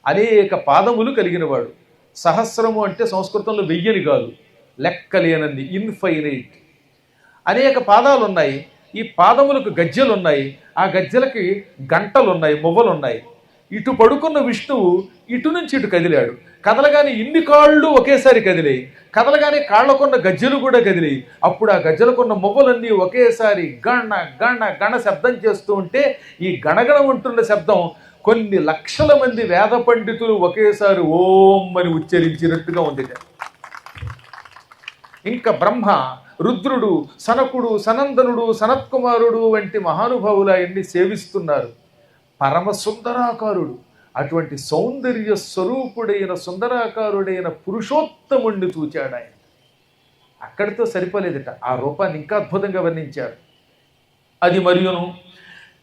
అనేక పాదములు కలిగినవాడు. సహస్రము అంటే సంస్కృతంలో 1000 కాదు, లెక్కలేనన్ని, ఇన్ఫైనైట్. అనేక పాదాలు ఉన్నాయి. ఈ పాదములకు గజ్జెలు ఉన్నాయి, ఆ గజ్జెలకి గంటలు ఉన్నాయి, మువ్వలు ఉన్నాయి. ఇటు పడుకున్న విష్ణువు ఇటు నుంచి ఇటు కదిలాడు. కదలగానే ఇన్ని కాళ్ళు ఒకేసారి కదిలాయి. కదలగానే కాళ్ళకున్న గజ్జెలు కూడా కదిలాయి. అప్పుడు ఆ గజ్జెలకున్న మువ్వలన్నీ ఒకేసారి గణ గణ గణ శబ్దం చేస్తూ ఉంటే ఈ గణగణ ఉంటున్న శబ్దం కొన్ని లక్షల మంది వేద పండితులు ఒకేసారి ఓం అని ఉచ్చరించినట్టుగా ఉంది. ఇంకా బ్రహ్మ, రుద్రుడు, సనకుడు, సనందనుడు, సనత్కుమారుడు వంటి మహానుభావులు ఆయన్ని సేవిస్తున్నారు. పరమ సుందరాకారుడు, అటువంటి సౌందర్య స్వరూపుడైన సుందరాకారుడైన పురుషోత్తముణ్ణి చూచాడు ఆయన. అక్కడితో సరిపోలేదట, ఆ రూపాన్ని ఇంకా అద్భుతంగా వర్ణించారు. అది మరియును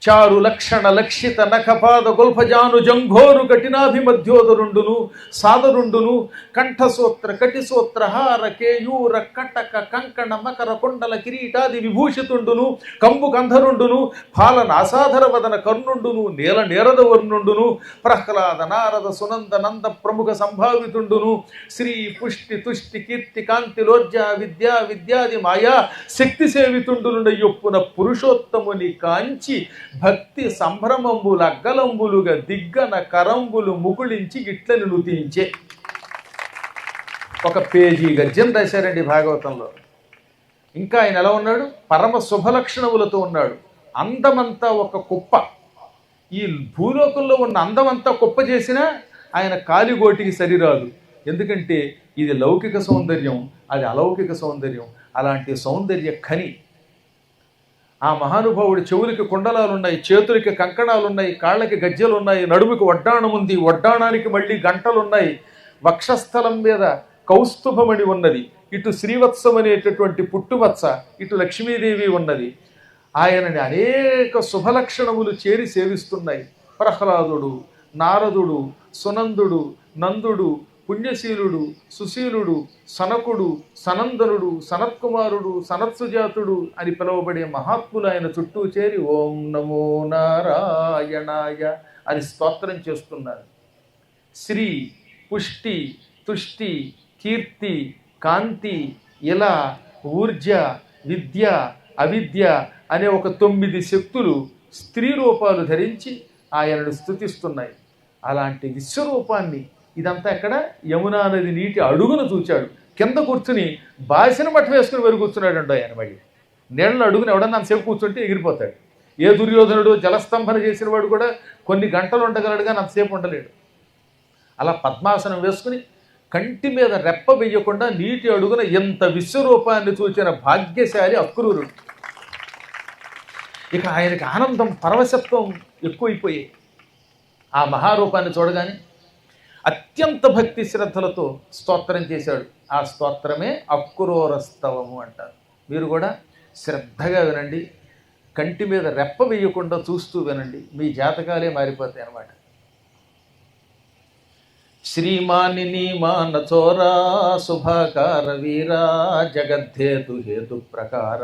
చారు లక్షణ లక్షిత నఖపాద గొల్ఫజాను జంఘోరు కఠినాభిమధ్యోదరుండును సాదరుండును కంఠసూత్ర కటిసూత్ర హార కేయూర కటక కంకణ మకర కుండల కిరీటాది విభూషితుండును కంబు కంధరుండును పాల నాసాధర వదన కర్ణుండును నేల నేరద వర్ణుండును ప్రహ్లాద నారద సునంద నంద ప్రముఖ సంభావితుండును శ్రీ పుష్టి తుష్టి కీర్తి కాంతి లోర్జ విద్యా విద్యాది మాయా శక్తి సేవితుండును యొప్పున పురుషోత్తముని కాంచి భక్తి సంభ్రమంబులు అగ్గలంబులుగా దిగ్గన కరంబులు ముకుళించి గిట్లని నుతించే. ఒక పేజీ గద్యం రాశారండి భాగవతంలో. ఇంకా ఆయన ఎలా ఉన్నాడు, పరమ శుభలక్షణములతో ఉన్నాడు. అందమంతా ఒక కుప్ప. ఈ భూలోకంలో ఉన్న అందమంతా కుప్ప చేసినా ఆయన కాలిగోటికి సరిరాదు. ఎందుకంటే ఇది లౌకిక సౌందర్యం, అది అలౌకిక సౌందర్యం. అలాంటి సౌందర్య ఖని. ఆ మహానుభావుడి చెవులకి కుండలాలున్నాయి, చేతులకి కంకణాలున్నాయి, కాళ్ళకి గజ్జెలు ఉన్నాయి, నడుముకి వడ్డాణం ఉంది, వడ్డాణానికి మళ్ళీ గంటలున్నాయి, వక్షస్థలం మీద కౌస్తుభమణి ఉన్నది, ఇటు శ్రీవత్సం అనేటటువంటి పుట్టువత్స, ఇటు లక్ష్మీదేవి ఉన్నది. ఆయనని అనేక శుభలక్షణములు చేరి సేవిస్తున్నాయి. ప్రహ్లాదుడు, నారదుడు, సునందుడు, నందుడు, పుణ్యశీలుడు, సుశీలుడు, సనకుడు, సనందనుడు, సనత్కుమారుడు, సనత్సుజాతుడు అని పిలువబడే మహాత్ములు ఆయన చుట్టూ చేరి ఓం నమో నారాయణాయ అని స్తోత్రం చేస్తున్నారు. శ్రీ, పుష్టి, తుష్టి, కీర్తి, కాంతి, ఇలా ఊర్జ, విద్య, అవిద్య అనే ఒక 9 శక్తులు స్త్రీ రూపాలు ధరించి ఆయనను స్తుతిస్తున్నాయి. అలాంటి విశ్వరూపాన్ని ఇదంతా ఎక్కడ, యమునా నది నీటి అడుగున చూచాడు. కింద కూర్చుని బాసిన మఠం వేసుకుని వెరు కూర్చున్నాడు అంటో ఆయన. మళ్ళీ నీళ్ళ అడుగుని ఎవడన్నా అంతసేపు కూర్చుంటే ఎగిరిపోతాడు. ఏ దుర్యోధనుడు జలస్తంభన చేసిన వాడు కూడా కొన్ని గంటలు ఉండగలడు, కానీ అంతసేపు ఉండలేడు. అలా పద్మాసనం వేసుకుని కంటి మీద రెప్ప వెయ్యకుండా నీటి అడుగున ఎంత విశ్వరూపాన్ని చూచిన భాగ్యశాలి అక్రూరుడు. ఇక ఆయనకి ఆనందం, పరవశత్వం ఎక్కువైపోయాయి. ఆ మహారూపాన్ని చూడగానే అత్యంత భక్తి శ్రద్ధలతో స్తోత్రం చేశాడు. ఆ స్తోత్రమే అక్రూరస్తవము అంటారు. మీరు కూడా శ్రద్ధగా వినండి, కంటి మీద రెప్ప వేయకుండా చూస్తూ వినండి, మీ జాతకాలే మారిపోతాయి అన్నమాట. శ్రీమాని నీమాన చోరా శుభాకార వీరా జగద్ధేతు హేతు ప్రకార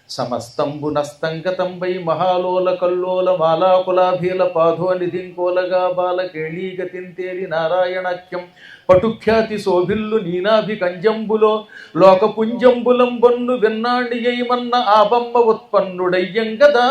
సమస్తంబు నస్తంగతం వై మహాలోల కల్లోల మాలాకులాభీల పాధోనిధింకోలగా బాల కేళీగతింతేరి నారాయణాఖ్యం పటుఖ్యాతి శోభిల్లు నీనాభి కంజంబులో లోకపుంజంబులం బొన్ను వెన్నాణియైమన్న ఆబమ్మ ఉత్పన్నుడయ్యంగదా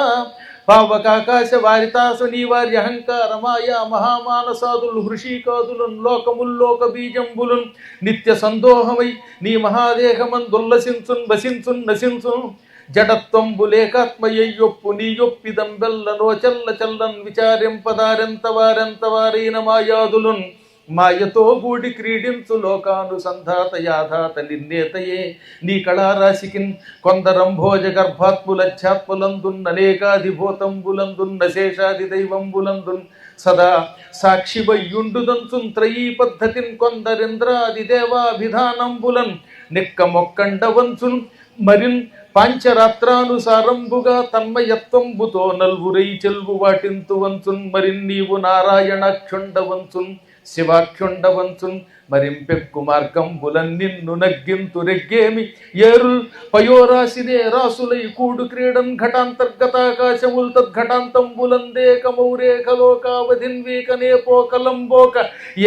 పావకాకాశ వారితాసు నీ వారి అహంకారమాయ మహామానసాదులు హృషీకాదులున్ లోకముల్లోక బీజంబులున్ నిత్య సందోహమై నీ మహాదేహమందుల్లసించున్ వసించున్ నశించున్ జడత్వంబులేకాత్మయ్యొప్పు నీయొప్పిదంబెల్ల నోచల్ల చల్లన్ విచారింపదారెంత వారెంత వారైన మాయాదులున్ మాయతో గూడి క్రీడించు లోకానుసంధాత యాధాత నిర్ణేతయే నీ కళారాశికిన్ కొందరంభోజ గర్భాత్ములధ్యాత్ములందున్ అనేకాధిభూతంబులందున్ శేషాది దైవంబులందున్ సదా సాక్షివయ్యుండుదంచున్ త్రయీ పద్ధతిన్ కొందరింద్రాది దేవాభిధానంబులన్ నిక్కమొక్కండవంచున్ మరిన్ పాంచరాత్రానుసారంబుగా తన్మయత్వంబుతో నల్వురై చెల్వు వాటింతు వంచున్ మరిన్ నీవు నారాయణాఖ్యుండవంచున్ శివాఖ్యుండవంచున్ మరింపెక్కు మార్గంబులన్ నిన్ను నగ్గింతు రెగ్గేమి ఏరుల్ పయోరాశినే రాసులై కూడు క్రీడన్ ఘటాంతర్గతాకాశముల్ తద్ఘటాంతంబులందేకమౌరేఖలోకావధిన్వీకనే పోకలంబోక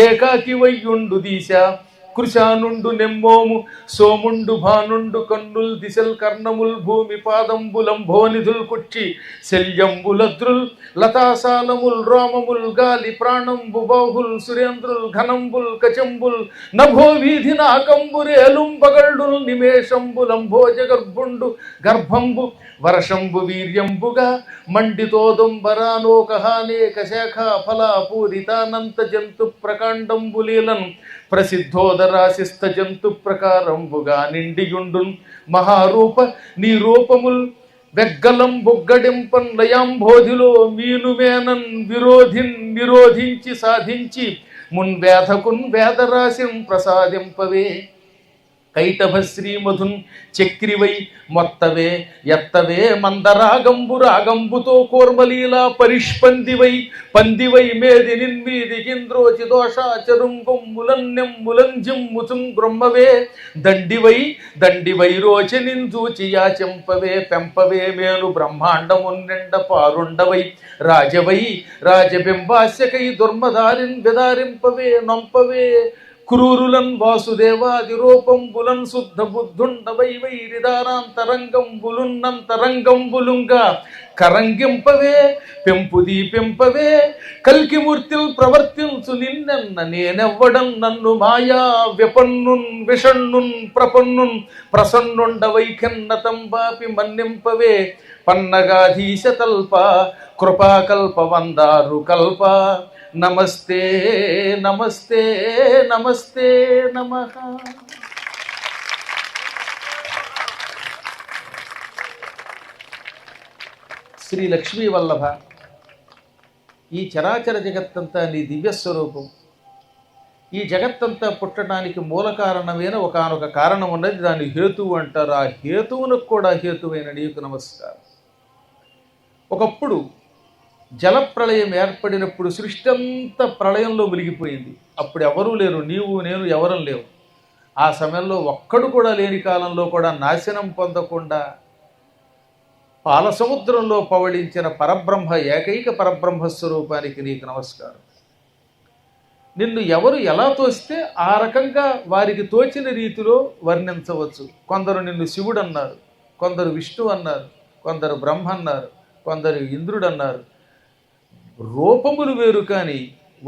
ఏకాకి వయ్యుండు దీశా కృశానుండు నెమ్మోము సోముండు భానుండు కన్నుల్ దిశల్ కర్ణముల్ భూమి పాదంబులం భోనిధుల్ కుక్షి శల్యంబులద్రుల్ లతాసాలముల్ రోమముల్ గాలి ప్రాణంబు బాహుల్ సురేంద్రుల్ ఘనంబుల్ కచంబుల్ నభో వీధి నాకంబురేలుంబగళ్ళుల్ నిమేషంబులంభోజ గర్భుండు గర్భంబు వర్షంబు వీర్యంబుగా మండితోదంబరానోకహానేక శాఖ ఫలా పూరితానంత జంతు ప్రకాండంబులీలన్ ప్రసిద్ధోదరాశిస్థ జంతు ప్రకారంబుగా నిండియుండున్ మహారూప నీ రూపముల్ వెగ్గలం బొగ్గడింపన్ లయాంబోధిలో మీనుమేనన్ నిరోధించి సాధించి మున్వేధకున్ వేదరాశిం ప్రసాదింపవే కైటభశ్రీమధున్ చక్రివై మొత్తవే ఎత్తవే మందరాగంబు రాగంబుతో కోర్మలీలా పరిష్పందివై పందివై మేది నిన్మీదిగింద్రోచి దోషాచరుంగొమ్ములన్నెమ్ములంజిమ్ముచుం గ్రొమ్మవే దండివై రోచనింజూచి యాచెంపవే పెంపవే మేను బ్రహ్మాండమున్ నిండ పారుండవై రాజవై రాజబింబాస్యకై దుర్మదారిన్ విదారింపవే నొంపవే క్రూరులన్ వాసుదేవాది రూపంబులన్ శుద్ధ బుద్ధుండవై వైరిదారాంతరంగంబులున్నంతరంగంబులుంగా కరంగింపవే పెంపుదీపింపవే కల్కిమూర్తిల్ ప్రవర్తించు నిన్నెన్న నేనెవ్వడం నన్ను మాయా విపన్నున్ విషణ్ణున్ ప్రపన్నున్ ప్రసన్నుండవై ఖిన్నతంబాపి మన్నింపవే పన్నగాధీశతల్ప కృపాకల్ప వందారు కల్ప నమస్తే నమస్తే నమస్తే నమః. శ్రీ లక్ష్మీ వల్లభ, ఈ చరాచర జగత్తంతా నీ దివ్యస్వరూపం. ఈ జగత్తంతా పుట్టడానికి మూల కారణమైన ఒకానొక కారణం ఉన్నది, దాన్ని హేతువు అంటారు. ఆ హేతువునకు కూడా హేతువైన నీకు నమస్కారం. ఒకప్పుడు జలప్రళయం ఏర్పడినప్పుడు సృష్టి అంతా ప్రళయంలో మునిగిపోయింది. అప్పుడు ఎవరూ లేరు, నీవు నేను ఎవరం లేవు. ఆ సమయంలో ఒక్కడు కూడా లేని కాలంలో కూడా నాశనం పొందకుండా పాలసముద్రంలో పవళించిన పరబ్రహ్మ, ఏకైక పరబ్రహ్మ స్వరూపానికి నీకు నమస్కారం. నిన్ను ఎవరు ఎలా తోస్తే ఆ రకంగా వారికి తోచిన రీతిలో వర్ణించవచ్చు. కొందరు నిన్ను శివుడు అన్నారు, కొందరు విష్ణు అన్నారు, కొందరు బ్రహ్మ అన్నారు, కొందరు ఇంద్రుడు అన్నారు. రూపములు వేరు కానీ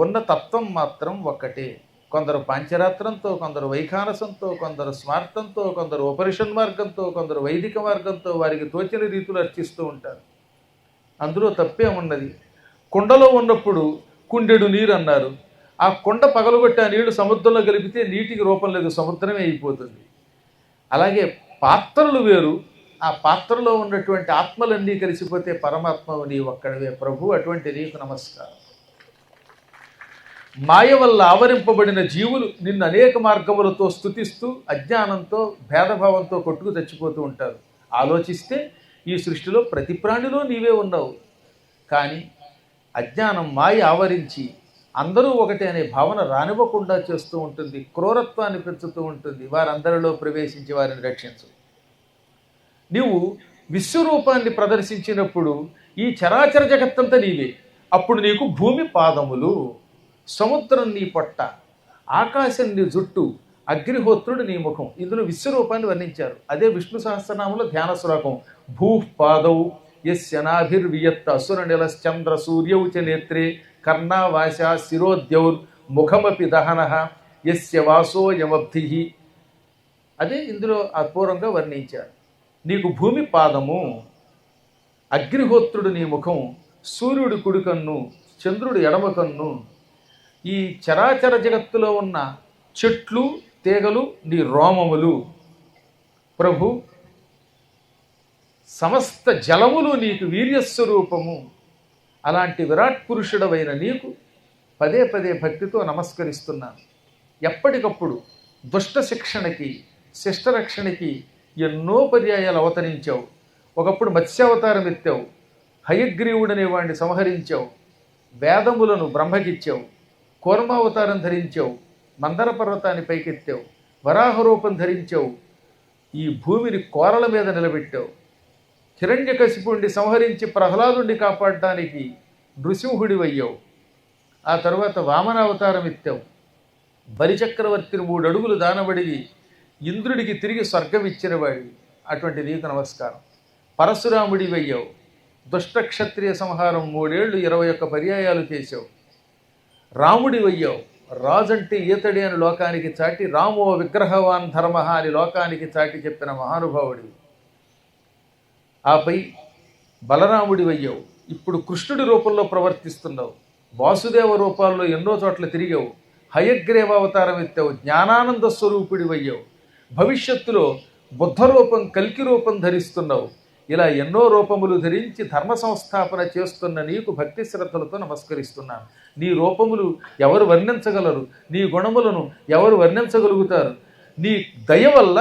ఉన్న తత్వం మాత్రం ఒక్కటే. కొందరు పాంచరాత్రంతో, కొందరు వైఖానసంతో, కొందరు స్మార్తంతో, కొందరు ఉపనిషన్ మార్గంతో, కొందరు వైదిక మార్గంతో వారికి తోచిన రీతులు అర్చిస్తూ ఉంటారు. అందులో తప్పేమున్నది? కుండలో ఉన్నప్పుడు కుండెడు నీరు అన్నారు. ఆ కుండ పగలగొట్టి ఆ నీళ్లు సముద్రంలో కలిపితే నీటికి రూపం లేదు, సముద్రమే అయిపోతుంది. అలాగే పాత్రలు వేరు, ఆ పాత్రలో ఉన్నటువంటి ఆత్మలన్నీ కలిసిపోతే పరమాత్మవు నీ ఒక్కడవే ప్రభు. అటువంటి నీకు నమస్కారం. మాయ వల్ల ఆవరింపబడిన జీవులు నిన్ను అనేక మార్గములతో స్తుతిస్తూ అజ్ఞానంతో భేదభావంతో కొట్టుకు చచ్చిపోతూ ఉంటారు. ఆలోచిస్తే ఈ సృష్టిలో ప్రతి ప్రాణిలో నీవే ఉన్నావు. కానీ అజ్ఞానం మాయ ఆవరించి అందరూ ఒకటే అనే భావన రానివ్వకుండా చేస్తూ ఉంటుంది, క్రూరత్వాన్ని పెంచుతూ ఉంటుంది. వారందరిలో ప్రవేశించి వారిని రక్షించు. నీవు విశ్వరూపాన్ని ప్రదర్శించినప్పుడు ఈ చరాచర జగత్తంతా నీవే. అప్పుడు నీకు భూమి పాదములు, సముద్రం నీ పొట్ట, ఆకాశం నీ జుట్టు, అగ్నిహోత్రుడు నీ ముఖం. ఇందులో విశ్వరూపాన్ని వర్ణించారు. అదే విష్ణు సహస్రనామంలో ధ్యాన శ్లోకం. భూపాదౌ యస్యనాభిర్వియత్ అసుర నిలశ్చంద్ర సూర్యౌ చ నేత్రే కర్ణావాస శిరోద్యౌర్ ముఖమపి దహన యస్య వాసోయమబ్ధి. అదే ఇందులో అపూర్వంగా వర్ణించారు. నీకు భూమి పాదము, అగ్నిహోత్రుడు నీ ముఖం, సూర్యుడు కుడి కన్ను, చంద్రుడు ఎడమ కన్ను. ఈ చరాచర జగత్తులో ఉన్న చెట్లు తీగలు నీ రోమములు. ప్రభు, సమస్త జలములు నీకు వీర్యస్వరూపము. అలాంటి విరాట్ పురుషుడవైన నీకు పదే పదే భక్తితో నమస్కరిస్తున్నాను. ఎప్పటికప్పుడు దుష్ట శిక్షణకి, శిష్టరక్షణకి ఎన్నో పర్యాయాలు అవతరించావు. ఒకప్పుడు మత్స్యావతారం ఎత్తావు, హయగ్రీవుడనే వాడిని సంహరించావు, వేదములను బ్రహ్మకిచ్చావు, కూర్మావతారం ధరించావు, మందర పర్వతాన్ని పైకెత్తావు, వరాహరూపం ధరించావు, ఈ భూమిని కోరల మీద నిలబెట్టావు. హిరణ్యకశిపుణ్ణి సంహరించి ప్రహ్లాదుణ్ణి కాపాడడానికి నృసింహుడివయ్యావు. ఆ తరువాత వామనావతారం ఎత్తావు. బలిచక్రవర్తిని 3 అడుగులు దానబడివి ఇంద్రుడికి తిరిగి స్వర్గం ఇచ్చినవాడివి. అటువంటి నీకు నమస్కారం. పరశురాముడివయ్యావు. దుష్టక్షత్రియ సంహారం 3 ఏళ్ళు 21 పర్యాయాలు చేశావు. రాముడివయ్యావు. రాజంటే ఈతడి అని లోకానికి చాటి, రామో విగ్రహవాన్ ధర్మ అని లోకానికి చాటి చెప్పిన మహానుభావుడివి. ఆపై బలరాముడివయ్యావు. ఇప్పుడు కృష్ణుడి రూపంలో ప్రవర్తిస్తున్నావు. వాసుదేవ రూపాల్లో ఎన్నో చోట్ల తిరిగావు. హయగ్రీవావతారం ఎత్తావు. జ్ఞానానంద స్వరూపుడివయ్యావు. భవిష్యత్తులో బుద్ధరూపం, కల్కి రూపం ధరిస్తున్నావు. ఇలా ఎన్నో రూపములు ధరించి ధర్మ సంస్థాపన చేస్తున్న నీకు భక్తి శ్రద్ధలతో నమస్కరిస్తున్నాను. నీ రూపములు ఎవరు వర్ణించగలరు? నీ గుణములను ఎవరు వర్ణించగలుగుతారు? నీ దయ వల్ల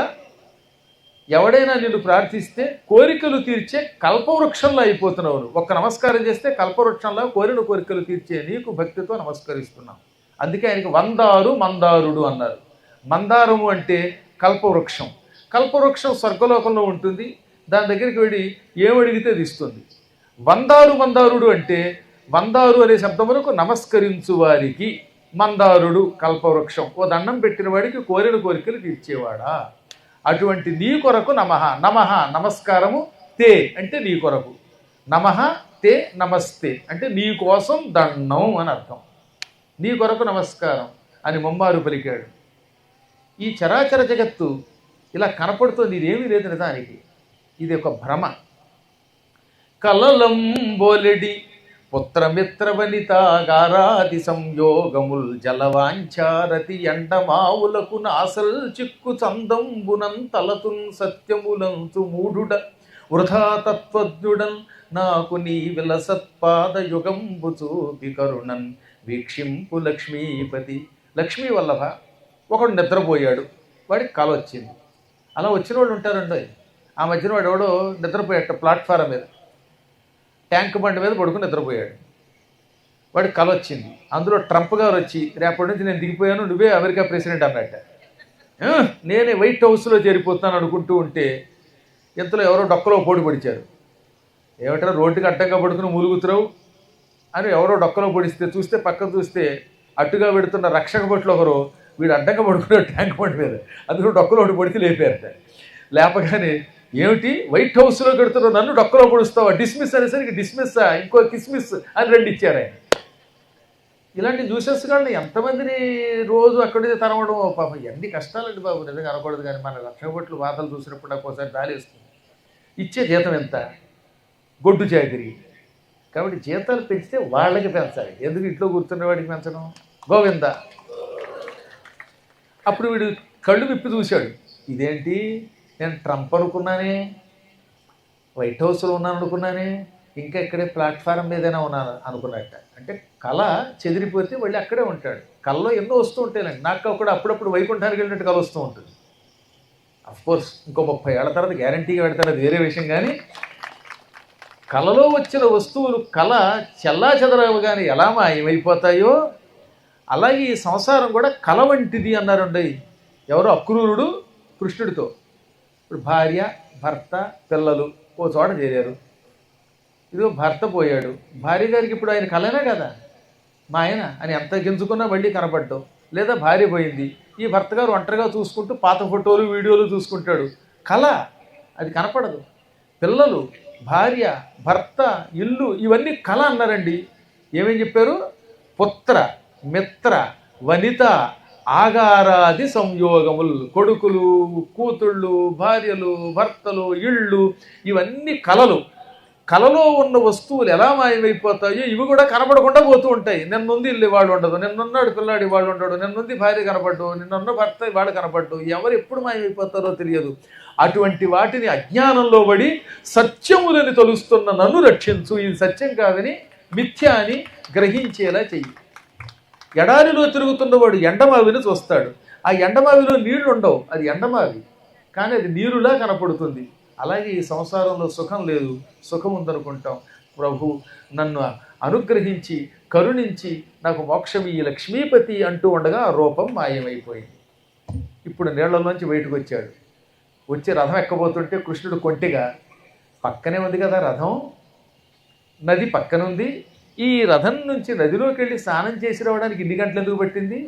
ఎవడైనా నిన్ను ప్రార్థిస్తే కోరికలు తీర్చే కల్పవృక్షంలో అయిపోతున్నావు. ఒక్క నమస్కారం చేస్తే కల్పవృక్షంలో కోరిన కోరికలు తీర్చే నీకు భక్తితో నమస్కరిస్తున్నాం. అందుకే ఆయనకి వందారు మందారుడు అన్నారు. మందారము అంటే కల్పవృక్షం. కల్పవృక్షం స్వర్గలోకంలో ఉంటుంది. దాని దగ్గరికి వెళ్ళి ఏమడిగితే అది ఇస్తుంది. వందారు మందారుడు అంటే వందారు అనే శబ్దములకు నమస్కరించు వారికి మందారుడు కల్పవృక్షం. ఓ దండం పెట్టిన వాడికి కోరిన కోరికలు తీర్చేవాడా. అటువంటి నీ కొరకు నమః. నమః నమస్కారము, తే అంటే నీ కొరకు, నమః తే నమస్తే అంటే నీ కోసం దండం అని అర్థం. నీ కొరకు నమస్కారం అని ముమ్మారు పలికాడు. ఈ చరాచర జగత్తు ఇలా కనపడుతుంది. ఇదేమీ లేదు నిజానికి. ఇది ఒక భ్రమ. కలలంబోలెడి పుత్రమిత్రవనితాగారాది సంయోగముల్ జలవాంఛారతి ఎండమావులకు నాసల్ చిక్కు చందంబునం తలతున్ సత్యములంచు మూఢుడ వృధా తత్వజ్ఞుడన్ నాకు నీ విలసత్పాద యుగంబు చూపి కరుణన్ వీక్షింపు లక్ష్మీపతి. లక్ష్మీ వల్లభ ఒకడు నిద్రపోయాడు. వాడికి కల వచ్చింది. అలా వచ్చిన వాళ్ళు ఉంటారండి. ఆ మధ్యన వాడు ఎవడో నిద్రపోయాట ప్లాట్ఫారం మీద, ట్యాంక్ బండి మీద పడుకుని నిద్రపోయాడు. వాడికి కల వచ్చింది. అందులో ట్రంప్ గారు వచ్చి రేపటి నుంచి నేను దిగిపోయాను, నువ్వే అమెరికా ప్రెసిడెంట్ అన్నట్ట. నేనే వైట్ హౌస్లో చేరిపోతాను అనుకుంటూ ఉంటే ఇంతలో ఎవరో డొక్కలో పోటీ పడిచారు. ఏమిటో రోడ్డుకి అడ్డంగా పడుకుని మూలుగుతున్నావు అని ఎవరో డొక్కలో పొడిస్తే చూస్తే పక్కన చూస్తే అట్టుగా పెడుతున్న రక్షక భటులు ఒకరు వీడు అడ్డంగా పడుకున్నాడు ట్యాంక్ బండి మీద. అందులో డొక్కలో ఒకటి పడితే లేపారట. లేపగానే ఏమిటి వైట్ హౌస్లో కడుతున్నావు, నన్ను డొక్కలో పొడుస్తావా, డిస్మిస్ అనేసరికి డిస్మిస్సా ఇంకో కిస్మిస్ అని 2 ఇచ్చారు ఆయన. ఇలాంటి న్యూసెస్ కానీ ఎంతమందిని రోజు అక్కడికి తరవడం. పాపం ఎన్ని కష్టాలండి బాబు, నిజంగా అనకూడదు. కానీ మన రక్షక భటులు వార్తలు చూసినప్పుడు నాకు ఒకసారి దాలేస్తుంది. ఇచ్చే జీతం ఎంత, గొడ్డు చాకరీ. కాబట్టి జీతాలు పెంచితే వాళ్ళకి పెంచాలి, ఎందుకు ఇంట్లో కూర్చున్న వాడికి పెంచడం. గోవింద. అప్పుడు వీడు కళ్ళు విప్పి చూశాడు. ఇదేంటి, నేను ట్రంప్ అనుకున్నానే, వైట్ హౌస్లో ఉన్నాను అనుకున్నానే, ఇంకా ఇక్కడే ప్లాట్ఫారం మీదైనా ఉన్నాను అనుకున్నట్ట. అంటే కళ చెదిరిపోతే మళ్ళీ అక్కడే ఉంటాడు. కళలో ఎన్నో వస్తూ ఉంటాయండి. నాకు కూడా అప్పుడప్పుడు వైకుంఠానికి వెళ్ళినట్టు కళ వస్తూ ఉంటుంది. కోర్స్ ఇంకో 30 ఏళ్ల తర్వాత గ్యారంటీగా పెడతారు, అది వేరే విషయం. కానీ కలలో వచ్చిన వస్తువులు కళ చెల్లాచెదరవగానే ఎలా మాయమైపోతాయో అలాగే ఈ సంసారం కూడా కళ వంటిది అన్నారండి ఎవరో అక్రూరుడు కృష్ణుడితో. ఇప్పుడు భార్య భర్త పిల్లలు ఓ చోట చేరారు. ఇదిగో భర్త పోయాడు, భార్య గారికి ఇప్పుడు ఆయన కళనే కదా మా ఆయన అని ఎంత గింజుకున్నా మళ్ళీ కనపడ్డం. లేదా భార్య పోయింది, ఈ భర్త గారు ఒంటరిగా చూసుకుంటూ పాత ఫోటోలు వీడియోలు చూసుకుంటాడు, కళ అది కనపడదు. పిల్లలు భార్య భర్త ఇల్లు ఇవన్నీ కళ అన్నారండి. ఏమేం చెప్పారు? పుత్ర మిత్ర వనిత ఆగారాది సంయోగములు, కొడుకులు కూతుళ్ళు భార్యలు భర్తలు ఇళ్ళు ఇవన్నీ కళలు. కళలో ఉన్న వస్తువులు ఎలా మాయమైపోతాయో ఇవి కూడా కనపడకుండా పోతూ ఉంటాయి. నిన్నుంది ఇల్లు ఇవాళ ఉండదు, నిన్నున్నాడు పిల్లాడు ఇవాళ ఉండడు, నిన్నుంది భార్య కనపడ్డు, నిన్నున్న భర్త ఇవాళ కనపడ్డు, ఎవరు ఎప్పుడు మాయమైపోతారో తెలియదు. అటువంటి వాటిని అజ్ఞానంలో పడి సత్యములని తొలుస్తున్న నన్ను రక్షించు, ఇది సత్యం కాదని మిథ్య అని గ్రహించేలా చెయ్యి. ఎడారిలో తిరుగుతున్నవాడు ఎండమావిని చూస్తాడు, ఆ ఎండమావిలో నీళ్లు ఉండవు, అది ఎండమావి కానీ అది నీరులా కనపడుతుంది. అలాగే ఈ సంసారంలో సుఖం లేదు, సుఖం ఉందనుకుంటాం. ప్రభు నన్ను అనుగ్రహించి కరుణించి నాకు మోక్షం ఈ లక్ష్మీపతి అంటూ ఉండగా ఆ రూపం మాయమైపోయింది. ఇప్పుడు నీళ్లలోంచి బయటకు వచ్చాడు. వచ్చి రథం ఎక్కబోతుంటే కృష్ణుడు కొంటిగా, పక్కనే ఉంది కదా రథం, నది పక్కన ఉంది, ఈ రథం నుంచి నదిలోకి వెళ్ళి స్నానం చేసి రావడానికి ఇన్ని గంటలు ఎందుకు పట్టింది?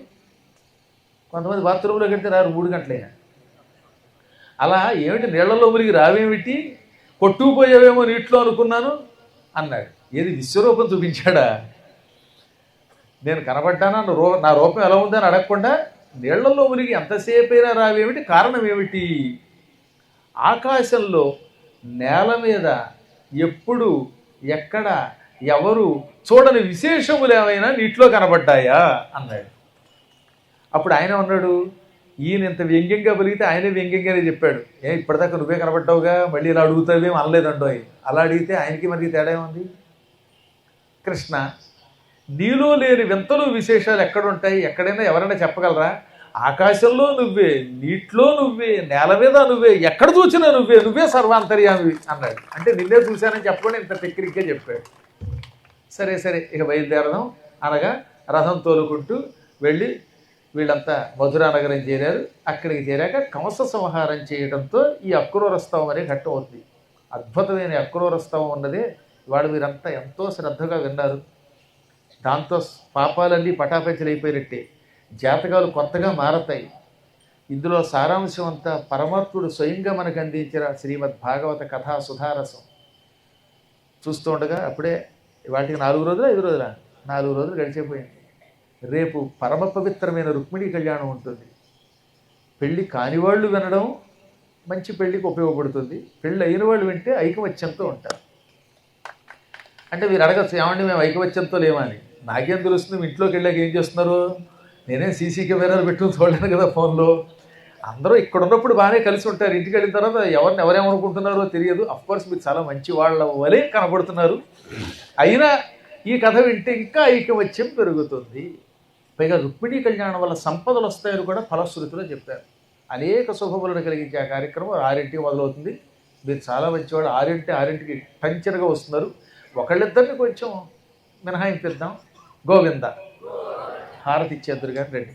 కొంతమంది బాత్రూంలోకి వెళ్తే రారు 3 గంటలైనా. అలా ఏమిటి నీళ్లలో మునిగి రావేమిటి, కొట్టుకుపోయావేమో నీటిలో అనుకున్నాను అన్నాడు. ఏది విశ్వరూపం చూపించాడా? నేను కనబడ్డానా, నా రూపం ఎలా ఉందని అడగకుండా నీళ్లలో మునిగి ఎంతసేపైనా రావేమిటి, కారణం ఏమిటి? ఆకాశంలో నేల మీద ఎప్పుడు ఎక్కడ ఎవరు చూడని విశేషములు ఏమైనా నీటిలో కనబడ్డాయా అన్నాడు. అప్పుడు ఆయన అన్నాడు, ఈయన ఇంత వ్యంగ్యంగా పలిగితే ఆయనే వ్యంగ్యంగానే చెప్పాడు. ఇప్పటిదాకా నువ్వే కనబడ్డావుగా, మళ్ళీ ఇలా అడుగుతావేమో అనలేదండో. అలా అడిగితే ఆయనకి మనకి తేడా ఉంది. కృష్ణ, నీలో లేని వింతలు విశేషాలు ఎక్కడుంటాయి? ఎక్కడైనా ఎవరైనా చెప్పగలరా? ఆకాశంలో నువ్వే, నీటిలో నువ్వే, నేల మీద నువ్వే, ఎక్కడ చూసినా నువ్వే, నువ్వే సర్వాంతర్యామి అన్నాడు. అంటే నిన్నే చూశానని చెప్పకుండా ఇంత టెక్నిక్గా చెప్పాడు. సరే సరే ఇక బయలుదేరదాం అనగా రథం తోలుకుంటూ వెళ్ళి వీళ్ళంతా మధురా నగరం చేరారు. అక్కడికి చేరాక కంస సంహారం చేయడంతో ఈ అక్రూరస్తవం అనే ఘట్టం అవుతుంది. అద్భుతమైన అక్రూరస్తవం ఉన్నదే వాడు వీరంతా ఎంతో శ్రద్ధగా విన్నారు. దాంతో పాపాలన్నీ పటాపంచలైపోయినట్టే, జాతకాలు కొత్తగా మారతాయి. ఇందులో సారాంశం అంతా పరమాత్ముడు స్వయంగా మనకు అందించిన శ్రీమద్ భాగవత కథా సుధారసం. చూస్తూ ఉండగా అప్పుడే వాటికి 4 రోజులు 5 రోజుల 4 రోజులు గడిచిపోయింది. రేపు పరమ పవిత్రమైన రుక్మిణీ కళ్యాణం ఉంటుంది. పెళ్ళి కానివాళ్ళు వినడం మంచి పెళ్ళికి ఉపయోగపడుతుంది, పెళ్ళి అయిన వాళ్ళు వింటే ఐకమత్యంతో ఉంటారు. అంటే మీరు అడగచ్చు, ఏమండి మేము ఐకమత్యంతో లేమని. నాకేం తెలుస్తుంది ఇంట్లోకి వెళ్ళాక ఏం చేస్తున్నారు? నేనే సీసీ కెమెరాలు పెట్టుకుని చూడలేను కదా ఫోన్లో. అందరూ ఇక్కడ ఉన్నప్పుడు బాగానే కలిసి ఉంటారు, ఇంటికి వెళ్ళిన తర్వాత ఎవరేమనుకుంటున్నారో తెలియదు. అఫ్కోర్స్ మీరు చాలా మంచి వాళ్ళ వలే కనబడుతున్నారు, అయినా ఈ కథ వింటే ఇంకా ఐకమత్యం పెరుగుతుంది. పైగా రుక్మిణీ కళ్యాణం వల్ల సంపదలు వస్తాయని కూడా ఫలశ్రుతిలో చెప్పారు. అనేక శుభములను కలిగించే ఆ కార్యక్రమం 6ంటికి మొదలవుతుంది. మీరు చాలా మంచివాడు, 6ంటికి టంచనగా వస్తున్నారు. ఒకళ్ళిద్దరిని కొంచెం మినహాయింపిద్దాం. గోవింద హారతి ఇచ్చేద్దరు కానీ రండి.